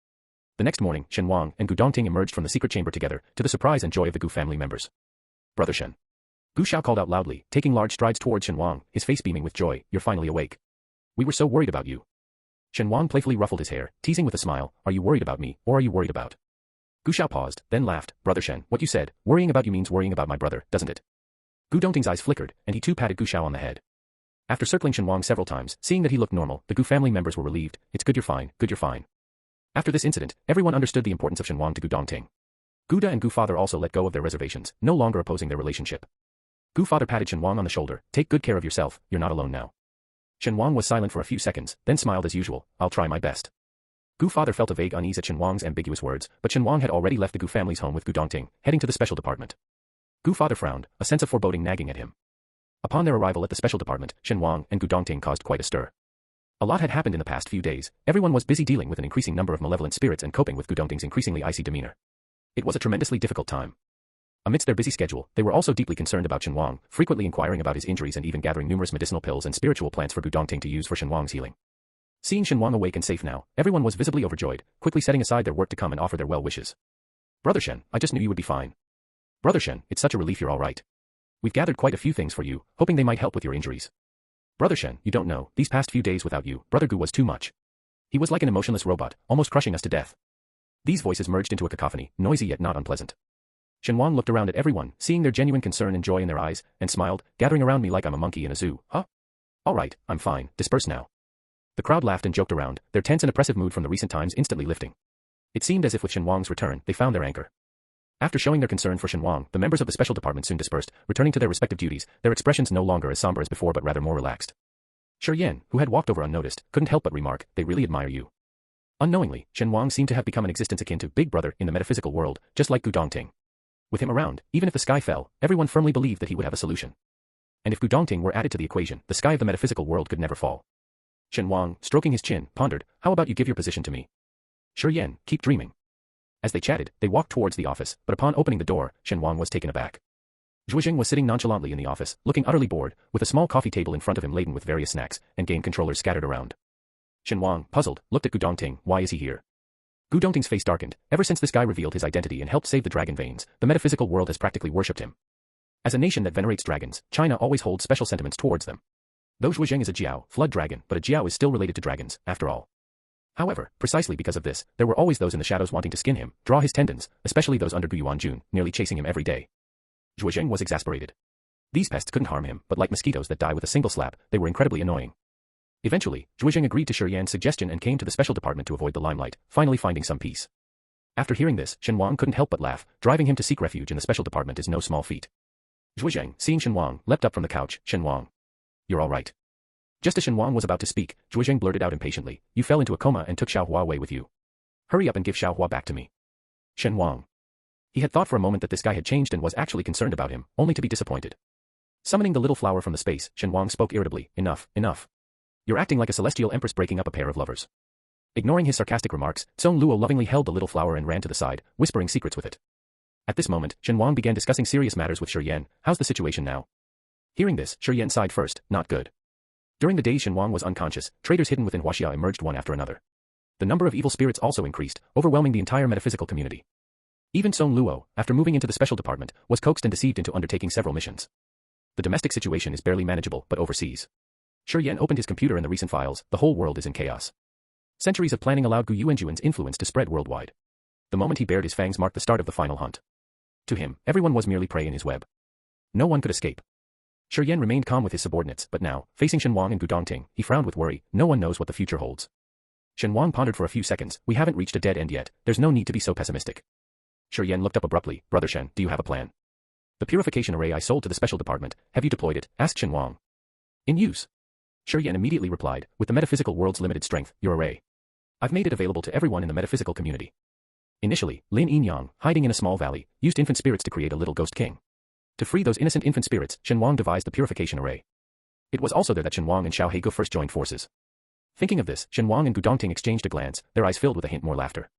The next morning, Shen Wang and Gu Dongting emerged from the secret chamber together, to the surprise and joy of the Gu family members. "Brother Shen." Gu Xiao called out loudly, taking large strides towards Shen Wang, his face beaming with joy. "You're finally awake. We were so worried about you." Shen Wang playfully ruffled his hair, teasing with a smile, "Are you worried about me, or are you worried about?" Gu Xiao paused, then laughed. "Brother Shen, what you said, worrying about you means worrying about my brother, doesn't it?" Gu Dongting's eyes flickered, and he too patted Gu Xiao on the head. After circling Shen Wang several times, seeing that he looked normal, the Gu family members were relieved. "It's good you're fine, good you're fine." After this incident, everyone understood the importance of Shen Wang to Gu Dongting. Gu Da and Gu Father also let go of their reservations, no longer opposing their relationship. Gu Father patted Shen Wang on the shoulder. "Take good care of yourself, you're not alone now." Shen Wang was silent for a few seconds, then smiled as usual. "I'll try my best." Gu Father felt a vague unease at Shen Wang's ambiguous words, but Shen Wang had already left the Gu family's home with Gu Dongting, heading to the special department. Gu Father frowned, a sense of foreboding nagging at him. Upon their arrival at the special department, Shen Wang and Gu Dongting caused quite a stir. A lot had happened in the past few days, everyone was busy dealing with an increasing number of malevolent spirits and coping with Gu Dongting's increasingly icy demeanor. It was a tremendously difficult time. Amidst their busy schedule, they were also deeply concerned about Shen Wang, frequently inquiring about his injuries and even gathering numerous medicinal pills and spiritual plants for Gu Dongting to use for Shen Wang's healing. Seeing Shen Wang awake and safe now, everyone was visibly overjoyed, quickly setting aside their work to come and offer their well wishes. "Brother Shen, I just knew you would be fine." Brother Shen, it's such a relief you're all right. We've gathered quite a few things for you, hoping they might help with your injuries. Brother Shen, you don't know, these past few days without you, Brother Gu was too much. He was like an emotionless robot, almost crushing us to death. These voices merged into a cacophony, noisy yet not unpleasant. Shen Wang looked around at everyone, seeing their genuine concern and joy in their eyes, and smiled, gathering around me like I'm a monkey in a zoo. Huh? All right, I'm fine, disperse now. The crowd laughed and joked around, their tense and oppressive mood from the recent times instantly lifting. It seemed as if with Shen Wang's return, they found their anchor. After showing their concern for Shen Wang, the members of the special department soon dispersed, returning to their respective duties, their expressions no longer as somber as before but rather more relaxed. Shi Yan, who had walked over unnoticed, couldn't help but remark, they really admire you. Unknowingly, Shen Wang seemed to have become an existence akin to Big Brother in the metaphysical world, just like Gu Dongting. With him around, even if the sky fell, everyone firmly believed that he would have a solution. And if Gu Dongting were added to the equation, the sky of the metaphysical world could never fall. Shen Wang, stroking his chin, pondered, how about you give your position to me? Shi Yan, keep dreaming. As they chatted, they walked towards the office, but upon opening the door, Shen Wang was taken aback. Zhuijing was sitting nonchalantly in the office, looking utterly bored, with a small coffee table in front of him laden with various snacks, and game controllers scattered around. Shen Wang, puzzled, looked at Gu Dongting, why is he here? Gu Dongting's face darkened. Ever since this guy revealed his identity and helped save the dragon veins, the metaphysical world has practically worshipped him. As a nation that venerates dragons, China always holds special sentiments towards them. Though Zhuijing is a Jiao, flood dragon, but a Jiao is still related to dragons, after all. However, precisely because of this, there were always those in the shadows wanting to skin him, draw his tendons, especially those under Gu Yuanjun, nearly chasing him every day. Zhuijing was exasperated. These pests couldn't harm him, but like mosquitoes that die with a single slap, they were incredibly annoying. Eventually, Zhuijing agreed to Shi Yan's suggestion and came to the special department to avoid the limelight, finally finding some peace. After hearing this, Shen Wang couldn't help but laugh, driving him to seek refuge in the special department is no small feat. Zhuijing, seeing Shen Wang, leapt up from the couch, Shen Wang. You're all right. Just as Shen Wang was about to speak, Zhuijing blurted out impatiently, you fell into a coma and took Xiaohua away with you. Hurry up and give Xiaohua back to me. Shen Wang. He had thought for a moment that this guy had changed and was actually concerned about him, only to be disappointed. Summoning the little flower from the space, Shen Wang spoke irritably, enough, enough. You're acting like a celestial empress breaking up a pair of lovers. Ignoring his sarcastic remarks, Song Luo lovingly held the little flower and ran to the side, whispering secrets with it. At this moment, Shen Wang began discussing serious matters with Shi Yan. How's the situation now? Hearing this, Shi Yan sighed first, not good. During the days Shen Wang was unconscious, traitors hidden within Huaxia emerged one after another. The number of evil spirits also increased, overwhelming the entire metaphysical community. Even Song Luo, after moving into the special department, was coaxed and deceived into undertaking several missions. The domestic situation is barely manageable, but overseas. Shi Yan opened his computer in the recent files, the whole world is in chaos. Centuries of planning allowed Gu Yuanjuan's influence to spread worldwide. The moment he bared his fangs marked the start of the final hunt. To him, everyone was merely prey in his web. No one could escape. Shi Yan remained calm with his subordinates, but now, facing Shen Wang and Gu Dongting, he frowned with worry, no one knows what the future holds. Shen Wang pondered for a few seconds, we haven't reached a dead end yet, there's no need to be so pessimistic. Shi Yan looked up abruptly, Brother Shen, do you have a plan? The purification array I sold to the special department, have you deployed it? Asked Shen Wang. In use. Shi Yan immediately replied, with the metaphysical world's limited strength, your array. I've made it available to everyone in the metaphysical community. Initially, Lin Yinyang, hiding in a small valley, used infant spirits to create a little ghost king. To free those innocent infant spirits, Shen Wang devised the purification array. It was also there that Shen Wang and Xiao Heigu first joined forces. Thinking of this, Shen Wang and Gu Dongting exchanged a glance, their eyes filled with a hint more laughter.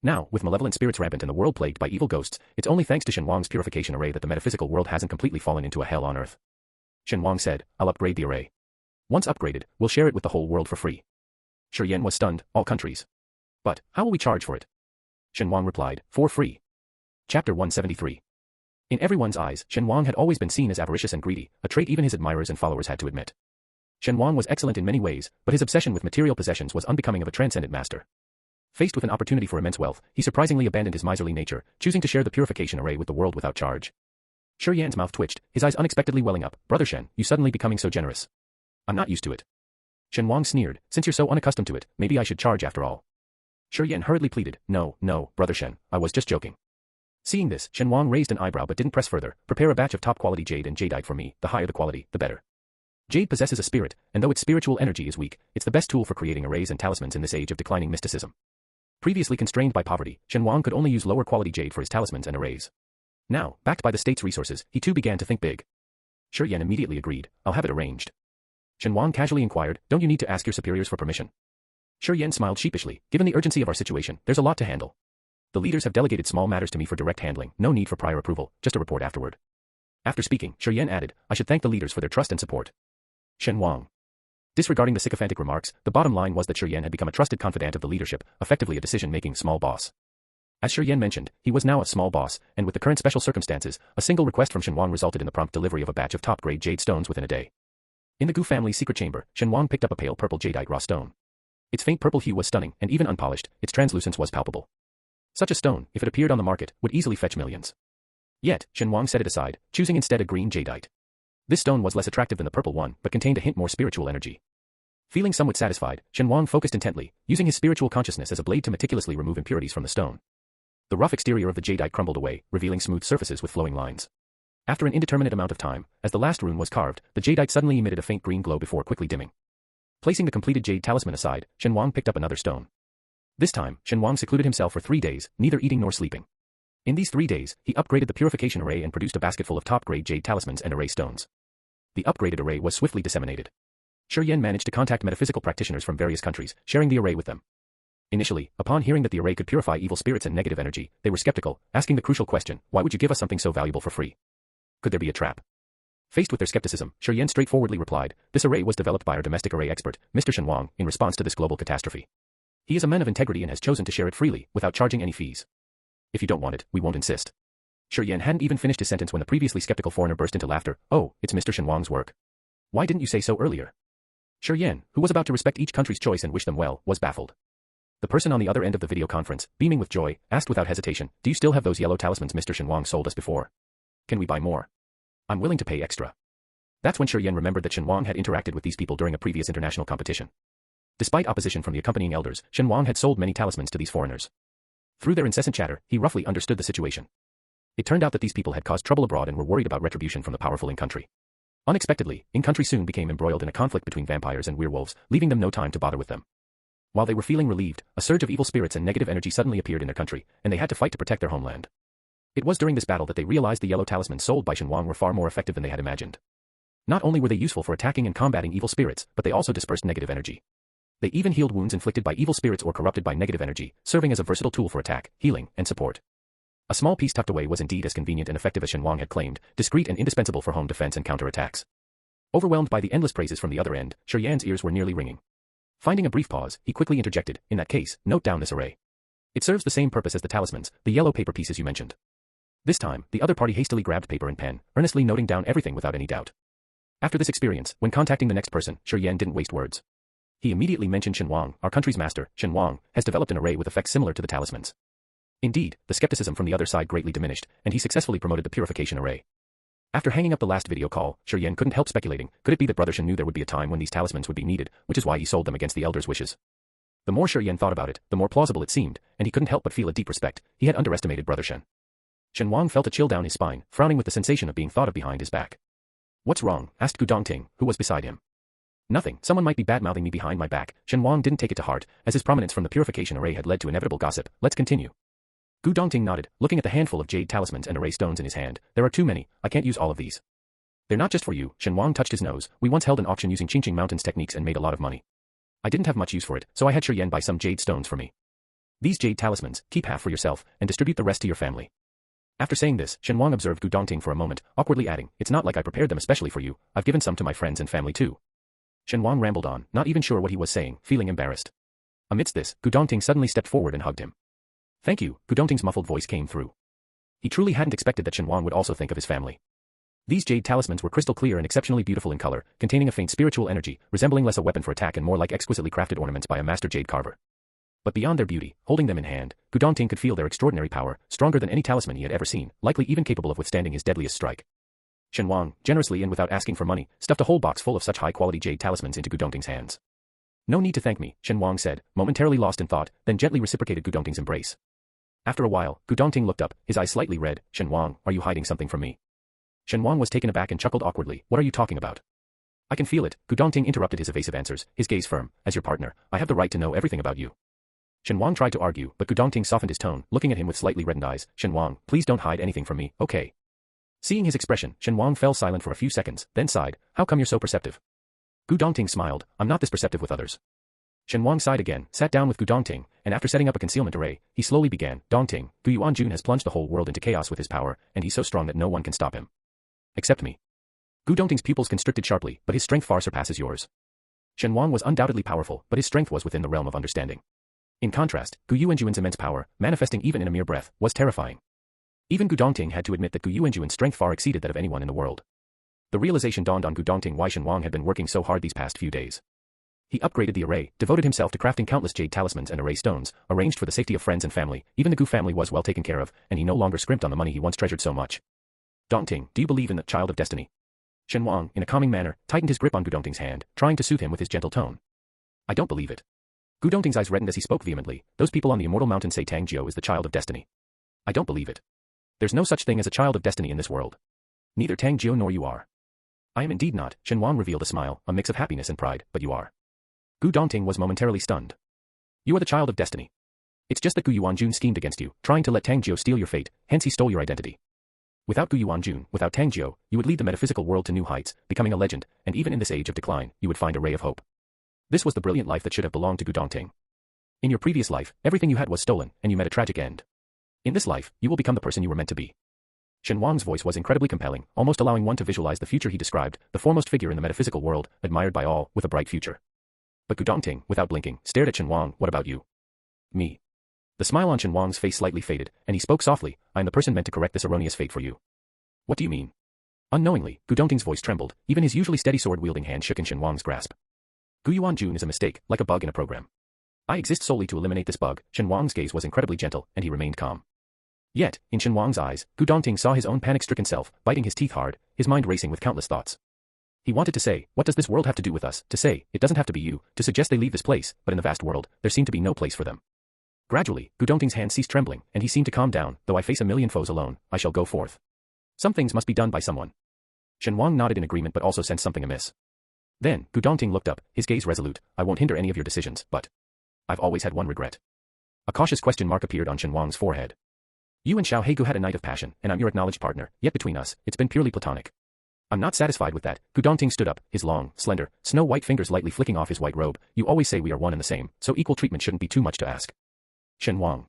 Now, with malevolent spirits rampant and the world plagued by evil ghosts, it's only thanks to Shen Wang's purification array that the metaphysical world hasn't completely fallen into a hell on earth. Shen Wang said, I'll upgrade the array. Once upgraded, we'll share it with the whole world for free. Shi Yan was stunned, all countries. But, how will we charge for it? Shen Wang replied, for free. Chapter 173. In everyone's eyes, Shen Wang had always been seen as avaricious and greedy, a trait even his admirers and followers had to admit. Shen Wang was excellent in many ways, but his obsession with material possessions was unbecoming of a transcendent master. Faced with an opportunity for immense wealth, he surprisingly abandoned his miserly nature, choosing to share the purification array with the world without charge. Shi Yan's mouth twitched, his eyes unexpectedly welling up, Brother Shen, you suddenly becoming so generous. I'm not used to it. Shen Wang sneered, since you're so unaccustomed to it, maybe I should charge after all. Shi Yan hurriedly pleaded, no, Brother Shen, I was just joking. Seeing this, Shen Wang raised an eyebrow but didn't press further, prepare a batch of top-quality jade and jadeite for me, the higher the quality, the better. Jade possesses a spirit, and though its spiritual energy is weak, it's the best tool for creating arrays and talismans in this age of declining mysticism. Previously constrained by poverty, Shen Wang could only use lower-quality jade for his talismans and arrays. Now, backed by the state's resources, he too began to think big. Shi Yan immediately agreed, I'll have it arranged. Shen Wang casually inquired, don't you need to ask your superiors for permission? Shi Yan smiled sheepishly, given the urgency of our situation, there's a lot to handle. The leaders have delegated small matters to me for direct handling, no need for prior approval, just a report afterward. After speaking, Shi Yan added, I should thank the leaders for their trust and support. Shen Wang. Disregarding the sycophantic remarks, the bottom line was that Shi Yan had become a trusted confidant of the leadership, effectively a decision-making small boss. As Shi Yan mentioned, he was now a small boss, and with the current special circumstances, a single request from Shen Wang resulted in the prompt delivery of a batch of top-grade jade stones within a day. In the Gu family's secret chamber, Shen Wang picked up a pale purple jadeite raw stone. Its faint purple hue was stunning, and even unpolished, its translucence was palpable. Such a stone, if it appeared on the market, would easily fetch millions. Yet, Shen Wang set it aside, choosing instead a green jadeite. This stone was less attractive than the purple one, but contained a hint more spiritual energy. Feeling somewhat satisfied, Shen Wang focused intently, using his spiritual consciousness as a blade to meticulously remove impurities from the stone. The rough exterior of the jadeite crumbled away, revealing smooth surfaces with flowing lines. After an indeterminate amount of time, as the last rune was carved, the jadeite suddenly emitted a faint green glow before quickly dimming. Placing the completed jade talisman aside, Shen Wang picked up another stone. This time, Shen Wang secluded himself for 3 days, neither eating nor sleeping. In these 3 days, he upgraded the purification array and produced a basket full of top-grade jade talismans and array stones. The upgraded array was swiftly disseminated. Shi Yan managed to contact metaphysical practitioners from various countries, sharing the array with them. Initially, upon hearing that the array could purify evil spirits and negative energy, they were skeptical, asking the crucial question, why would you give us something so valuable for free? Could there be a trap? Faced with their skepticism, Shi Yan straightforwardly replied, this array was developed by our domestic array expert, Mr. Shen Wang, in response to this global catastrophe. He is a man of integrity and has chosen to share it freely, without charging any fees. If you don't want it, we won't insist. Shi Yan hadn't even finished his sentence when the previously skeptical foreigner burst into laughter. Oh, it's Mr. Shen Wang's work. Why didn't you say so earlier? Shi Yan, who was about to respect each country's choice and wish them well, was baffled. The person on the other end of the video conference, beaming with joy, asked without hesitation, do you still have those yellow talismans Mr. Shen Wang sold us before? Can we buy more? I'm willing to pay extra. That's when Shi Yan remembered that Shen Wang had interacted with these people during a previous international competition. Despite opposition from the accompanying elders, Shen Wang had sold many talismans to these foreigners. Through their incessant chatter, he roughly understood the situation. It turned out that these people had caused trouble abroad and were worried about retribution from the powerful in-country. Unexpectedly, in-country soon became embroiled in a conflict between vampires and werewolves, leaving them no time to bother with them. While they were feeling relieved, a surge of evil spirits and negative energy suddenly appeared in their country, and they had to fight to protect their homeland. It was during this battle that they realized the yellow talismans sold by Shen Wang were far more effective than they had imagined. Not only were they useful for attacking and combating evil spirits, but they also dispersed negative energy. They even healed wounds inflicted by evil spirits or corrupted by negative energy, serving as a versatile tool for attack, healing, and support. A small piece tucked away was indeed as convenient and effective as Shen Wang had claimed, discreet and indispensable for home defense and counterattacks. Overwhelmed by the endless praises from the other end, Shi Yan's ears were nearly ringing. Finding a brief pause, he quickly interjected, in that case, note down this array. It serves the same purpose as the talismans, the yellow paper pieces you mentioned. This time, the other party hastily grabbed paper and pen, earnestly noting down everything without any doubt. After this experience, when contacting the next person, Shi Yan didn't waste words. He immediately mentioned Shen Wang, our country's master, Shen Wang, has developed an array with effects similar to the talismans. Indeed, the skepticism from the other side greatly diminished, and he successfully promoted the purification array. After hanging up the last video call, Shi Yan couldn't help speculating, could it be that Brother Shen knew there would be a time when these talismans would be needed, which is why he sold them against the elders' wishes. The more Shi Yan thought about it, the more plausible it seemed, and he couldn't help but feel a deep respect. He had underestimated Brother Shen. Shen Wang felt a chill down his spine, frowning with the sensation of being thought of behind his back. What's wrong? Asked Gu Dongting, who was beside him. Nothing, someone might be bad-mouthing me behind my back. Shen Wang didn't take it to heart, as his prominence from the purification array had led to inevitable gossip. Let's continue. Gu Dongting nodded, looking at the handful of jade talismans and array stones in his hand. There are too many, I can't use all of these. They're not just for you. Shen Wang touched his nose. We once held an auction using Qingqing Mountains techniques and made a lot of money. I didn't have much use for it, so I had Shi Yan buy some jade stones for me. These jade talismans, keep half for yourself, and distribute the rest to your family. After saying this, Shen Wang observed Gu Dongting for a moment, awkwardly adding, it's not like I prepared them especially for you, I've given some to my friends and family too. Shen Wang rambled on, not even sure what he was saying, feeling embarrassed. Amidst this, Gu Dongting suddenly stepped forward and hugged him. Thank you, Gu Dongting's muffled voice came through. He truly hadn't expected that Shen Wang would also think of his family. These jade talismans were crystal clear and exceptionally beautiful in color, containing a faint spiritual energy, resembling less a weapon for attack and more like exquisitely crafted ornaments by a master jade carver. But beyond their beauty, holding them in hand, Gu Dongting could feel their extraordinary power, stronger than any talisman he had ever seen, likely even capable of withstanding his deadliest strike. Shen Wang, generously and without asking for money, stuffed a whole box full of such high-quality jade talismans into Gu Dongting's hands. No need to thank me, Shen Wang said, momentarily lost in thought, then gently reciprocated Gu Dongting's embrace. After a while, Gu Dongting looked up, his eyes slightly red. Shen Wang, are you hiding something from me? Shen Wang was taken aback and chuckled awkwardly. What are you talking about? I can feel it. Gu Dongting interrupted his evasive answers, his gaze firm. As your partner, I have the right to know everything about you. Shen Wang tried to argue, but Gu Dongting softened his tone, looking at him with slightly reddened eyes. Shen Wang, please don't hide anything from me, okay? Seeing his expression, Shen Wang fell silent for a few seconds, then sighed. How come you're so perceptive? Gu Dongting smiled. I'm not this perceptive with others. Shen Wang sighed again, sat down with Gu Dongting, and after setting up a concealment array, he slowly began. Dongting, Gu Yuanjun has plunged the whole world into chaos with his power, and he's so strong that no one can stop him. Except me. Gu Dongting's pupils constricted sharply, but his strength far surpasses yours. Shen Wang was undoubtedly powerful, but his strength was within the realm of understanding. In contrast, Gu Yuanjuan's immense power, manifesting even in a mere breath, was terrifying. Even Gu Dongting had to admit that Gu Yuanjuan's strength far exceeded that of anyone in the world. The realization dawned on Gu Dongting why Shen Wang had been working so hard these past few days. He upgraded the array, devoted himself to crafting countless jade talismans and array stones, arranged for the safety of friends and family. Even the Gu family was well taken care of, and he no longer scrimped on the money he once treasured so much. Dongting, do you believe in the child of destiny? Shen Wang, in a calming manner, tightened his grip on Gu Dongting's hand, trying to soothe him with his gentle tone. I don't believe it. Gu Dongting's eyes reddened as he spoke vehemently. Those people on the immortal mountain say Tang Jiu is the child of destiny. I don't believe it. There's no such thing as a child of destiny in this world. Neither Tang Jiu nor you are. I am indeed not, Shen Wang revealed a smile, a mix of happiness and pride, but you are. Gu Dongting was momentarily stunned. You are the child of destiny. It's just that Gu Yuanjun schemed against you, trying to let Tang Jiu steal your fate, hence he stole your identity. Without Gu Yuanjun, without Tang Jiu, you would lead the metaphysical world to new heights, becoming a legend, and even in this age of decline, you would find a ray of hope. This was the brilliant life that should have belonged to Gu Dongting. In your previous life, everything you had was stolen, and you met a tragic end. In this life, you will become the person you were meant to be. Shen Wang's voice was incredibly compelling, almost allowing one to visualize the future he described, the foremost figure in the metaphysical world, admired by all, with a bright future. But Gu Dongting, without blinking, stared at Shen Wang. What about you? Me. The smile on Shen Wang's face slightly faded, and he spoke softly. I am the person meant to correct this erroneous fate for you. What do you mean? Unknowingly, Gu Dongting's voice trembled, even his usually steady sword-wielding hand shook in Shen Wang's grasp. Gu Yuanjun is a mistake, like a bug in a program. I exist solely to eliminate this bug. Shen Wang's gaze was incredibly gentle, and he remained calm. Yet, in Shen Wang's eyes, Gu Dongting saw his own panic-stricken self, biting his teeth hard, his mind racing with countless thoughts. He wanted to say, what does this world have to do with us? To say, it doesn't have to be you, to suggest they leave this place, but in the vast world, there seemed to be no place for them. Gradually, Gu Dongting's hand ceased trembling, and he seemed to calm down. Though I face a million foes alone, I shall go forth. Some things must be done by someone. Shen Wang nodded in agreement but also sensed something amiss. Then, Gu Dongting looked up, his gaze resolute. I won't hinder any of your decisions, but I've always had one regret. A cautious question mark appeared on Shen Wang's forehead. You and Xiao Hegu had a night of passion, and I'm your acknowledged partner, yet between us, it's been purely platonic. I'm not satisfied with that. Gu Dongting stood up, his long, slender, snow-white fingers lightly flicking off his white robe. You always say we are one and the same, so equal treatment shouldn't be too much to ask. Shen Wang.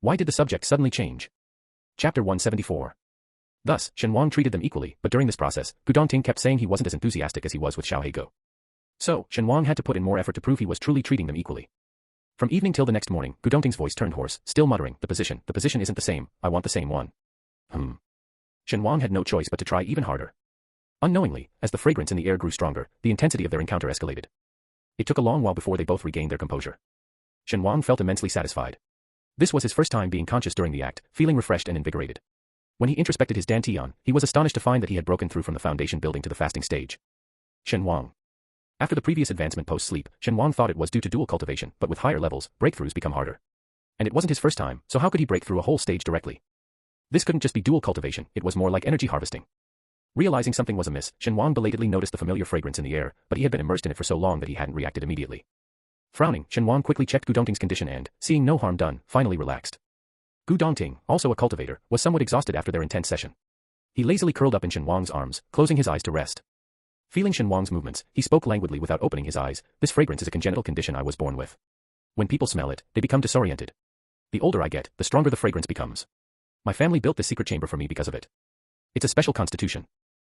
Why did the subject suddenly change? Chapter 174. Thus, Shen Wang treated them equally, but during this process, Gu Dongting kept saying he wasn't as enthusiastic as he was with Xiao Hegu. So, Shen Wang had to put in more effort to prove he was truly treating them equally. From evening till the next morning, Gu Dongting's voice turned hoarse, still muttering, the position isn't the same, I want the same one. Shen Wang had no choice but to try even harder. Unknowingly, as the fragrance in the air grew stronger, the intensity of their encounter escalated. It took a long while before they both regained their composure. Shen Wang felt immensely satisfied. This was his first time being conscious during the act, feeling refreshed and invigorated. When he introspected his dantian, he was astonished to find that he had broken through from the foundation building to the fasting stage. Shen Wang. After the previous advancement post-sleep, Shen Wang thought it was due to dual cultivation, but with higher levels, breakthroughs become harder. And it wasn't his first time, so how could he break through a whole stage directly? This couldn't just be dual cultivation, it was more like energy harvesting. Realizing something was amiss, Shen Wang belatedly noticed the familiar fragrance in the air, but he had been immersed in it for so long that he hadn't reacted immediately. Frowning, Shen Wang quickly checked Gu Dongting's condition and, seeing no harm done, finally relaxed. Gu Dongting, also a cultivator, was somewhat exhausted after their intense session. He lazily curled up in Shen Wang's arms, closing his eyes to rest. Feeling Shen Wang's movements, he spoke languidly without opening his eyes. This fragrance is a congenital condition I was born with. When people smell it, they become disoriented. The older I get, the stronger the fragrance becomes. My family built this secret chamber for me because of it. It's a special constitution.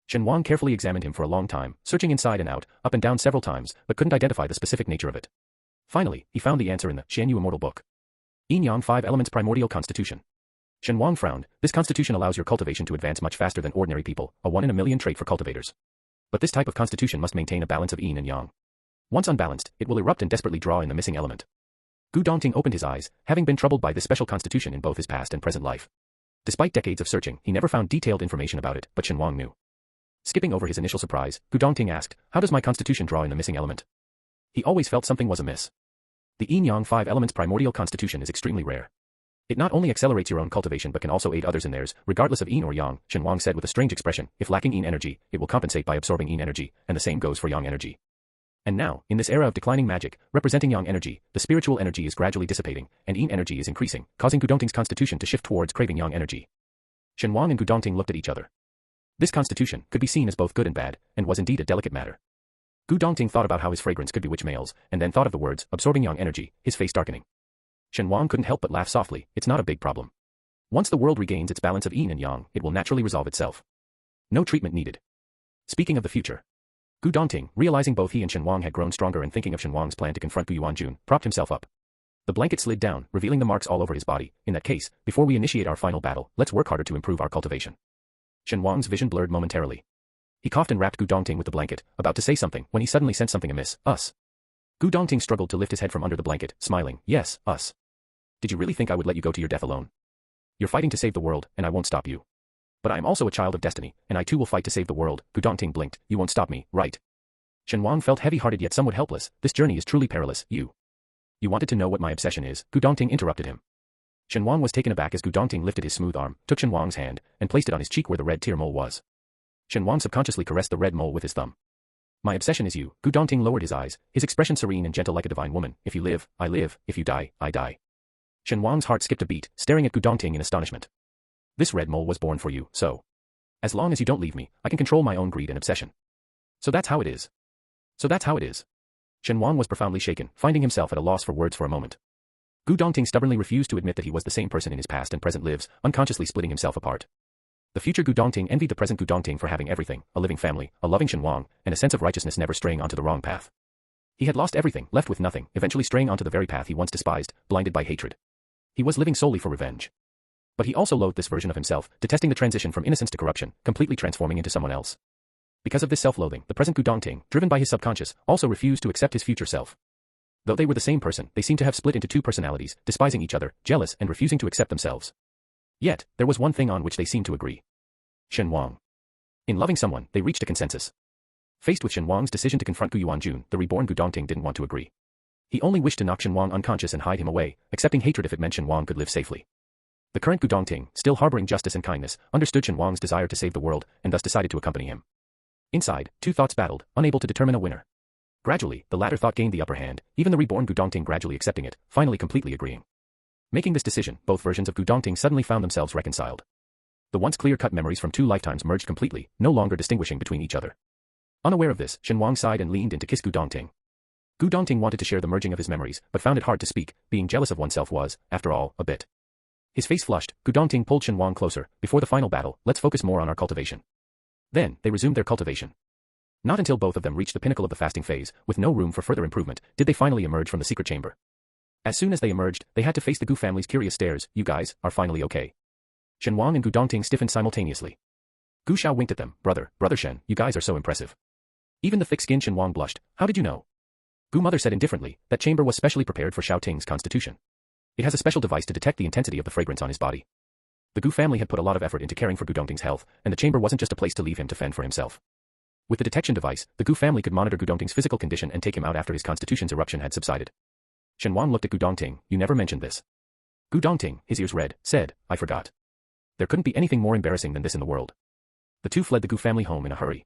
Shen Wang carefully examined him for a long time, searching inside and out, up and down several times, but couldn't identify the specific nature of it. Finally, he found the answer in the Xian Yu Immortal Book. Yin Yang 5 Elements Primordial Constitution. Shen Wang frowned. This constitution allows your cultivation to advance much faster than ordinary people, a 1 in a million trait for cultivators. But this type of constitution must maintain a balance of yin and yang. Once unbalanced, it will erupt and desperately draw in the missing element. Gu Dongting opened his eyes, having been troubled by this special constitution in both his past and present life. Despite decades of searching, he never found detailed information about it, but Shen Wang knew. Skipping over his initial surprise, Gu Dongting asked, how does my constitution draw in the missing element? He always felt something was amiss. The Yin Yang 5 Elements Primordial Constitution is extremely rare. It not only accelerates your own cultivation but can also aid others in theirs, regardless of yin or yang, Shen Wang said with a strange expression. If lacking yin energy, it will compensate by absorbing yin energy, and the same goes for yang energy. And now, in this era of declining magic, representing yang energy, the spiritual energy is gradually dissipating, and yin energy is increasing, causing Gu Dongting's constitution to shift towards craving yang energy. Shen Wang and Gu Dongting looked at each other. This constitution could be seen as both good and bad, and was indeed a delicate matter. Gu Dongting thought about how his fragrance could bewitch males, and then thought of the words, absorbing yang energy, his face darkening. Shen Wang couldn't help but laugh softly. It's not a big problem. Once the world regains its balance of yin and yang, it will naturally resolve itself. No treatment needed. Speaking of the future. Gu Dongting, realizing both he and Shen Wang had grown stronger and thinking of Shen Wang's plan to confront Gu Yuanjun, propped himself up. The blanket slid down, revealing the marks all over his body. In that case, before we initiate our final battle, let's work harder to improve our cultivation. Shen Wang's vision blurred momentarily. He coughed and wrapped Gu Dongting with the blanket, about to say something, when he suddenly sensed something amiss. Us. Gu Dongting struggled to lift his head from under the blanket, smiling. Yes, us. Did you really think I would let you go to your death alone? You're fighting to save the world, and I won't stop you. But I am also a child of destiny, and I too will fight to save the world. Gu Dongting blinked. You won't stop me, right? Shen Wang felt heavy-hearted yet somewhat helpless. This journey is truly perilous. You wanted to know what my obsession is? Gu Dongting interrupted him. Shen Wang was taken aback as Gu Dongting lifted his smooth arm, took Shen Wang's hand, and placed it on his cheek where the red tear mole was. Shen Wang subconsciously caressed the red mole with his thumb. My obsession is you. Gu Dongting lowered his eyes, his expression serene and gentle like a divine woman. If you live, I live. If you die, I die. Shen Wang's heart skipped a beat, staring at Gu Dongting in astonishment. This red mole was born for you, so. As long as you don't leave me, I can control my own greed and obsession. So that's how it is. Shen Wang was profoundly shaken, finding himself at a loss for words for a moment. Gu Dongting stubbornly refused to admit that he was the same person in his past and present lives, unconsciously splitting himself apart. The future Gu Dongting envied the present Gu Dongting for having everything, a living family, a loving Shen Wang, and a sense of righteousness never straying onto the wrong path. He had lost everything, left with nothing, eventually straying onto the very path he once despised, blinded by hatred. He was living solely for revenge. But he also loathed this version of himself, detesting the transition from innocence to corruption, completely transforming into someone else. Because of this self-loathing, the present Gu Dongting, driven by his subconscious, also refused to accept his future self. Though they were the same person, they seemed to have split into two personalities, despising each other, jealous and refusing to accept themselves. Yet, there was one thing on which they seemed to agree. Shen Wang. In loving someone, they reached a consensus. Faced with Shen Wang's decision to confront Gu Yuanjun, the reborn Gu Dongting didn't want to agree. He only wished to knock Shen Wang unconscious and hide him away, accepting hatred if it meant Shen Wang could live safely. The current Gu Dongting, still harboring justice and kindness, understood Shen Wang's desire to save the world, and thus decided to accompany him. Inside, two thoughts battled, unable to determine a winner. Gradually, the latter thought gained the upper hand, even the reborn Gu Dongting gradually accepting it, finally completely agreeing. Making this decision, both versions of Gu Dongting suddenly found themselves reconciled. The once clear-cut memories from two lifetimes merged completely, no longer distinguishing between each other. Unaware of this, Shen Wang sighed and leaned in to kiss Gu Dongting. Gu Dongting wanted to share the merging of his memories, but found it hard to speak. Being jealous of oneself was, after all, a bit. His face flushed. Gu Dongting pulled Shen Wang closer. Before the final battle, let's focus more on our cultivation. Then, they resumed their cultivation. Not until both of them reached the pinnacle of the fasting phase, with no room for further improvement, did they finally emerge from the secret chamber. As soon as they emerged, they had to face the Gu family's curious stares. You guys are finally okay. Shen Wang and Gu Dongting stiffened simultaneously. Gu Xiao winked at them. Brother Shen, you guys are so impressive. Even the thick-skinned Shen Wang blushed. How did you know? Gu Mother said indifferently, that chamber was specially prepared for Xiao Ting's constitution. It has a special device to detect the intensity of the fragrance on his body. The Gu family had put a lot of effort into caring for Gu Dongting's health, and the chamber wasn't just a place to leave him to fend for himself. With the detection device, the Gu family could monitor Gu Dongting's physical condition and take him out after his constitution's eruption had subsided. Shen Wang looked at Gu Dongting. You never mentioned this. Gu Dongting, his ears red, said, I forgot. There couldn't be anything more embarrassing than this in the world. The two fled the Gu family home in a hurry.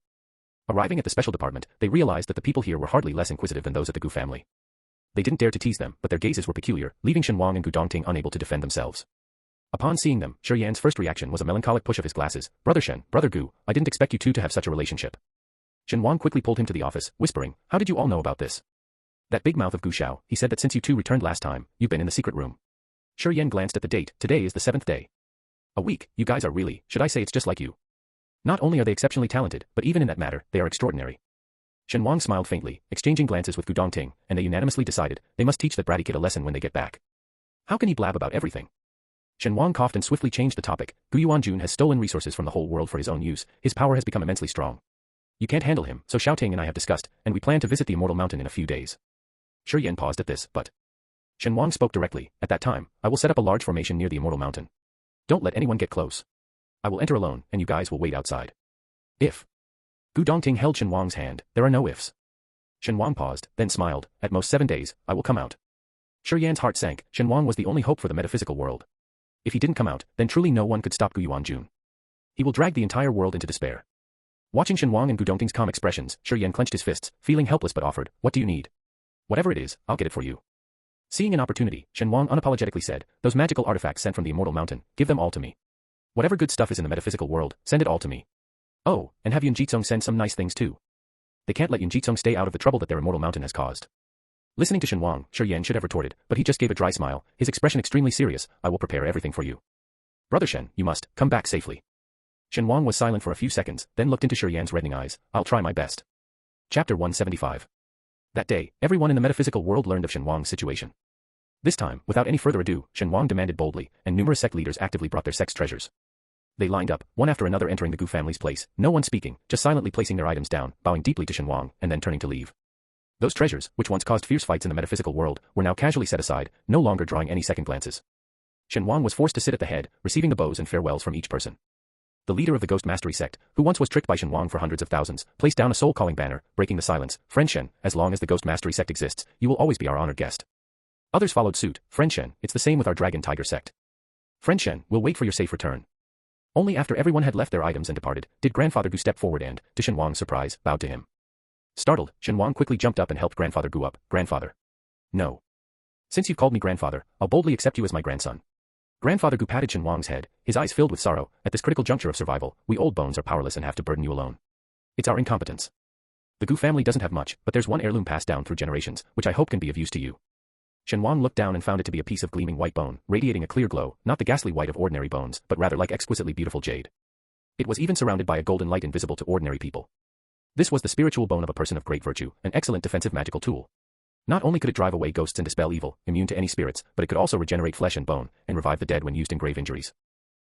Arriving at the special department, they realized that the people here were hardly less inquisitive than those at the Gu family. They didn't dare to tease them, but their gazes were peculiar, leaving Shen Wang and Gu Dongting unable to defend themselves. Upon seeing them, Shi Yan's first reaction was a melancholic push of his glasses. Brother Shen, Brother Gu, I didn't expect you two to have such a relationship. Shen Wang quickly pulled him to the office, whispering, how did you all know about this? That big mouth of Gu Xiao, he said that since you two returned last time, you've been in the secret room. Shi Yan glanced at the date. Today is the 7th day. A week. You guys are really, should I say it's just like you. Not only are they exceptionally talented, but even in that matter, they are extraordinary. Shen Wang smiled faintly, exchanging glances with Gu Dongting, and they unanimously decided, they must teach that bratty kid a lesson when they get back. How can he blab about everything? Shen Wang coughed and swiftly changed the topic. Gu Yuanjun has stolen resources from the whole world for his own use. His power has become immensely strong. You can't handle him, so Xiao Ting and I have discussed, and we plan to visit the Immortal Mountain in a few days. Shi Yan paused at this, but Shen Wang spoke directly. At that time, I will set up a large formation near the Immortal Mountain. Don't let anyone get close. I will enter alone, and you guys will wait outside. If. Gu Dongting held Shen Wang's hand. There are no ifs. Shen Wang paused, then smiled. At most 7 days, I will come out. Shi Yan's heart sank. Shen Wang was the only hope for the metaphysical world. If he didn't come out, then truly no one could stop Gu Yuanjun. He will drag the entire world into despair. Watching Shen Wang and Gu Dongting's calm expressions, Shi Yan clenched his fists, feeling helpless but offered, what do you need? Whatever it is, I'll get it for you. Seeing an opportunity, Shen Wang unapologetically said, those magical artifacts sent from the Immortal Mountain, give them all to me. Whatever good stuff is in the metaphysical world, send it all to me. Oh, and have Yun Jitsong send some nice things too. They can't let Yun Jitsong stay out of the trouble that their Immortal Mountain has caused. Listening to Shen Wang, Shi Yan should have retorted, but he just gave a dry smile, his expression extremely serious. I will prepare everything for you. Brother Shen, you must come back safely. Shen Wang was silent for a few seconds, then looked into Shi Yan's reddening eyes. I'll try my best. Chapter 175. That day, everyone in the metaphysical world learned of Shen Wang's situation. This time, without any further ado, Shen Wang demanded boldly, and numerous sect leaders actively brought their sect's treasures. They lined up, one after another entering the Gu family's place, no one speaking, just silently placing their items down, bowing deeply to Shen Wang, and then turning to leave. Those treasures, which once caused fierce fights in the metaphysical world, were now casually set aside, no longer drawing any second glances. Shen Wang was forced to sit at the head, receiving the bows and farewells from each person. The leader of the Ghost Mastery sect, who once was tricked by Shen Wang for hundreds of thousands, placed down a soul-calling banner, breaking the silence. "Friend Shen, as long as the Ghost Mastery sect exists, you will always be our honored guest." Others followed suit. "Friend Shen, it's the same with our Dragon Tiger sect. Friend Shen, we'll wait for your safe return." Only after everyone had left their items and departed, did Grandfather Gu step forward and, to Shen Wang's surprise, bowed to him. Startled, Shen Wang quickly jumped up and helped Grandfather Gu up. "Grandfather. No. Since you've called me grandfather, I'll boldly accept you as my grandson." Grandfather Gu patted Shen Wang's head, his eyes filled with sorrow. "At this critical juncture of survival, we old bones are powerless and have to burden you alone. It's our incompetence. The Gu family doesn't have much, but there's one heirloom passed down through generations, which I hope can be of use to you." Shen Wang looked down and found it to be a piece of gleaming white bone, radiating a clear glow, not the ghastly white of ordinary bones, but rather like exquisitely beautiful jade. It was even surrounded by a golden light invisible to ordinary people. This was the spiritual bone of a person of great virtue, an excellent defensive magical tool. Not only could it drive away ghosts and dispel evil, immune to any spirits, but it could also regenerate flesh and bone, and revive the dead when used in grave injuries.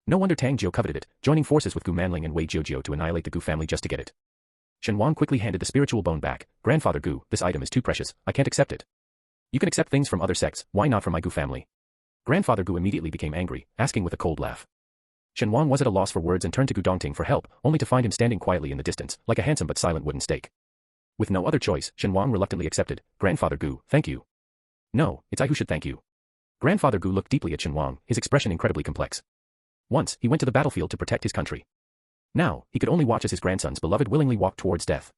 No wonder Tang Jiu coveted it, joining forces with Gu Manling and Wei Jiujiu to annihilate the Gu family just to get it. Shen Wang quickly handed the spiritual bone back. "Grandfather Gu, this item is too precious, I can't accept it." "You can accept things from other sects, why not from my Gu family?" Grandfather Gu immediately became angry, asking with a cold laugh. Shen Wang was at a loss for words and turned to Gu Dongting for help, only to find him standing quietly in the distance, like a handsome but silent wooden stake. With no other choice, Shen Wang reluctantly accepted. "Grandfather Gu, thank you." "No, it's I who should thank you." Grandfather Gu looked deeply at Shen Wang, his expression incredibly complex. Once, he went to the battlefield to protect his country. Now, he could only watch as his grandson's beloved willingly walked towards death.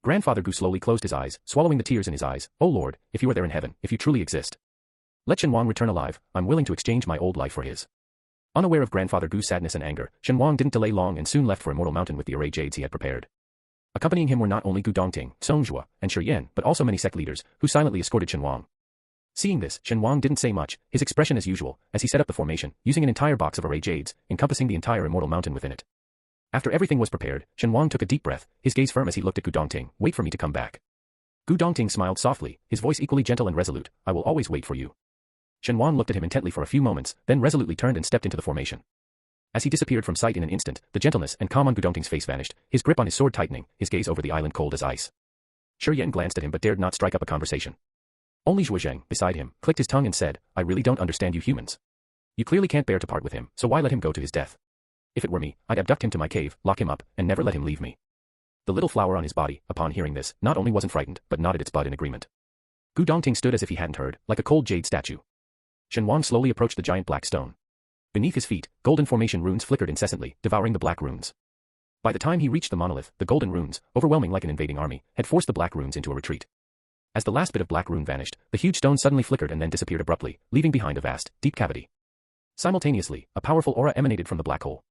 Grandfather Gu slowly closed his eyes, swallowing the tears in his eyes. "Oh Lord, if you are there in heaven, if you truly exist, let Shen Wang return alive, I'm willing to exchange my old life for his." Unaware of Grandfather Gu's sadness and anger, Shen Wang didn't delay long and soon left for Immortal Mountain with the array jades he had prepared. Accompanying him were not only Gu Dongting, Song Zhua, and Shi Yan, but also many sect leaders, who silently escorted Shen Wang. Seeing this, Shen Wang didn't say much, his expression as usual, as he set up the formation, using an entire box of array jades, encompassing the entire Immortal Mountain within it. After everything was prepared, Shen Wang took a deep breath, his gaze firm as he looked at Gu Dongting. "Wait for me to come back." Gu Dongting smiled softly, his voice equally gentle and resolute. "I will always wait for you." Shen Wang looked at him intently for a few moments, then resolutely turned and stepped into the formation. As he disappeared from sight in an instant, the gentleness and calm on Gu Dongting's face vanished, his grip on his sword tightening, his gaze over the island cold as ice. Shi Yan glanced at him but dared not strike up a conversation. Only Zhuo Zheng, beside him, clicked his tongue and said, "I really don't understand you humans. You clearly can't bear to part with him, so why let him go to his death? If it were me, I'd abduct him to my cave, lock him up, and never let him leave me." The little flower on his body, upon hearing this, not only wasn't frightened, but nodded its bud in agreement. Gu Dongting stood as if he hadn't heard, like a cold jade statue. Shen Wang slowly approached the giant black stone. Beneath his feet, golden formation runes flickered incessantly, devouring the black runes. By the time he reached the monolith, the golden runes, overwhelming like an invading army, had forced the black runes into a retreat. As the last bit of black rune vanished, the huge stone suddenly flickered and then disappeared abruptly, leaving behind a vast, deep cavity. Simultaneously, a powerful aura emanated from the black hole.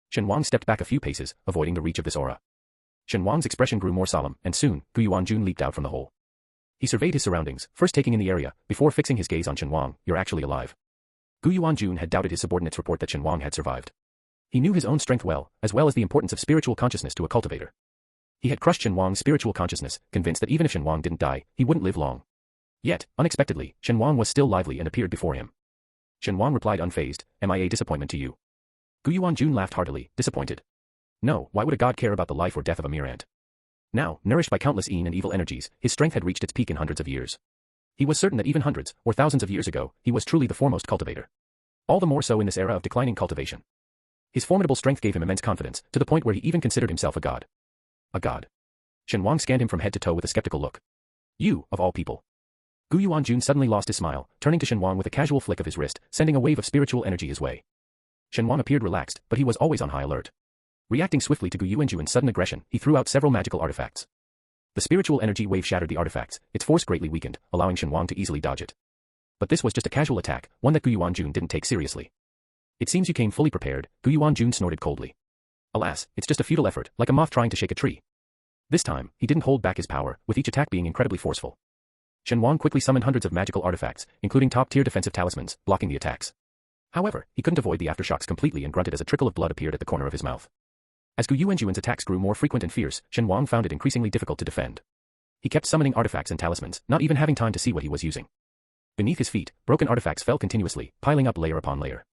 Shen Wang stepped back a few paces, avoiding the reach of this aura. Shen Wang's expression grew more solemn, and soon, Gu Yuanjun leaped out from the hole. He surveyed his surroundings, first taking in the area, before fixing his gaze on Shen Wang. "You're actually alive." Gu Yuanjun had doubted his subordinate's report that Shen Wang had survived. He knew his own strength well, as well as the importance of spiritual consciousness to a cultivator. He had crushed Shen Wang's spiritual consciousness, convinced that even if Shen Wang didn't die, he wouldn't live long. Yet, unexpectedly, Shen Wang was still lively and appeared before him. Shen Wang replied unfazed, "Am I a disappointment to you?" Gu Yuanjun laughed heartily, disappointed. No, why would a god care about the life or death of a mere ant? Now, nourished by countless yin and evil energies, his strength had reached its peak in hundreds of years. He was certain that even hundreds, or thousands of years ago, he was truly the foremost cultivator. All the more so in this era of declining cultivation. His formidable strength gave him immense confidence, to the point where he even considered himself a god. A god. Shen Wang scanned him from head to toe with a skeptical look. "You, of all people." Gu Yuanjun suddenly lost his smile, turning to Shen Wang with a casual flick of his wrist, sending a wave of spiritual energy his way. Shen Wang appeared relaxed, but he was always on high alert. Reacting swiftly to Gu Yuanjun's sudden aggression, he threw out several magical artifacts. The spiritual energy wave shattered the artifacts, its force greatly weakened, allowing Shen Wang to easily dodge it. But this was just a casual attack, one that Gu Yuanjun didn't take seriously. "It seems you came fully prepared," Gu Yuanjun snorted coldly. "Alas, it's just a futile effort, like a moth trying to shake a tree." This time, he didn't hold back his power, with each attack being incredibly forceful. Shen Wang quickly summoned hundreds of magical artifacts, including top-tier defensive talismans, blocking the attacks. However, he couldn't avoid the aftershocks completely and grunted as a trickle of blood appeared at the corner of his mouth. As Gu Yuanjun's attacks grew more frequent and fierce, Shen Wang found it increasingly difficult to defend. He kept summoning artifacts and talismans, not even having time to see what he was using. Beneath his feet, broken artifacts fell continuously, piling up layer upon layer.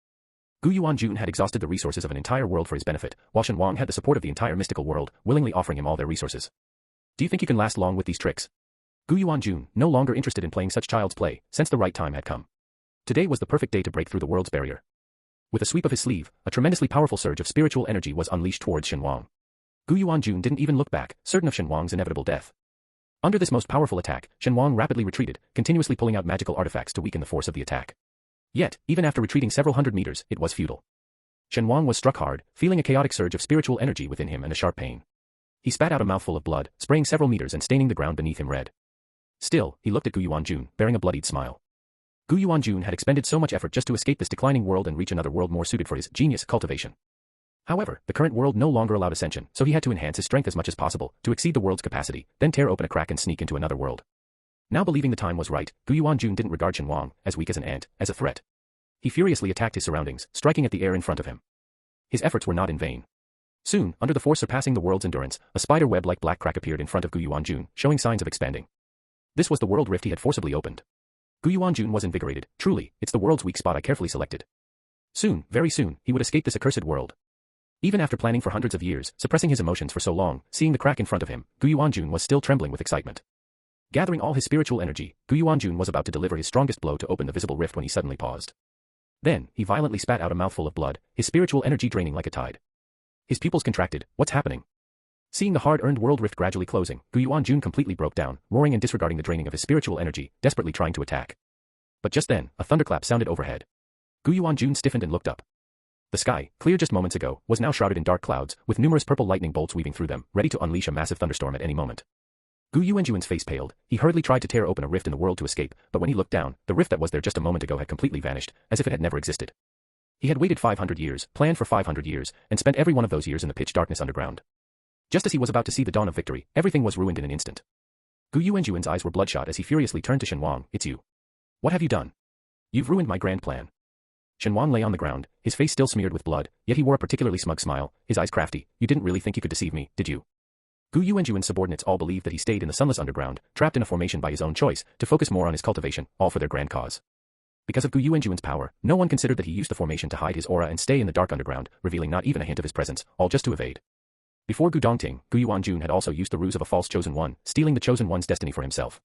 Gu Yuanjun had exhausted the resources of an entire world for his benefit, while Shen Wang had the support of the entire mystical world, willingly offering him all their resources. Do you think you can last long with these tricks? Gu Yuanjun, no longer interested in playing such child's play, sensed the right time had come. Today was the perfect day to break through the world's barrier. With a sweep of his sleeve, a tremendously powerful surge of spiritual energy was unleashed towards Shen Wang. Gu Yuanjun didn't even look back, certain of Shen Wang's inevitable death. Under this most powerful attack, Shen Wang rapidly retreated, continuously pulling out magical artifacts to weaken the force of the attack. Yet, even after retreating several hundred meters, it was futile. Shen Wang was struck hard, feeling a chaotic surge of spiritual energy within him and a sharp pain. He spat out a mouthful of blood, spraying several meters and staining the ground beneath him red. Still, he looked at Gu Yuanjun, bearing a bloodied smile. Gu Yuanjun had expended so much effort just to escape this declining world and reach another world more suited for his genius cultivation. However, the current world no longer allowed ascension, so he had to enhance his strength as much as possible, to exceed the world's capacity, then tear open a crack and sneak into another world. Now believing the time was right, Gu Yuanjun didn't regard Shen Wang, as weak as an ant, as a threat. He furiously attacked his surroundings, striking at the air in front of him. His efforts were not in vain. Soon, under the force surpassing the world's endurance, a spider web-like black crack appeared in front of Gu Yuanjun, showing signs of expanding. This was the world rift he had forcibly opened. Gu Yuanjun was invigorated. Truly, it's the world's weak spot I carefully selected. Soon, very soon, he would escape this accursed world. Even after planning for hundreds of years, suppressing his emotions for so long, seeing the crack in front of him, Gu Yuanjun was still trembling with excitement. Gathering all his spiritual energy, Gu Yuanjun was about to deliver his strongest blow to open the visible rift when he suddenly paused. Then, he violently spat out a mouthful of blood, his spiritual energy draining like a tide. His pupils contracted. What's happening? Seeing the hard-earned world rift gradually closing, Gu Yuanjun completely broke down, roaring and disregarding the draining of his spiritual energy, desperately trying to attack. But just then, a thunderclap sounded overhead. Gu Yuanjun stiffened and looked up. The sky, clear just moments ago, was now shrouded in dark clouds, with numerous purple lightning bolts weaving through them, ready to unleash a massive thunderstorm at any moment. Gu Yuanjun's face paled. He hurriedly tried to tear open a rift in the world to escape, but when he looked down, the rift that was there just a moment ago had completely vanished, as if it had never existed. He had waited 500 years, planned for 500 years, and spent every one of those years in the pitch darkness underground. Just as he was about to see the dawn of victory, everything was ruined in an instant. Gu Yuanjun's eyes were bloodshot as he furiously turned to Shen Wang. It's you. What have you done? You've ruined my grand plan. Shen Wang lay on the ground, his face still smeared with blood, yet he wore a particularly smug smile, his eyes crafty. You didn't really think you could deceive me, did you? Gu Yuanjun's subordinates all believed that he stayed in the sunless underground, trapped in a formation by his own choice, to focus more on his cultivation, all for their grand cause. Because of Gu Yuanjun's power, no one considered that he used the formation to hide his aura and stay in the dark underground, revealing not even a hint of his presence, all just to evade. Before Gu Dongting, Gu Yuanjun had also used the ruse of a false chosen one, stealing the chosen one's destiny for himself.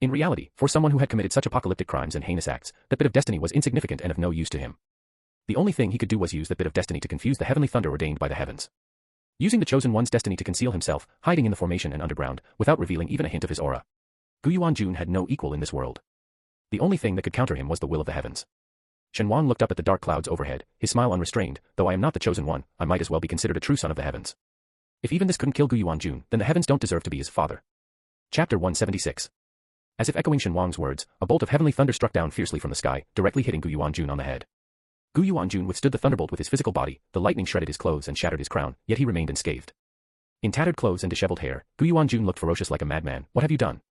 In reality, for someone who had committed such apocalyptic crimes and heinous acts, that bit of destiny was insignificant and of no use to him. The only thing he could do was use that bit of destiny to confuse the heavenly thunder ordained by the heavens. Using the chosen one's destiny to conceal himself, hiding in the formation and underground, without revealing even a hint of his aura. Gu Yuanjun had no equal in this world. The only thing that could counter him was the will of the heavens. Shen Wang looked up at the dark clouds overhead, his smile unrestrained. Though I am not the chosen one, I might as well be considered a true son of the heavens. If even this couldn't kill Gu Yuanjun, then the heavens don't deserve to be his father. Chapter 176. As if echoing Shen Wang's words, a bolt of heavenly thunder struck down fiercely from the sky, directly hitting Gu Yuanjun on the head. Gu Yuanjun withstood the thunderbolt with his physical body, the lightning shredded his clothes and shattered his crown, yet he remained unscathed. In tattered clothes and disheveled hair, Gu Yuanjun looked ferocious like a madman. What have you done?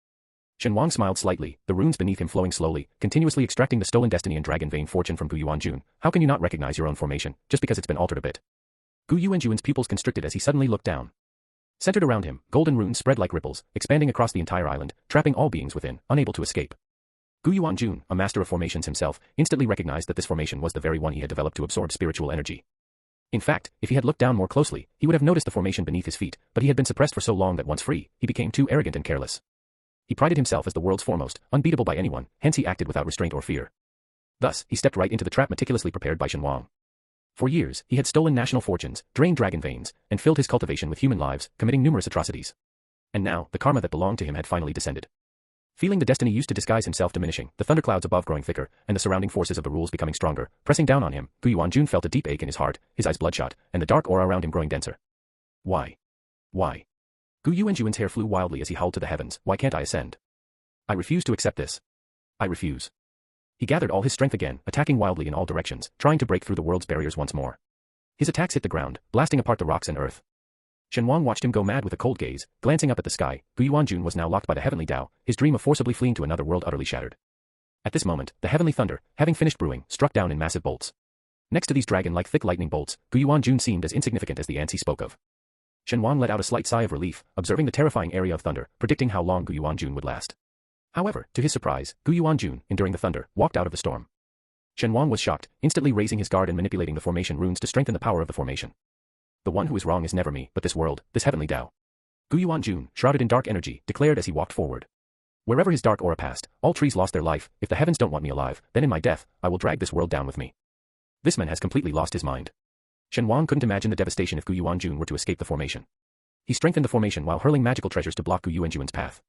Shen Wang smiled slightly, the runes beneath him flowing slowly, continuously extracting the stolen destiny and dragon vein fortune from Gu Yuanjun. How can you not recognize your own formation, just because it's been altered a bit? Gu Yuanjun's pupils constricted as he suddenly looked down. Centered around him, golden runes spread like ripples, expanding across the entire island, trapping all beings within, unable to escape. Gu Yuanjun, a master of formations himself, instantly recognized that this formation was the very one he had developed to absorb spiritual energy. In fact, if he had looked down more closely, he would have noticed the formation beneath his feet, but he had been suppressed for so long that once free, he became too arrogant and careless. He prided himself as the world's foremost, unbeatable by anyone, hence he acted without restraint or fear. Thus, he stepped right into the trap meticulously prepared by Shen Wang. For years, he had stolen national fortunes, drained dragon veins, and filled his cultivation with human lives, committing numerous atrocities. And now, the karma that belonged to him had finally descended. Feeling the destiny used to disguise himself diminishing, the thunderclouds above growing thicker, and the surrounding forces of the rules becoming stronger, pressing down on him, Gu Yuanjun felt a deep ache in his heart, his eyes bloodshot, and the dark aura around him growing denser. Why? Why? Gu Yuanjun's hair flew wildly as he howled to the heavens. Why can't I ascend? I refuse to accept this. I refuse. He gathered all his strength again, attacking wildly in all directions, trying to break through the world's barriers once more. His attacks hit the ground, blasting apart the rocks and earth. Shen Wang watched him go mad with a cold gaze, glancing up at the sky. Gu Yuanjun was now locked by the heavenly Tao, his dream of forcibly fleeing to another world utterly shattered. At this moment, the heavenly thunder, having finished brewing, struck down in massive bolts. Next to these dragon-like thick lightning bolts, Gu Yuanjun seemed as insignificant as the ants he spoke of. Shen Wang let out a slight sigh of relief, observing the terrifying area of thunder, predicting how long Gu Yuanjun would last. However, to his surprise, Gu Yuanjun, enduring the thunder, walked out of the storm. Shen Wang was shocked, instantly raising his guard and manipulating the formation runes to strengthen the power of the formation. The one who is wrong is never me, but this world, this heavenly Tao. Gu Yuanjun, shrouded in dark energy, declared as he walked forward. Wherever his dark aura passed, all trees lost their life. If the heavens don't want me alive, then in my death, I will drag this world down with me. This man has completely lost his mind. Shen Wang couldn't imagine the devastation if Gu Yuanjun were to escape the formation. He strengthened the formation while hurling magical treasures to block Gu Yuanjun's path.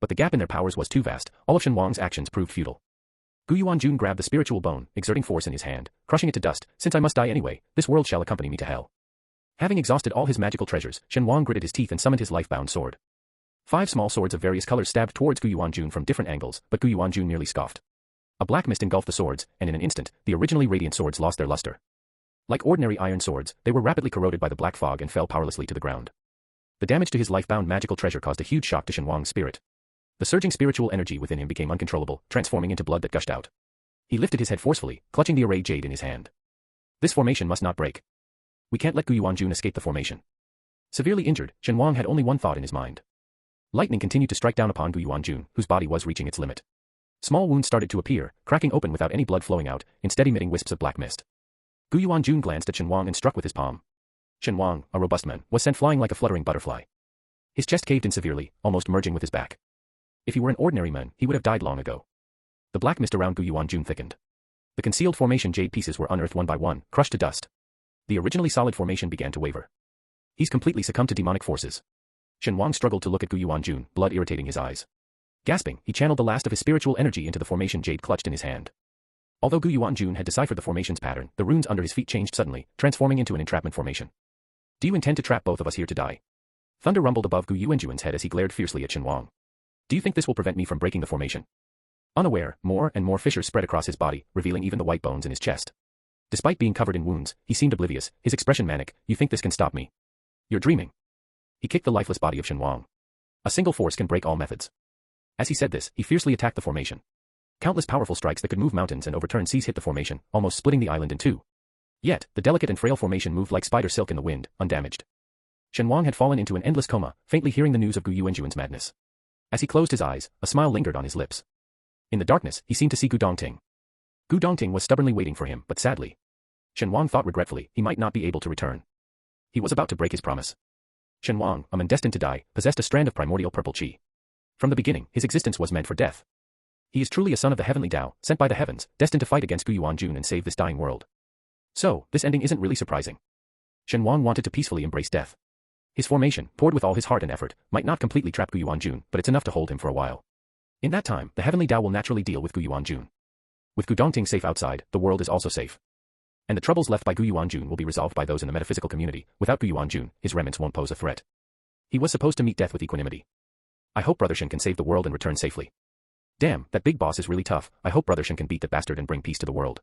But the gap in their powers was too vast, all of Shen Wang's actions proved futile. Gu Yuanjun grabbed the spiritual bone, exerting force in his hand, crushing it to dust. Since I must die anyway, this world shall accompany me to hell. Having exhausted all his magical treasures, Shen Wang gritted his teeth and summoned his life-bound sword. 5 small swords of various colors stabbed towards Gu Yuanjun from different angles, but Gu Yuanjun merely scoffed. A black mist engulfed the swords, and in an instant, the originally radiant swords lost their luster. Like ordinary iron swords, they were rapidly corroded by the black fog and fell powerlessly to the ground. The damage to his life-bound magical treasure caused a huge shock to Shen Wang's spirit. The surging spiritual energy within him became uncontrollable, transforming into blood that gushed out. He lifted his head forcefully, clutching the array jade in his hand. This formation must not break. We can't let Gu Yuanjun escape the formation. Severely injured, Shen Wang had only one thought in his mind. Lightning continued to strike down upon Gu Yuanjun, whose body was reaching its limit. Small wounds started to appear, cracking open without any blood flowing out, instead emitting wisps of black mist. Gu Yuanjun glanced at Shen Wang and struck with his palm. Shen Wang, a robust man, was sent flying like a fluttering butterfly. His chest caved in severely, almost merging with his back. If he were an ordinary man, he would have died long ago. The black mist around Gu Yuanjun thickened. The concealed formation jade pieces were unearthed one by one, crushed to dust. The originally solid formation began to waver. He's completely succumbed to demonic forces. Shen Wang struggled to look at Gu Yuanjun, blood irritating his eyes. Gasping, he channeled the last of his spiritual energy into the formation jade clutched in his hand. Although Gu Yuanjun had deciphered the formation's pattern, the runes under his feet changed suddenly, transforming into an entrapment formation. Do you intend to trap both of us here to die? Thunder rumbled above Gu Yuanjun's head as he glared fiercely at Shen Wang. Do you think this will prevent me from breaking the formation? Unaware, more and more fissures spread across his body, revealing even the white bones in his chest. Despite being covered in wounds, he seemed oblivious, his expression manic. You think this can stop me? You're dreaming. He kicked the lifeless body of Shen Wang. A single force can break all methods. As he said this, he fiercely attacked the formation. Countless powerful strikes that could move mountains and overturn seas hit the formation, almost splitting the island in two. Yet, the delicate and frail formation moved like spider silk in the wind, undamaged. Shen Wang had fallen into an endless coma, faintly hearing the news of Gu Yuanjun's madness. As he closed his eyes, a smile lingered on his lips. In the darkness, he seemed to see Gu Dongting. Gu Dongting was stubbornly waiting for him, but sadly, Shen Wang thought regretfully, he might not be able to return. He was about to break his promise. Shen Wang, a man destined to die, possessed a strand of primordial purple qi. From the beginning, his existence was meant for death. He is truly a son of the heavenly Tao, sent by the heavens, destined to fight against Gu Yuanjun and save this dying world. So, this ending isn't really surprising. Shen Wang wanted to peacefully embrace death. His formation, poured with all his heart and effort, might not completely trap Gu Yuanjun, but it's enough to hold him for a while. In that time, the heavenly Tao will naturally deal with Gu Yuanjun. With Gu Dongting safe outside, the world is also safe. And the troubles left by Gu Yuanjun will be resolved by those in the metaphysical community. Without Gu Yuanjun, his remnants won't pose a threat. He was supposed to meet death with equanimity. I hope Brother Shen can save the world and return safely. Damn, that big boss is really tough. I hope Brother Shen can beat that bastard and bring peace to the world.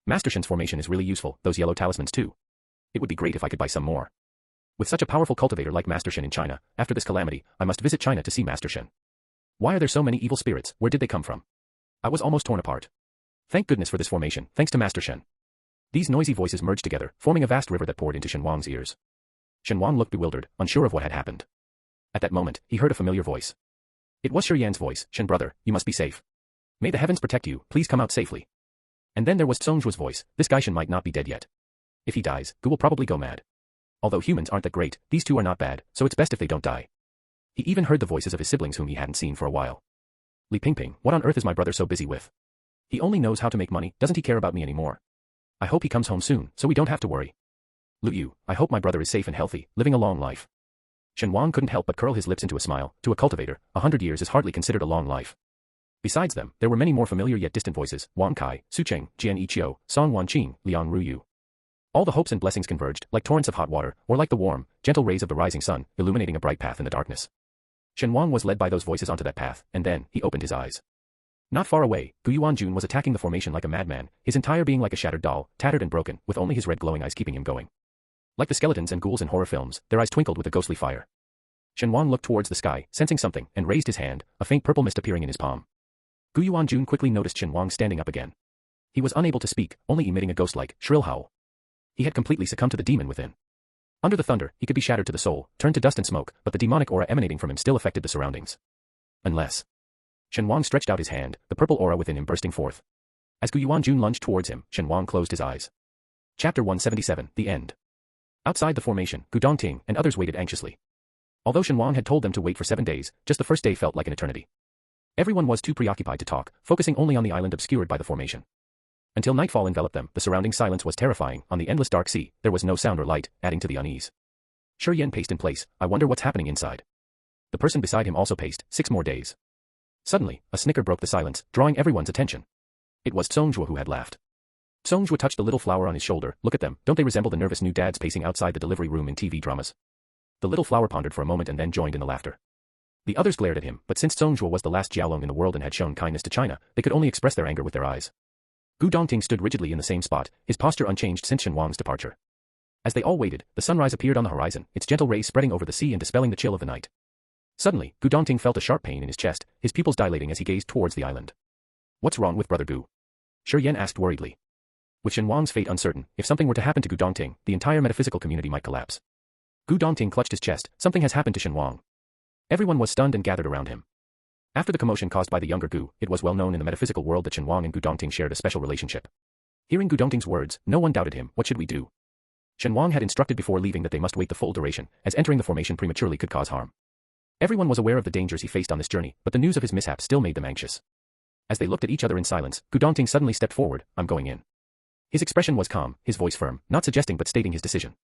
Master Shen's formation is really useful, those yellow talismans too. It would be great if I could buy some more. With such a powerful cultivator like Master Shen in China, after this calamity, I must visit China to see Master Shen. Why are there so many evil spirits? Where did they come from? I was almost torn apart. Thank goodness for this formation, thanks to Master Shen. These noisy voices merged together, forming a vast river that poured into Shen Wang's ears. Shen Wang looked bewildered, unsure of what had happened. At that moment, he heard a familiar voice. It was Shi Yan's voice. Shen brother, you must be safe. May the heavens protect you, please come out safely. And then there was Songzhuo's voice. This guy Shen might not be dead yet. If he dies, Gu will probably go mad. Although humans aren't that great, these two are not bad, so it's best if they don't die. He even heard the voices of his siblings whom he hadn't seen for a while. Li Pingping, what on earth is my brother so busy with? He only knows how to make money, doesn't he care about me anymore? I hope he comes home soon, so we don't have to worry. Lu Yu, I hope my brother is safe and healthy, living a long life. Shen Wang couldn't help but curl his lips into a smile. To a cultivator, 100 years is hardly considered a long life. Besides them, there were many more familiar yet distant voices, Wang Kai, Su Cheng, Jian Yiqiu, Song Wanqing, Liang Ruyu. All the hopes and blessings converged, like torrents of hot water, or like the warm, gentle rays of the rising sun, illuminating a bright path in the darkness. Shen Wang was led by those voices onto that path, and then, he opened his eyes. Not far away, Gu Yuanjun was attacking the formation like a madman, his entire being like a shattered doll, tattered and broken, with only his red glowing eyes keeping him going. Like the skeletons and ghouls in horror films, their eyes twinkled with a ghostly fire. Shen Wang looked towards the sky, sensing something, and raised his hand, a faint purple mist appearing in his palm. Gu Yuanjun quickly noticed Shen Wang standing up again. He was unable to speak, only emitting a ghost-like, shrill howl. He had completely succumbed to the demon within. Under the thunder, he could be shattered to the soul, turned to dust and smoke, but the demonic aura emanating from him still affected the surroundings. Unless Shen Wang stretched out his hand, the purple aura within him bursting forth. As Gu Yuanjun lunged towards him, Shen Wang closed his eyes. Chapter 177, The End. Outside the formation, Gu Dongting and others waited anxiously. Although Shen Wang had told them to wait for 7 days, just the first day felt like an eternity. Everyone was too preoccupied to talk, focusing only on the island obscured by the formation. Until nightfall enveloped them, the surrounding silence was terrifying. On the endless dark sea, there was no sound or light, adding to the unease. Shi Yan paced in place. I wonder what's happening inside. The person beside him also paced. 6 more days. Suddenly, a snicker broke the silence, drawing everyone's attention. It was Songjue who had laughed. Songjue touched the little flower on his shoulder. Look at them, don't they resemble the nervous new dads pacing outside the delivery room in TV dramas? The little flower pondered for a moment and then joined in the laughter. The others glared at him, but since Songjue was the last Jiaolong in the world and had shown kindness to China, they could only express their anger with their eyes. Gu Dongting stood rigidly in the same spot, his posture unchanged since Shen Wang's departure. As they all waited, the sunrise appeared on the horizon, its gentle rays spreading over the sea and dispelling the chill of the night. Suddenly, Gu Dongting felt a sharp pain in his chest, his pupils dilating as he gazed towards the island. What's wrong with Brother Gu? Shi Yan asked worriedly. With Shen Wang's fate uncertain, if something were to happen to Gu Dongting, the entire metaphysical community might collapse. Gu Dongting clutched his chest. Something has happened to Shen Wang. Everyone was stunned and gathered around him. After the commotion caused by the younger Gu, it was well known in the metaphysical world that Shen Wang and Gu Dongting shared a special relationship. Hearing Gu Dongting's words, no one doubted him. What should we do? Shen Wang had instructed before leaving that they must wait the full duration, as entering the formation prematurely could cause harm. Everyone was aware of the dangers he faced on this journey, but the news of his mishap still made them anxious. As they looked at each other in silence, Gu Dongting suddenly stepped forward. I'm going in. His expression was calm, his voice firm, not suggesting but stating his decision.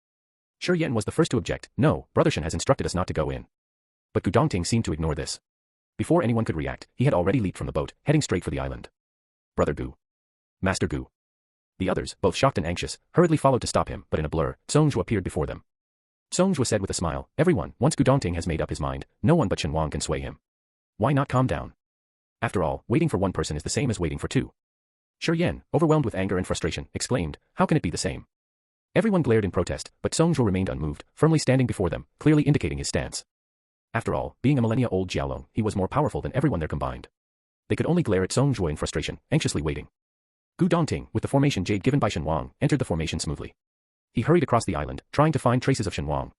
Shi Yan was the first to object. No, Brother Shen has instructed us not to go in. But Gu Dongting seemed to ignore this. Before anyone could react, he had already leaped from the boat, heading straight for the island. Brother Gu. Master Gu. The others, both shocked and anxious, hurriedly followed to stop him, but in a blur, Songjue appeared before them. Songjue said with a smile, everyone, once Gu Dongting has made up his mind, no one but Shen Wang can sway him. Why not calm down? After all, waiting for one person is the same as waiting for 2. Shi Yan, overwhelmed with anger and frustration, exclaimed, how can it be the same? Everyone glared in protest, but Songjue remained unmoved, firmly standing before them, clearly indicating his stance. After all, being a millennia-old Jiaolong, he was more powerful than everyone there combined. They could only glare at Songjue in frustration, anxiously waiting. Gu Dongting, with the formation jade given by Shen Wang, entered the formation smoothly. He hurried across the island, trying to find traces of Shen Wang.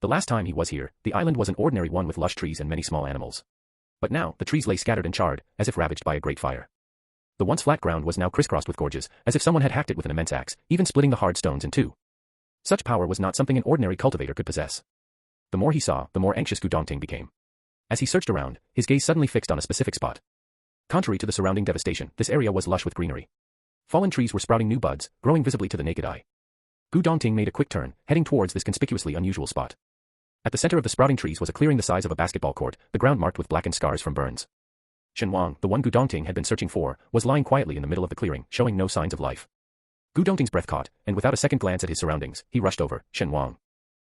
The last time he was here, the island was an ordinary one with lush trees and many small animals. But now, the trees lay scattered and charred, as if ravaged by a great fire. The once flat ground was now crisscrossed with gorges, as if someone had hacked it with an immense axe, even splitting the hard stones in 2. Such power was not something an ordinary cultivator could possess. The more he saw, the more anxious Gu Dongting became. As he searched around, his gaze suddenly fixed on a specific spot. Contrary to the surrounding devastation, this area was lush with greenery. Fallen trees were sprouting new buds, growing visibly to the naked eye. Gu Dongting made a quick turn, heading towards this conspicuously unusual spot. At the center of the sprouting trees was a clearing the size of a basketball court, the ground marked with blackened scars from burns. Shen Wang, the one Gu Dongting had been searching for, was lying quietly in the middle of the clearing, showing no signs of life. Gu Dongting's breath caught, and without a second glance at his surroundings, he rushed over. Shen Wang.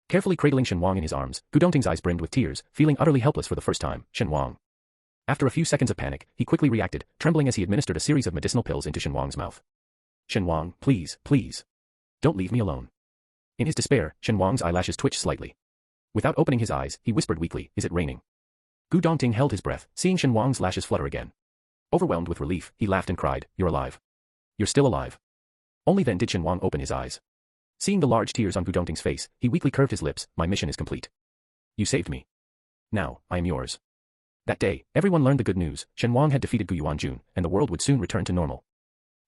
Carefully cradling Shen Wang in his arms, Gu Dongting's eyes brimmed with tears, feeling utterly helpless for the first time. Shen Wang. After a few seconds of panic, he quickly reacted, trembling as he administered a series of medicinal pills into Shen Wang's mouth. Shen Wang, please, please. Don't leave me alone. In his despair, Shen Wang's eyelashes twitched slightly. Without opening his eyes, he whispered weakly, is it raining? Gu Dongting held his breath, seeing Shen Wang's lashes flutter again. Overwhelmed with relief, he laughed and cried, you're alive. You're still alive. Only then did Shen Wang open his eyes. Seeing the large tears on Gu Dongting's face, he weakly curved his lips, my mission is complete. You saved me. Now, I am yours. That day, everyone learned the good news, Shen Wang had defeated Gu Yuanjun, and the world would soon return to normal.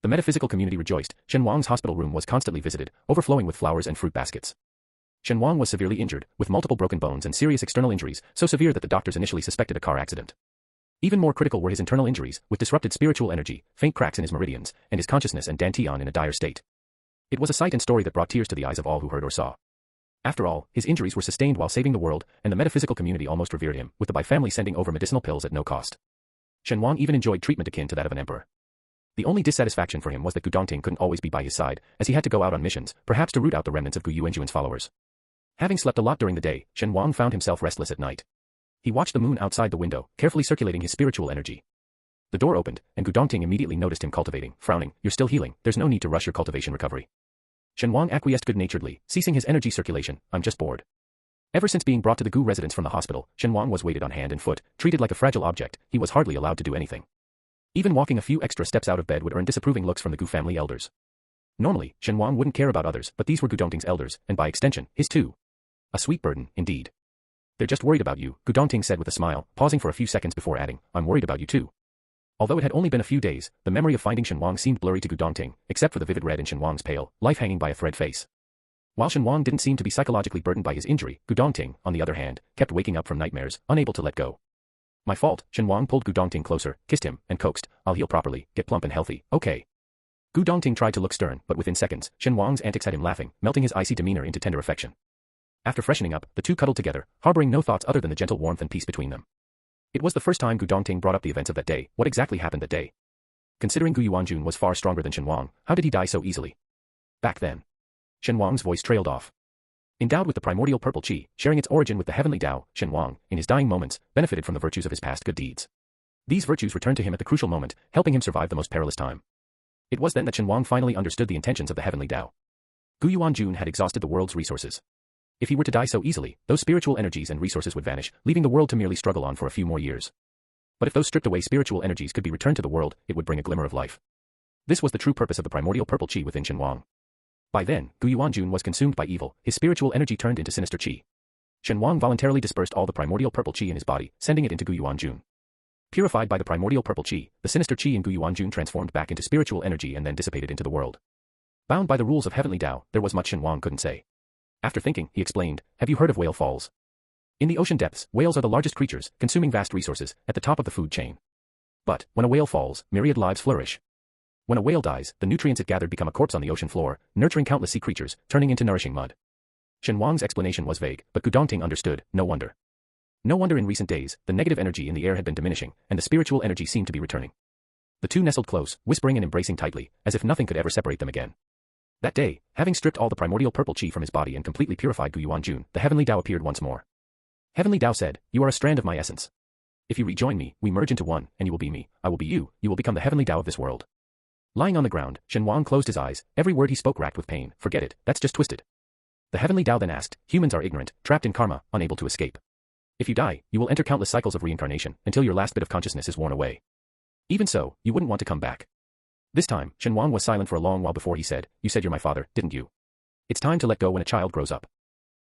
The metaphysical community rejoiced. Shen Wang's hospital room was constantly visited, overflowing with flowers and fruit baskets. Shen Wang was severely injured, with multiple broken bones and serious external injuries, so severe that the doctors initially suspected a car accident. Even more critical were his internal injuries, with disrupted spiritual energy, faint cracks in his meridians, and his consciousness and dantian in a dire state. It was a sight and story that brought tears to the eyes of all who heard or saw. After all, his injuries were sustained while saving the world, and the metaphysical community almost revered him, with the Bai family sending over medicinal pills at no cost. Shen Wang even enjoyed treatment akin to that of an emperor. The only dissatisfaction for him was that Gu Dongting couldn't always be by his side, as he had to go out on missions, perhaps to root out the remnants of Gu Yuanjun's followers. Having slept a lot during the day, Shen Wang found himself restless at night. He watched the moon outside the window, carefully circulating his spiritual energy. The door opened, and Gu Dongting immediately noticed him cultivating, frowning, you're still healing, there's no need to rush your cultivation recovery. Shen Wang acquiesced good-naturedly, ceasing his energy circulation, I'm just bored. Ever since being brought to the Gu residence from the hospital, Shen Wang was weighted on hand and foot, treated like a fragile object, he was hardly allowed to do anything. Even walking a few extra steps out of bed would earn disapproving looks from the Gu family elders. Normally, Shen Wang wouldn't care about others, but these were Gu Dongting's elders, and by extension, his too. A sweet burden, indeed. They're just worried about you, Gu Dongting said with a smile, pausing for a few seconds before adding, I'm worried about you too. Although it had only been a few days, the memory of finding Shen Wang seemed blurry to Gu Dongting, except for the vivid red in Shen Wang's pale, life hanging by a thread face. While Shen Wang didn't seem to be psychologically burdened by his injury, Gu Dongting, on the other hand, kept waking up from nightmares, unable to let go. My fault, Shen Wang pulled Gu Dongting closer, kissed him, and coaxed, I'll heal properly, get plump and healthy, okay. Gu Dongting tried to look stern, but within seconds, Shen Wang's antics had him laughing, melting his icy demeanor into tender affection. After freshening up, the two cuddled together, harboring no thoughts other than the gentle warmth and peace between them. It was the first time Gu Dongting brought up the events of that day. What exactly happened that day? Considering Gu Yuanjun was far stronger than Shen Wang, how did he die so easily? Back then. Shen Wang's voice trailed off. Endowed with the primordial purple qi, sharing its origin with the heavenly Tao, Shen Wang, in his dying moments, benefited from the virtues of his past good deeds. These virtues returned to him at the crucial moment, helping him survive the most perilous time. It was then that Shen Wang finally understood the intentions of the heavenly Tao. Gu Yuanjun had exhausted the world's resources. If he were to die so easily, those spiritual energies and resources would vanish, leaving the world to merely struggle on for a few more years. But if those stripped away spiritual energies could be returned to the world, it would bring a glimmer of life. This was the true purpose of the primordial purple qi within Shen Wang. By then, Gu Yuanjun was consumed by evil, his spiritual energy turned into sinister qi. Shen Wang voluntarily dispersed all the primordial purple qi in his body, sending it into Gu Yuanjun. Purified by the primordial purple qi, the sinister qi in Gu Yuanjun transformed back into spiritual energy and then dissipated into the world. Bound by the rules of heavenly Tao, there was much Shen Wang couldn't say. After thinking, he explained, have you heard of whale falls? In the ocean depths, whales are the largest creatures, consuming vast resources, at the top of the food chain. But, when a whale falls, myriad lives flourish. When a whale dies, the nutrients it gathered become a corpse on the ocean floor, nurturing countless sea creatures, turning into nourishing mud. Shen Wang's explanation was vague, but Gu Dongting understood, no wonder. No wonder in recent days, the negative energy in the air had been diminishing, and the spiritual energy seemed to be returning. The two nestled close, whispering and embracing tightly, as if nothing could ever separate them again. That day, having stripped all the primordial purple qi from his body and completely purified Gu Yuanjun, the heavenly Tao appeared once more. Heavenly Tao said, you are a strand of my essence. If you rejoin me, we merge into one, and you will be me, I will be you will become the heavenly Tao of this world. Lying on the ground, Shen Wang closed his eyes, every word he spoke racked with pain, forget it, that's just twisted. The heavenly Tao then asked, humans are ignorant, trapped in karma, unable to escape. If you die, you will enter countless cycles of reincarnation, until your last bit of consciousness is worn away. Even so, you wouldn't want to come back. This time, Shen Wang was silent for a long while before he said, you said you're my father, didn't you? It's time to let go when a child grows up.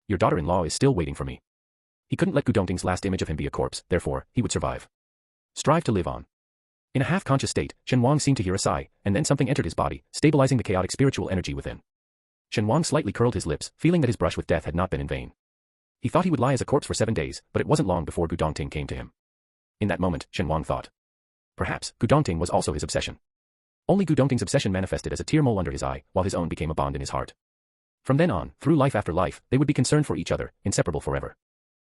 Your daughter-in-law is still waiting for me. He couldn't let Gu Dongting's last image of him be a corpse, therefore, he would survive. Strive to live on. In a half-conscious state, Shen Wang seemed to hear a sigh, and then something entered his body, stabilizing the chaotic spiritual energy within. Shen Wang slightly curled his lips, feeling that his brush with death had not been in vain. He thought he would lie as a corpse for 7 days, but it wasn't long before Gu Dongting came to him. In that moment, Shen Wang thought. Perhaps, Gu Dongting was also his obsession. Only Gu Dongting's obsession manifested as a tear mole under his eye, while his own became a bond in his heart. From then on, through life after life, they would be concerned for each other, inseparable forever.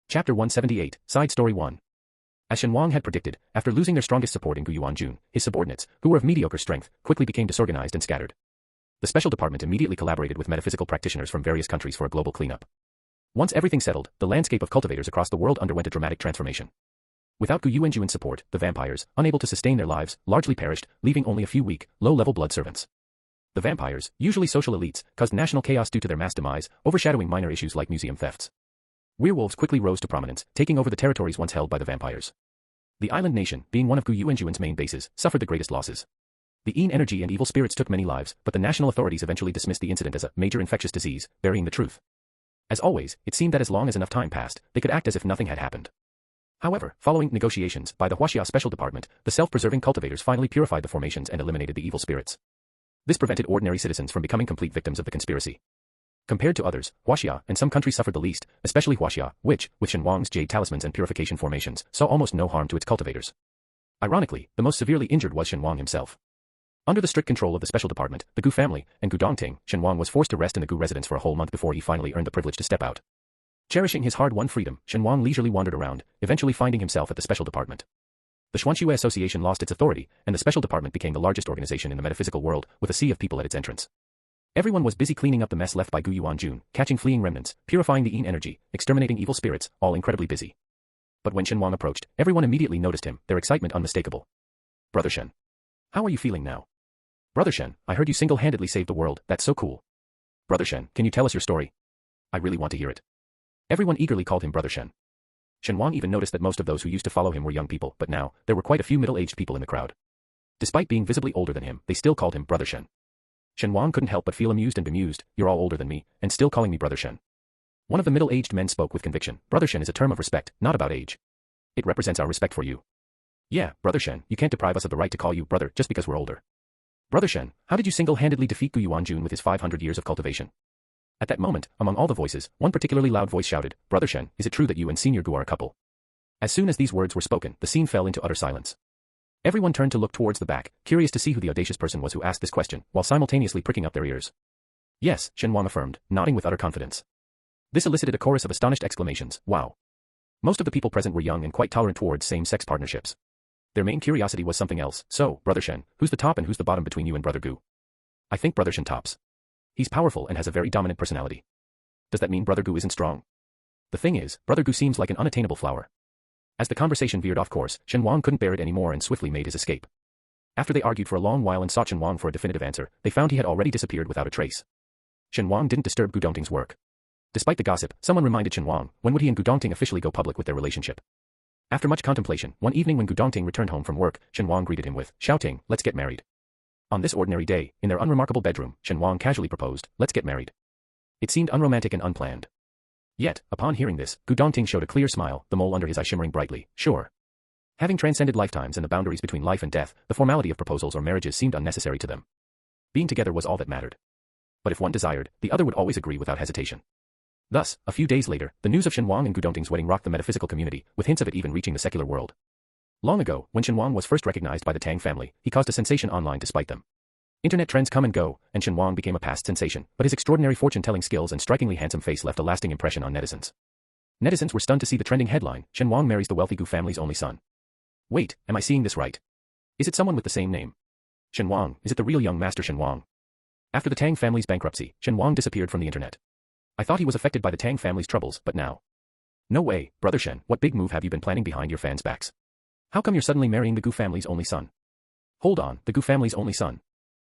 Chapter 178, Side Story 1. As Shen Wang had predicted, after losing their strongest support in Gu Yuanjun, his subordinates, who were of mediocre strength, quickly became disorganized and scattered. The special department immediately collaborated with metaphysical practitioners from various countries for a global cleanup. Once everything settled, the landscape of cultivators across the world underwent a dramatic transformation. Without Gu Yuanjun's support, the vampires, unable to sustain their lives, largely perished, leaving only a few weak, low-level blood servants. The vampires, usually social elites, caused national chaos due to their mass demise, overshadowing minor issues like museum thefts. Werewolves quickly rose to prominence, taking over the territories once held by the vampires. The island nation, being one of Gu Yuanjun's main bases, suffered the greatest losses. The Yin energy and evil spirits took many lives, but the national authorities eventually dismissed the incident as a major infectious disease, burying the truth. As always, it seemed that as long as enough time passed, they could act as if nothing had happened. However, following negotiations by the Huaxia Special Department, the self-preserving cultivators finally purified the formations and eliminated the evil spirits. This prevented ordinary citizens from becoming complete victims of the conspiracy. Compared to others, Huaxia and some countries suffered the least, especially Huaxia, which, with Shen Wang's jade talismans and purification formations, saw almost no harm to its cultivators. Ironically, the most severely injured was Shen Wang himself. Under the strict control of the Special Department, the Gu family, and Gu Dongting, Shen Wang was forced to rest in the Gu residence for a whole month before he finally earned the privilege to step out. Cherishing his hard-won freedom, Shen Wang leisurely wandered around, eventually finding himself at the Special Department. The Xuanxue Association lost its authority, and the Special Department became the largest organization in the metaphysical world, with a sea of people at its entrance. Everyone was busy cleaning up the mess left by Gu Yuanjun, catching fleeing remnants, purifying the Yin energy, exterminating evil spirits, all incredibly busy. But when Shen Wang approached, everyone immediately noticed him, their excitement unmistakable. Brother Shen. How are you feeling now? Brother Shen, I heard you single-handedly saved the world, that's so cool. Brother Shen, can you tell us your story? I really want to hear it. Everyone eagerly called him Brother Shen. Shen Wang even noticed that most of those who used to follow him were young people, but now, there were quite a few middle-aged people in the crowd. Despite being visibly older than him, they still called him Brother Shen. Shen Wang couldn't help but feel amused and bemused, you're all older than me, and still calling me Brother Shen. One of the middle-aged men spoke with conviction. Brother Shen is a term of respect, not about age. It represents our respect for you. Yeah, Brother Shen, you can't deprive us of the right to call you brother just because we're older. Brother Shen, how did you single-handedly defeat Gu Yuanjun with his 500 years of cultivation? At that moment, among all the voices, one particularly loud voice shouted, Brother Shen, is it true that you and Senior Gu are a couple? As soon as these words were spoken, the scene fell into utter silence. Everyone turned to look towards the back, curious to see who the audacious person was who asked this question, while simultaneously pricking up their ears. Yes, Shen Wang affirmed, nodding with utter confidence. This elicited a chorus of astonished exclamations, wow. Most of the people present were young and quite tolerant towards same-sex partnerships. Their main curiosity was something else. So, Brother Shen, who's the top and who's the bottom between you and Brother Gu? I think Brother Shen tops. He's powerful and has a very dominant personality. Does that mean Brother Gu isn't strong? The thing is, Brother Gu seems like an unattainable flower. As the conversation veered off course, Shen Wang couldn't bear it anymore and swiftly made his escape. After they argued for a long while and sought Shen Wang for a definitive answer, they found he had already disappeared without a trace. Shen Wang didn't disturb Gu Dongting's work. Despite the gossip, someone reminded Shen Wang, when would he and Gu Dongting officially go public with their relationship? After much contemplation, one evening when Gu Dongting returned home from work, Shen Wang greeted him with, shouting, let's get married. On this ordinary day, in their unremarkable bedroom, Shen Wang casually proposed, let's get married. It seemed unromantic and unplanned. Yet, upon hearing this, Gu Dongting showed a clear smile, the mole under his eye shimmering brightly, sure. Having transcended lifetimes and the boundaries between life and death, the formality of proposals or marriages seemed unnecessary to them. Being together was all that mattered. But if one desired, the other would always agree without hesitation. Thus, a few days later, the news of Shen Wang and Gu Dongting's wedding rocked the metaphysical community, with hints of it even reaching the secular world. Long ago, when Shen Wang was first recognized by the Tang family, he caused a sensation online despite them. Internet trends come and go, and Shen Wang became a past sensation, but his extraordinary fortune-telling skills and strikingly handsome face left a lasting impression on netizens. Netizens were stunned to see the trending headline, Shen Wang marries the wealthy Gu family's only son. Wait, am I seeing this right? Is it someone with the same name? Shen Wang, is it the real young master Shen Wang? After the Tang family's bankruptcy, Shen Wang disappeared from the internet. I thought he was affected by the Tang family's troubles, but now. No way, Brother Shen, what big move have you been planning behind your fans' backs? How come you're suddenly marrying the Gu family's only son? Hold on, the Gu family's only son.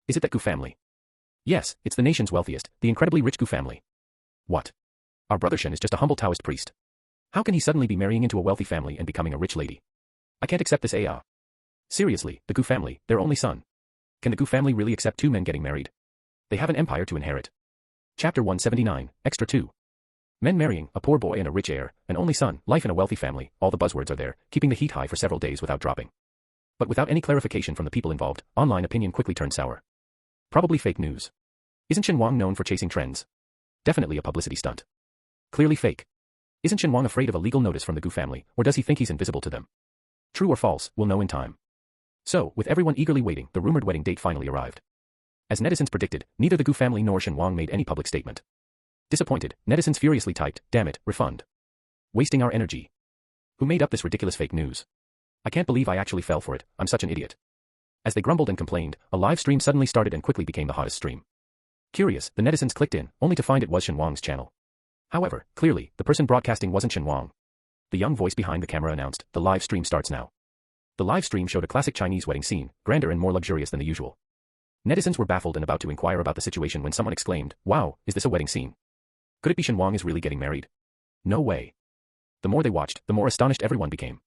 Is it that Gu family? Yes, it's the nation's wealthiest, the incredibly rich Gu family. What? Our Brother Shen is just a humble Taoist priest. How can he suddenly be marrying into a wealthy family and becoming a rich lady? I can't accept this AI. Seriously, the Gu family, their only son. Can the Gu family really accept two men getting married? They have an empire to inherit. Chapter 179, Extra 2. Men marrying, a poor boy and a rich heir, an only son, life in a wealthy family, all the buzzwords are there, keeping the heat high for several days without dropping. But without any clarification from the people involved, online opinion quickly turned sour. Probably fake news. Isn't Shen Wang known for chasing trends? Definitely a publicity stunt. Clearly fake. Isn't Shen Wang afraid of a legal notice from the Gu family, or does he think he's invisible to them? True or false, we'll know in time. So, with everyone eagerly waiting, the rumored wedding date finally arrived. As netizens predicted, neither the Gu family nor Shen Wang made any public statement. Disappointed, netizens furiously typed, damn it, refund. Wasting our energy. Who made up this ridiculous fake news? I can't believe I actually fell for it, I'm such an idiot. As they grumbled and complained, a live stream suddenly started and quickly became the hottest stream. Curious, the netizens clicked in, only to find it was Shen Wang's channel. However, clearly, the person broadcasting wasn't Shen Wang. The young voice behind the camera announced, the live stream starts now. The live stream showed a classic Chinese wedding scene, grander and more luxurious than the usual. Netizens were baffled and about to inquire about the situation when someone exclaimed, wow, is this a wedding scene? Could it be Shen Wang is really getting married? No way. The more they watched, the more astonished everyone became.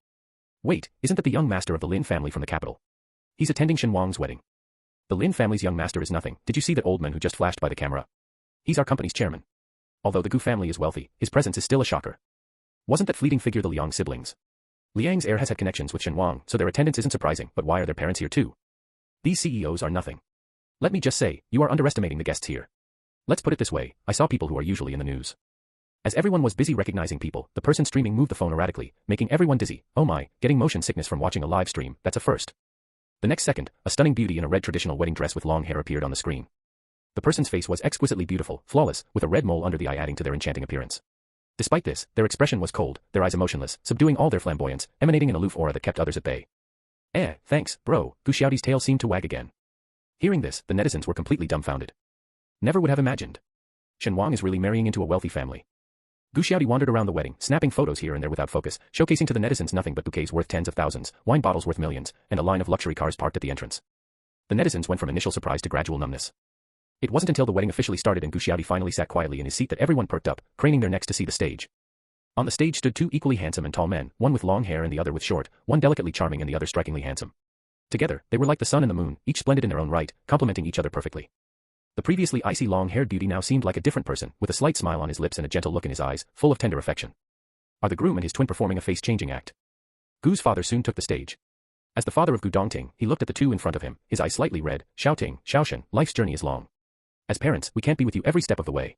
Wait, isn't that the young master of the Lin family from the capital? He's attending Shen Wang's wedding. The Lin family's young master is nothing. Did you see that old man who just flashed by the camera? He's our company's chairman. Although the Gu family is wealthy, his presence is still a shocker. Wasn't that fleeting figure the Liang siblings? Liang's heir has had connections with Shen Wang, so their attendance isn't surprising, but why are their parents here too? These CEOs are nothing. Let me just say, you are underestimating the guests here. Let's put it this way, I saw people who are usually in the news. As everyone was busy recognizing people, the person streaming moved the phone erratically, making everyone dizzy. Oh my, getting motion sickness from watching a live stream, that's a first. The next second, a stunning beauty in a red traditional wedding dress with long hair appeared on the screen. The person's face was exquisitely beautiful, flawless, with a red mole under the eye adding to their enchanting appearance. Despite this, their expression was cold, their eyes emotionless, subduing all their flamboyance, emanating an aloof aura that kept others at bay. Thanks, bro, Gu Xiaoti's tail seemed to wag again. Hearing this, the netizens were completely dumbfounded. Never would have imagined. Shen Wang is really marrying into a wealthy family. Gu Xiaoti wandered around the wedding, snapping photos here and there without focus, showcasing to the netizens nothing but bouquets worth tens of thousands, wine bottles worth millions, and a line of luxury cars parked at the entrance. The netizens went from initial surprise to gradual numbness. It wasn't until the wedding officially started and Gu Xiaoti finally sat quietly in his seat that everyone perked up, craning their necks to see the stage. On the stage stood two equally handsome and tall men, one with long hair and the other with short, one delicately charming and the other strikingly handsome. Together, they were like the sun and the moon, each splendid in their own right, complementing each other perfectly. The previously icy long-haired beauty now seemed like a different person, with a slight smile on his lips and a gentle look in his eyes, full of tender affection. Are the groom and his twin performing a face-changing act? Gu's father soon took the stage. As the father of Gu Dongting, he looked at the two in front of him, his eyes slightly red, shouting, Xiaoshen, life's journey is long. As parents, we can't be with you every step of the way.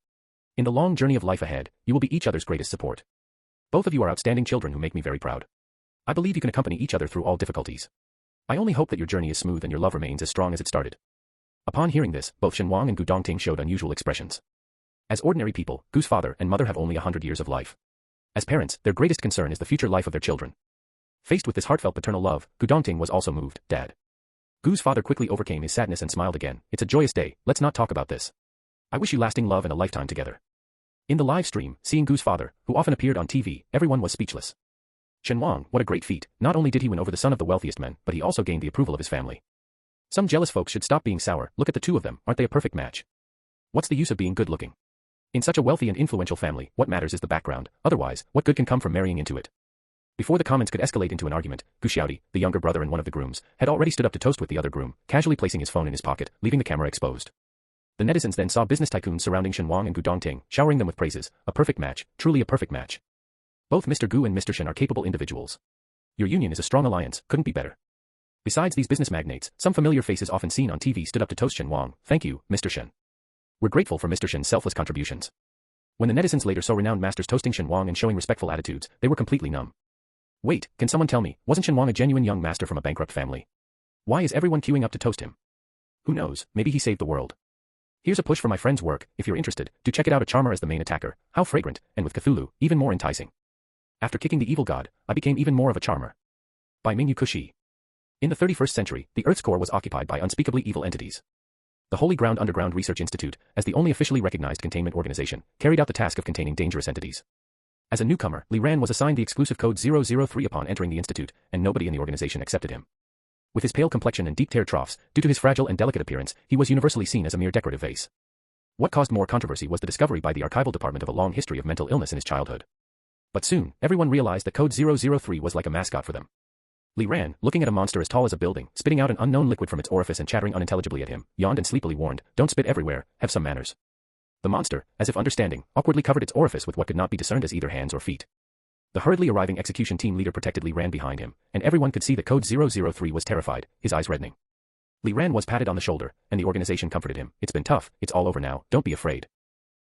In the long journey of life ahead, you will be each other's greatest support. Both of you are outstanding children who make me very proud. I believe you can accompany each other through all difficulties. I only hope that your journey is smooth and your love remains as strong as it started. Upon hearing this, both Shen Wang and Gu Dongting showed unusual expressions. As ordinary people, Gu's father and mother have only 100 years of life. As parents, their greatest concern is the future life of their children. Faced with this heartfelt paternal love, Gu Dongting was also moved. Dad. Gu's father quickly overcame his sadness and smiled again. It's a joyous day, let's not talk about this. I wish you lasting love and a lifetime together. In the live stream, seeing Gu's father, who often appeared on TV, everyone was speechless. Shen Wang, what a great feat, not only did he win over the son of the wealthiest men, but he also gained the approval of his family. Some jealous folks should stop being sour, look at the two of them, aren't they a perfect match? What's the use of being good looking? In such a wealthy and influential family, what matters is the background, otherwise, what good can come from marrying into it? Before the comments could escalate into an argument, Gu Xiaodi, the younger brother and one of the grooms, had already stood up to toast with the other groom, casually placing his phone in his pocket, leaving the camera exposed. The netizens then saw business tycoons surrounding Shen Wang and Gu Dongting, showering them with praises. A perfect match, truly a perfect match. Both Mr. Gu and Mr. Shen are capable individuals. Your union is a strong alliance, couldn't be better. Besides these business magnates, some familiar faces often seen on TV stood up to toast Shen Wang. Thank you, Mr. Shen. We're grateful for Mr. Shen's selfless contributions. When the netizens later saw renowned masters toasting Shen Wang and showing respectful attitudes, they were completely numb. Wait, can someone tell me, wasn't Shen Wang a genuine young master from a bankrupt family? Why is everyone queuing up to toast him? Who knows, maybe he saved the world. Here's a push for my friend's work, if you're interested, to check it out. A charmer as the main attacker, how fragrant, and with Cthulhu, even more enticing. After kicking the evil god, I became even more of a charmer. By Mingyu Kushi. In the 31st century, the Earth's core was occupied by unspeakably evil entities. The Holy Ground Underground Research Institute, as the only officially recognized containment organization, carried out the task of containing dangerous entities. As a newcomer, Li Ran was assigned the exclusive code 003 upon entering the institute, and nobody in the organization accepted him. With his pale complexion and deep-tear troughs, due to his fragile and delicate appearance, he was universally seen as a mere decorative vase. What caused more controversy was the discovery by the archival department of a long history of mental illness in his childhood. But soon, everyone realized that code 003 was like a mascot for them. Li Ran, looking at a monster as tall as a building, spitting out an unknown liquid from its orifice and chattering unintelligibly at him, yawned and sleepily warned, "Don't spit everywhere, have some manners." The monster, as if understanding, awkwardly covered its orifice with what could not be discerned as either hands or feet. The hurriedly arriving execution team leader protected Li Ran behind him, and everyone could see that code 003 was terrified, his eyes reddening. Li Ran was patted on the shoulder, and the organization comforted him. It's been tough, it's all over now, don't be afraid.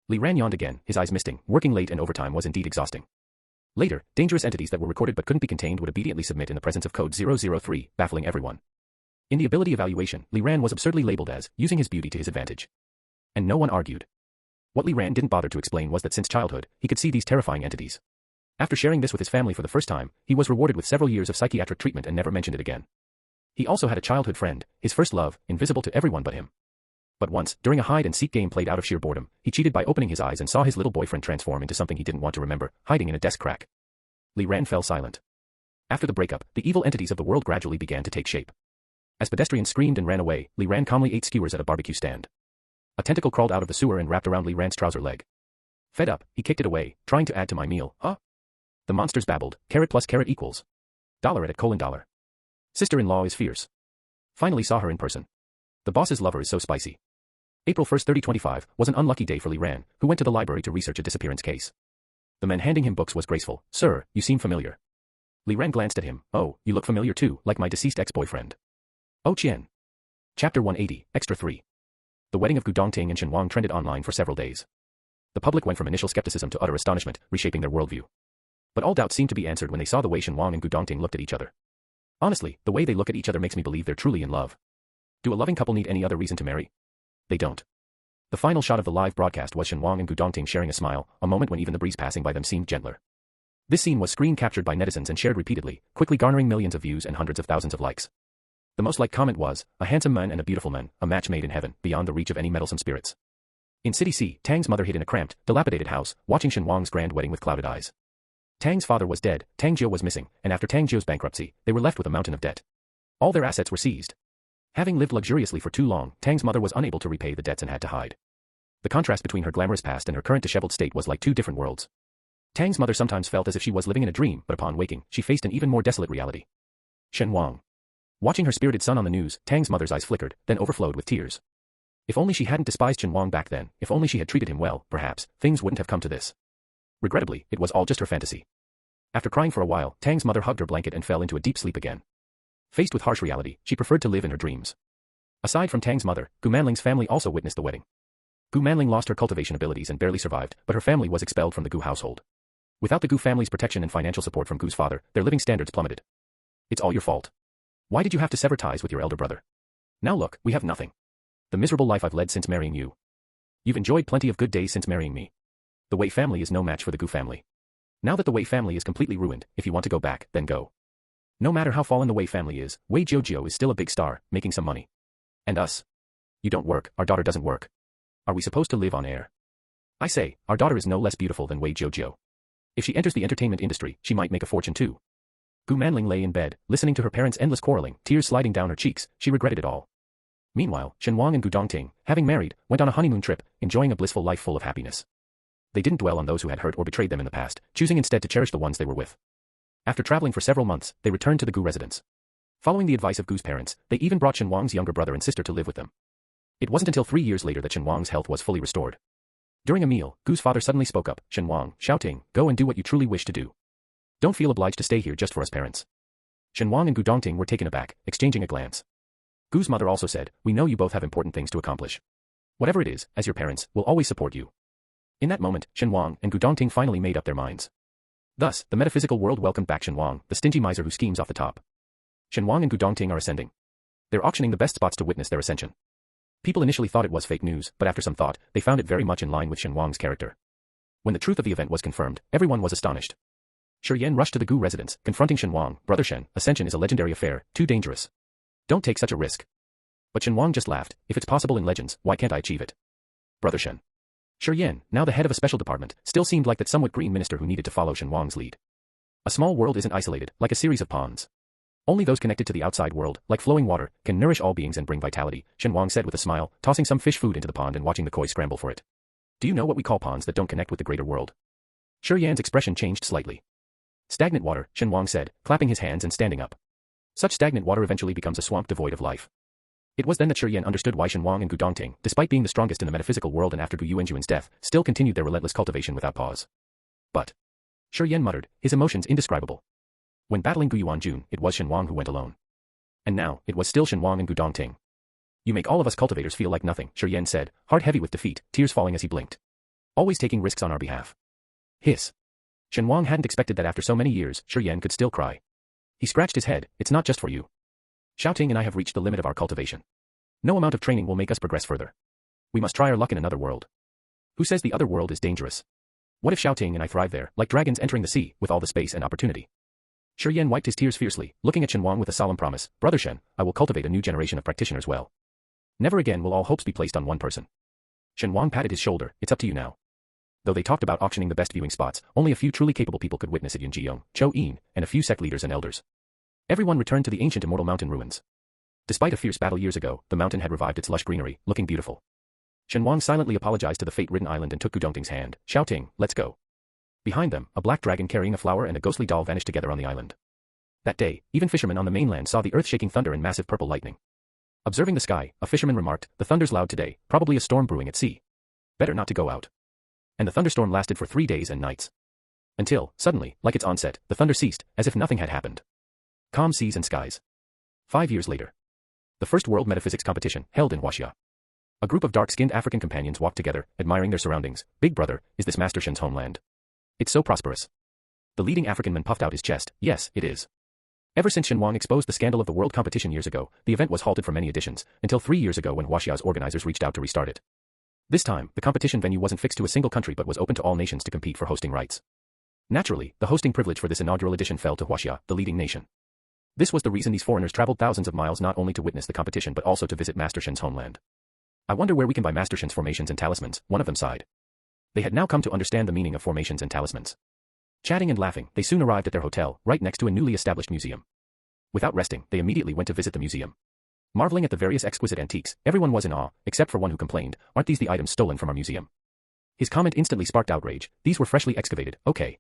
Li Ran yawned again, his eyes misting. Working late and overtime was indeed exhausting. Later, dangerous entities that were recorded but couldn't be contained would obediently submit in the presence of code 003, baffling everyone. In the ability evaluation, Li Ran was absurdly labeled as using his beauty to his advantage. And no one argued. What Li Ran didn't bother to explain was that since childhood, he could see these terrifying entities. After sharing this with his family for the first time, he was rewarded with several years of psychiatric treatment and never mentioned it again. He also had a childhood friend, his first love, invisible to everyone but him. But once, during a hide-and-seek game played out of sheer boredom, he cheated by opening his eyes and saw his little boyfriend transform into something he didn't want to remember, hiding in a desk crack. Li Ran fell silent. After the breakup, the evil entities of the world gradually began to take shape. As pedestrians screamed and ran away, Li Ran calmly ate skewers at a barbecue stand. A tentacle crawled out of the sewer and wrapped around Li Ran's trouser leg. Fed up, he kicked it away, trying to add to my meal. Huh? The monsters babbled, carrot plus carrot equals. Dollar at $. Sister-in-law is fierce. Finally saw her in person. The boss's lover is so spicy. April 1, 2025, was an unlucky day for Li Ran, who went to the library to research a disappearance case. The man handing him books was graceful. Sir, you seem familiar. Li Ran glanced at him. Oh, you look familiar too, like my deceased ex-boyfriend. Oh Qian. Chapter 180, Extra 3. The wedding of Gu Dongting and Shen Wang trended online for several days. The public went from initial skepticism to utter astonishment, reshaping their worldview. But all doubts seemed to be answered when they saw the way Shen Wang and Gu Dongting looked at each other. Honestly, the way they look at each other makes me believe they're truly in love. Do a loving couple need any other reason to marry? They don't. The final shot of the live broadcast was Shen Wang and Gu Dongting sharing a smile, a moment when even the breeze passing by them seemed gentler. This scene was screen captured by netizens and shared repeatedly, quickly garnering millions of views and hundreds of thousands of likes. The most liked comment was, "A handsome man and a beautiful man, a match made in heaven, beyond the reach of any meddlesome spirits." In City C, Tang's mother hid in a cramped, dilapidated house, watching Shen Wang's grand wedding with clouded eyes. Tang's father was dead, Tang Jiu was missing, and after Tang Jiu's bankruptcy, they were left with a mountain of debt. All their assets were seized. Having lived luxuriously for too long, Tang's mother was unable to repay the debts and had to hide. The contrast between her glamorous past and her current disheveled state was like two different worlds. Tang's mother sometimes felt as if she was living in a dream, but upon waking, she faced an even more desolate reality. Shen Wang. Watching her spirited son on the news, Tang's mother's eyes flickered, then overflowed with tears. If only she hadn't despised Shen Wang back then, if only she had treated him well, perhaps, things wouldn't have come to this. Regrettably, it was all just her fantasy. After crying for a while, Tang's mother hugged her blanket and fell into a deep sleep again. Faced with harsh reality, she preferred to live in her dreams. Aside from Tang's mother, Gu Manling's family also witnessed the wedding. Gu Manling lost her cultivation abilities and barely survived, but her family was expelled from the Gu household. Without the Gu family's protection and financial support from Gu's father, their living standards plummeted. It's all your fault. Why did you have to sever ties with your elder brother? Now look, we have nothing. The miserable life I've led since marrying you. You've enjoyed plenty of good days since marrying me. The Wei family is no match for the Gu family. Now that the Wei family is completely ruined, if you want to go back, then go. No matter how fallen the Wei family is, Wei Jiujiu is still a big star, making some money. And us. You don't work, our daughter doesn't work. Are we supposed to live on air? I say, our daughter is no less beautiful than Wei Jiujiu. If she enters the entertainment industry, she might make a fortune too. Gu Manling lay in bed, listening to her parents' endless quarreling, tears sliding down her cheeks, she regretted it all. Meanwhile, Shen Wang and Gu Dongting, having married, went on a honeymoon trip, enjoying a blissful life full of happiness. They didn't dwell on those who had hurt or betrayed them in the past, choosing instead to cherish the ones they were with. After traveling for several months, they returned to the Gu residence. Following the advice of Gu's parents, they even brought Shen Wang's younger brother and sister to live with them. It wasn't until 3 years later that Shen Wang's health was fully restored. During a meal, Gu's father suddenly spoke up, Shen Wang, shouting, go and do what you truly wish to do. Don't feel obliged to stay here just for us parents. Shen Wang and Gu Dongting were taken aback, exchanging a glance. Gu's mother also said, we know you both have important things to accomplish. Whatever it is, as your parents, we'll always support you. In that moment, Shen Wang and Gu Dongting finally made up their minds. Thus, the metaphysical world welcomed back Shen Wang, the stingy miser who schemes off the top. Shen Wang and Gu Dongting are ascending. They're auctioning the best spots to witness their ascension. People initially thought it was fake news, but after some thought, they found it very much in line with Shen Wang's character. When the truth of the event was confirmed, everyone was astonished. Shi Yan rushed to the Gu residence, confronting Shen Wang, brother Shen, ascension is a legendary affair, too dangerous. Don't take such a risk. But Shen Wang just laughed, if it's possible in legends, why can't I achieve it? Brother Shen. Shi Yan, now the head of a special department, still seemed like that somewhat green minister who needed to follow Shen Wang's lead. A small world isn't isolated, like a series of ponds. Only those connected to the outside world, like flowing water, can nourish all beings and bring vitality, Shen Wang said with a smile, tossing some fish food into the pond and watching the koi scramble for it. Do you know what we call ponds that don't connect with the greater world? Shi Yan's expression changed slightly. Stagnant water, Shen Wang said, clapping his hands and standing up. Such stagnant water eventually becomes a swamp devoid of life. It was then that Shi Yan understood why Shen Wang and Gu Dongting, despite being the strongest in the metaphysical world and after Gu Yuanjuan's death, still continued their relentless cultivation without pause. But Shi Yan muttered, his emotions indescribable. When battling Gu Yuanjun, it was Shen Wang who went alone. And now, it was still Shen Wang and Gu Dongting. You make all of us cultivators feel like nothing, Shi Yan said, heart heavy with defeat, tears falling as he blinked. Always taking risks on our behalf. Hiss. Shen Wang hadn't expected that after so many years, Shi Yan could still cry. He scratched his head, it's not just for you. Xiaoting and I have reached the limit of our cultivation. No amount of training will make us progress further. We must try our luck in another world. Who says the other world is dangerous? What if Xiaoting and I thrive there, like dragons entering the sea, with all the space and opportunity? Shi Yan wiped his tears fiercely, looking at Shen Wang with a solemn promise, brother Shen, I will cultivate a new generation of practitioners well. Never again will all hopes be placed on one person. Shen Wang patted his shoulder, it's up to you now. Though they talked about auctioning the best viewing spots, only a few truly capable people could witness it, Yun Jiyong, Chou Yin, and a few sect leaders and elders. Everyone returned to the ancient immortal mountain ruins. Despite a fierce battle years ago, the mountain had revived its lush greenery, looking beautiful. Shen Wang silently apologized to the fate-ridden island and took Gu Dongting's hand, shouting, let's go. Behind them, a black dragon carrying a flower and a ghostly doll vanished together on the island. That day, even fishermen on the mainland saw the earth-shaking thunder and massive purple lightning. Observing the sky, a fisherman remarked, the thunder's loud today, probably a storm brewing at sea. Better not to go out. And the thunderstorm lasted for 3 days and nights. Until, suddenly, like its onset, the thunder ceased, as if nothing had happened. Calm seas and skies. 5 years later. The first World Metaphysics Competition, held in Huaxia. A group of dark-skinned African companions walked together, admiring their surroundings. Big brother, is this Master Shen's homeland? It's so prosperous. The leading African man puffed out his chest, yes, it is. Ever since Shen Wang exposed the scandal of the world competition years ago, the event was halted for many editions, until 3 years ago when Huaxia's organizers reached out to restart it. This time, the competition venue wasn't fixed to a single country but was open to all nations to compete for hosting rights. Naturally, the hosting privilege for this inaugural edition fell to Huaxia, the leading nation. This was the reason these foreigners traveled thousands of miles not only to witness the competition but also to visit Master Shen's homeland. I wonder where we can buy Master Shen's formations and talismans, one of them sighed. They had now come to understand the meaning of formations and talismans. Chatting and laughing, they soon arrived at their hotel, right next to a newly established museum. Without resting, they immediately went to visit the museum. Marveling at the various exquisite antiques, everyone was in awe, except for one who complained, aren't these the items stolen from our museum? His comment instantly sparked outrage, these were freshly excavated, okay.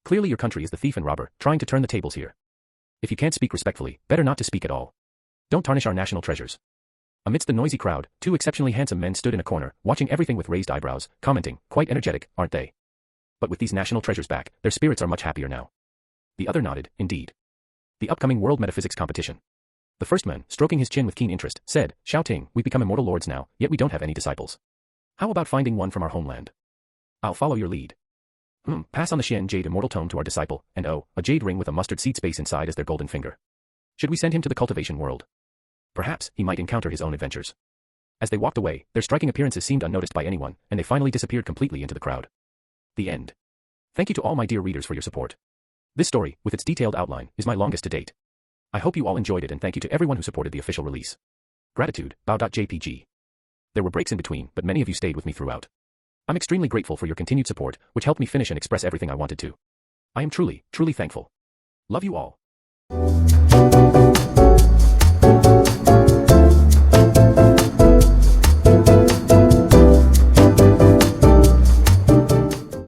Clearly your country is the thief and robber, trying to turn the tables here. If you can't speak respectfully, better not to speak at all. Don't tarnish our national treasures. Amidst the noisy crowd, two exceptionally handsome men stood in a corner, watching everything with raised eyebrows, commenting, "Quite energetic, aren't they?" But with these national treasures back, their spirits are much happier now. The other nodded, indeed. The upcoming world metaphysics competition. The first man, stroking his chin with keen interest, said, "Shao Ting, we've become immortal lords now, yet we don't have any disciples. How about finding one from our homeland? I'll follow your lead. Pass on the Shen jade immortal tome to our disciple, and oh, a jade ring with a mustard seed space inside as their golden finger. Should we send him to the cultivation world? Perhaps he might encounter his own adventures." As they walked away, their striking appearances seemed unnoticed by anyone, and they finally disappeared completely into the crowd. The end. Thank you to all my dear readers for your support. This story, with its detailed outline, is my longest to date. I hope you all enjoyed it, and thank you to everyone who supported the official release. Gratitude, Bao.jpg. There were breaks in between, but many of you stayed with me throughout. I'm extremely grateful for your continued support, which helped me finish and express everything I wanted to. I am truly, truly thankful. Love you all.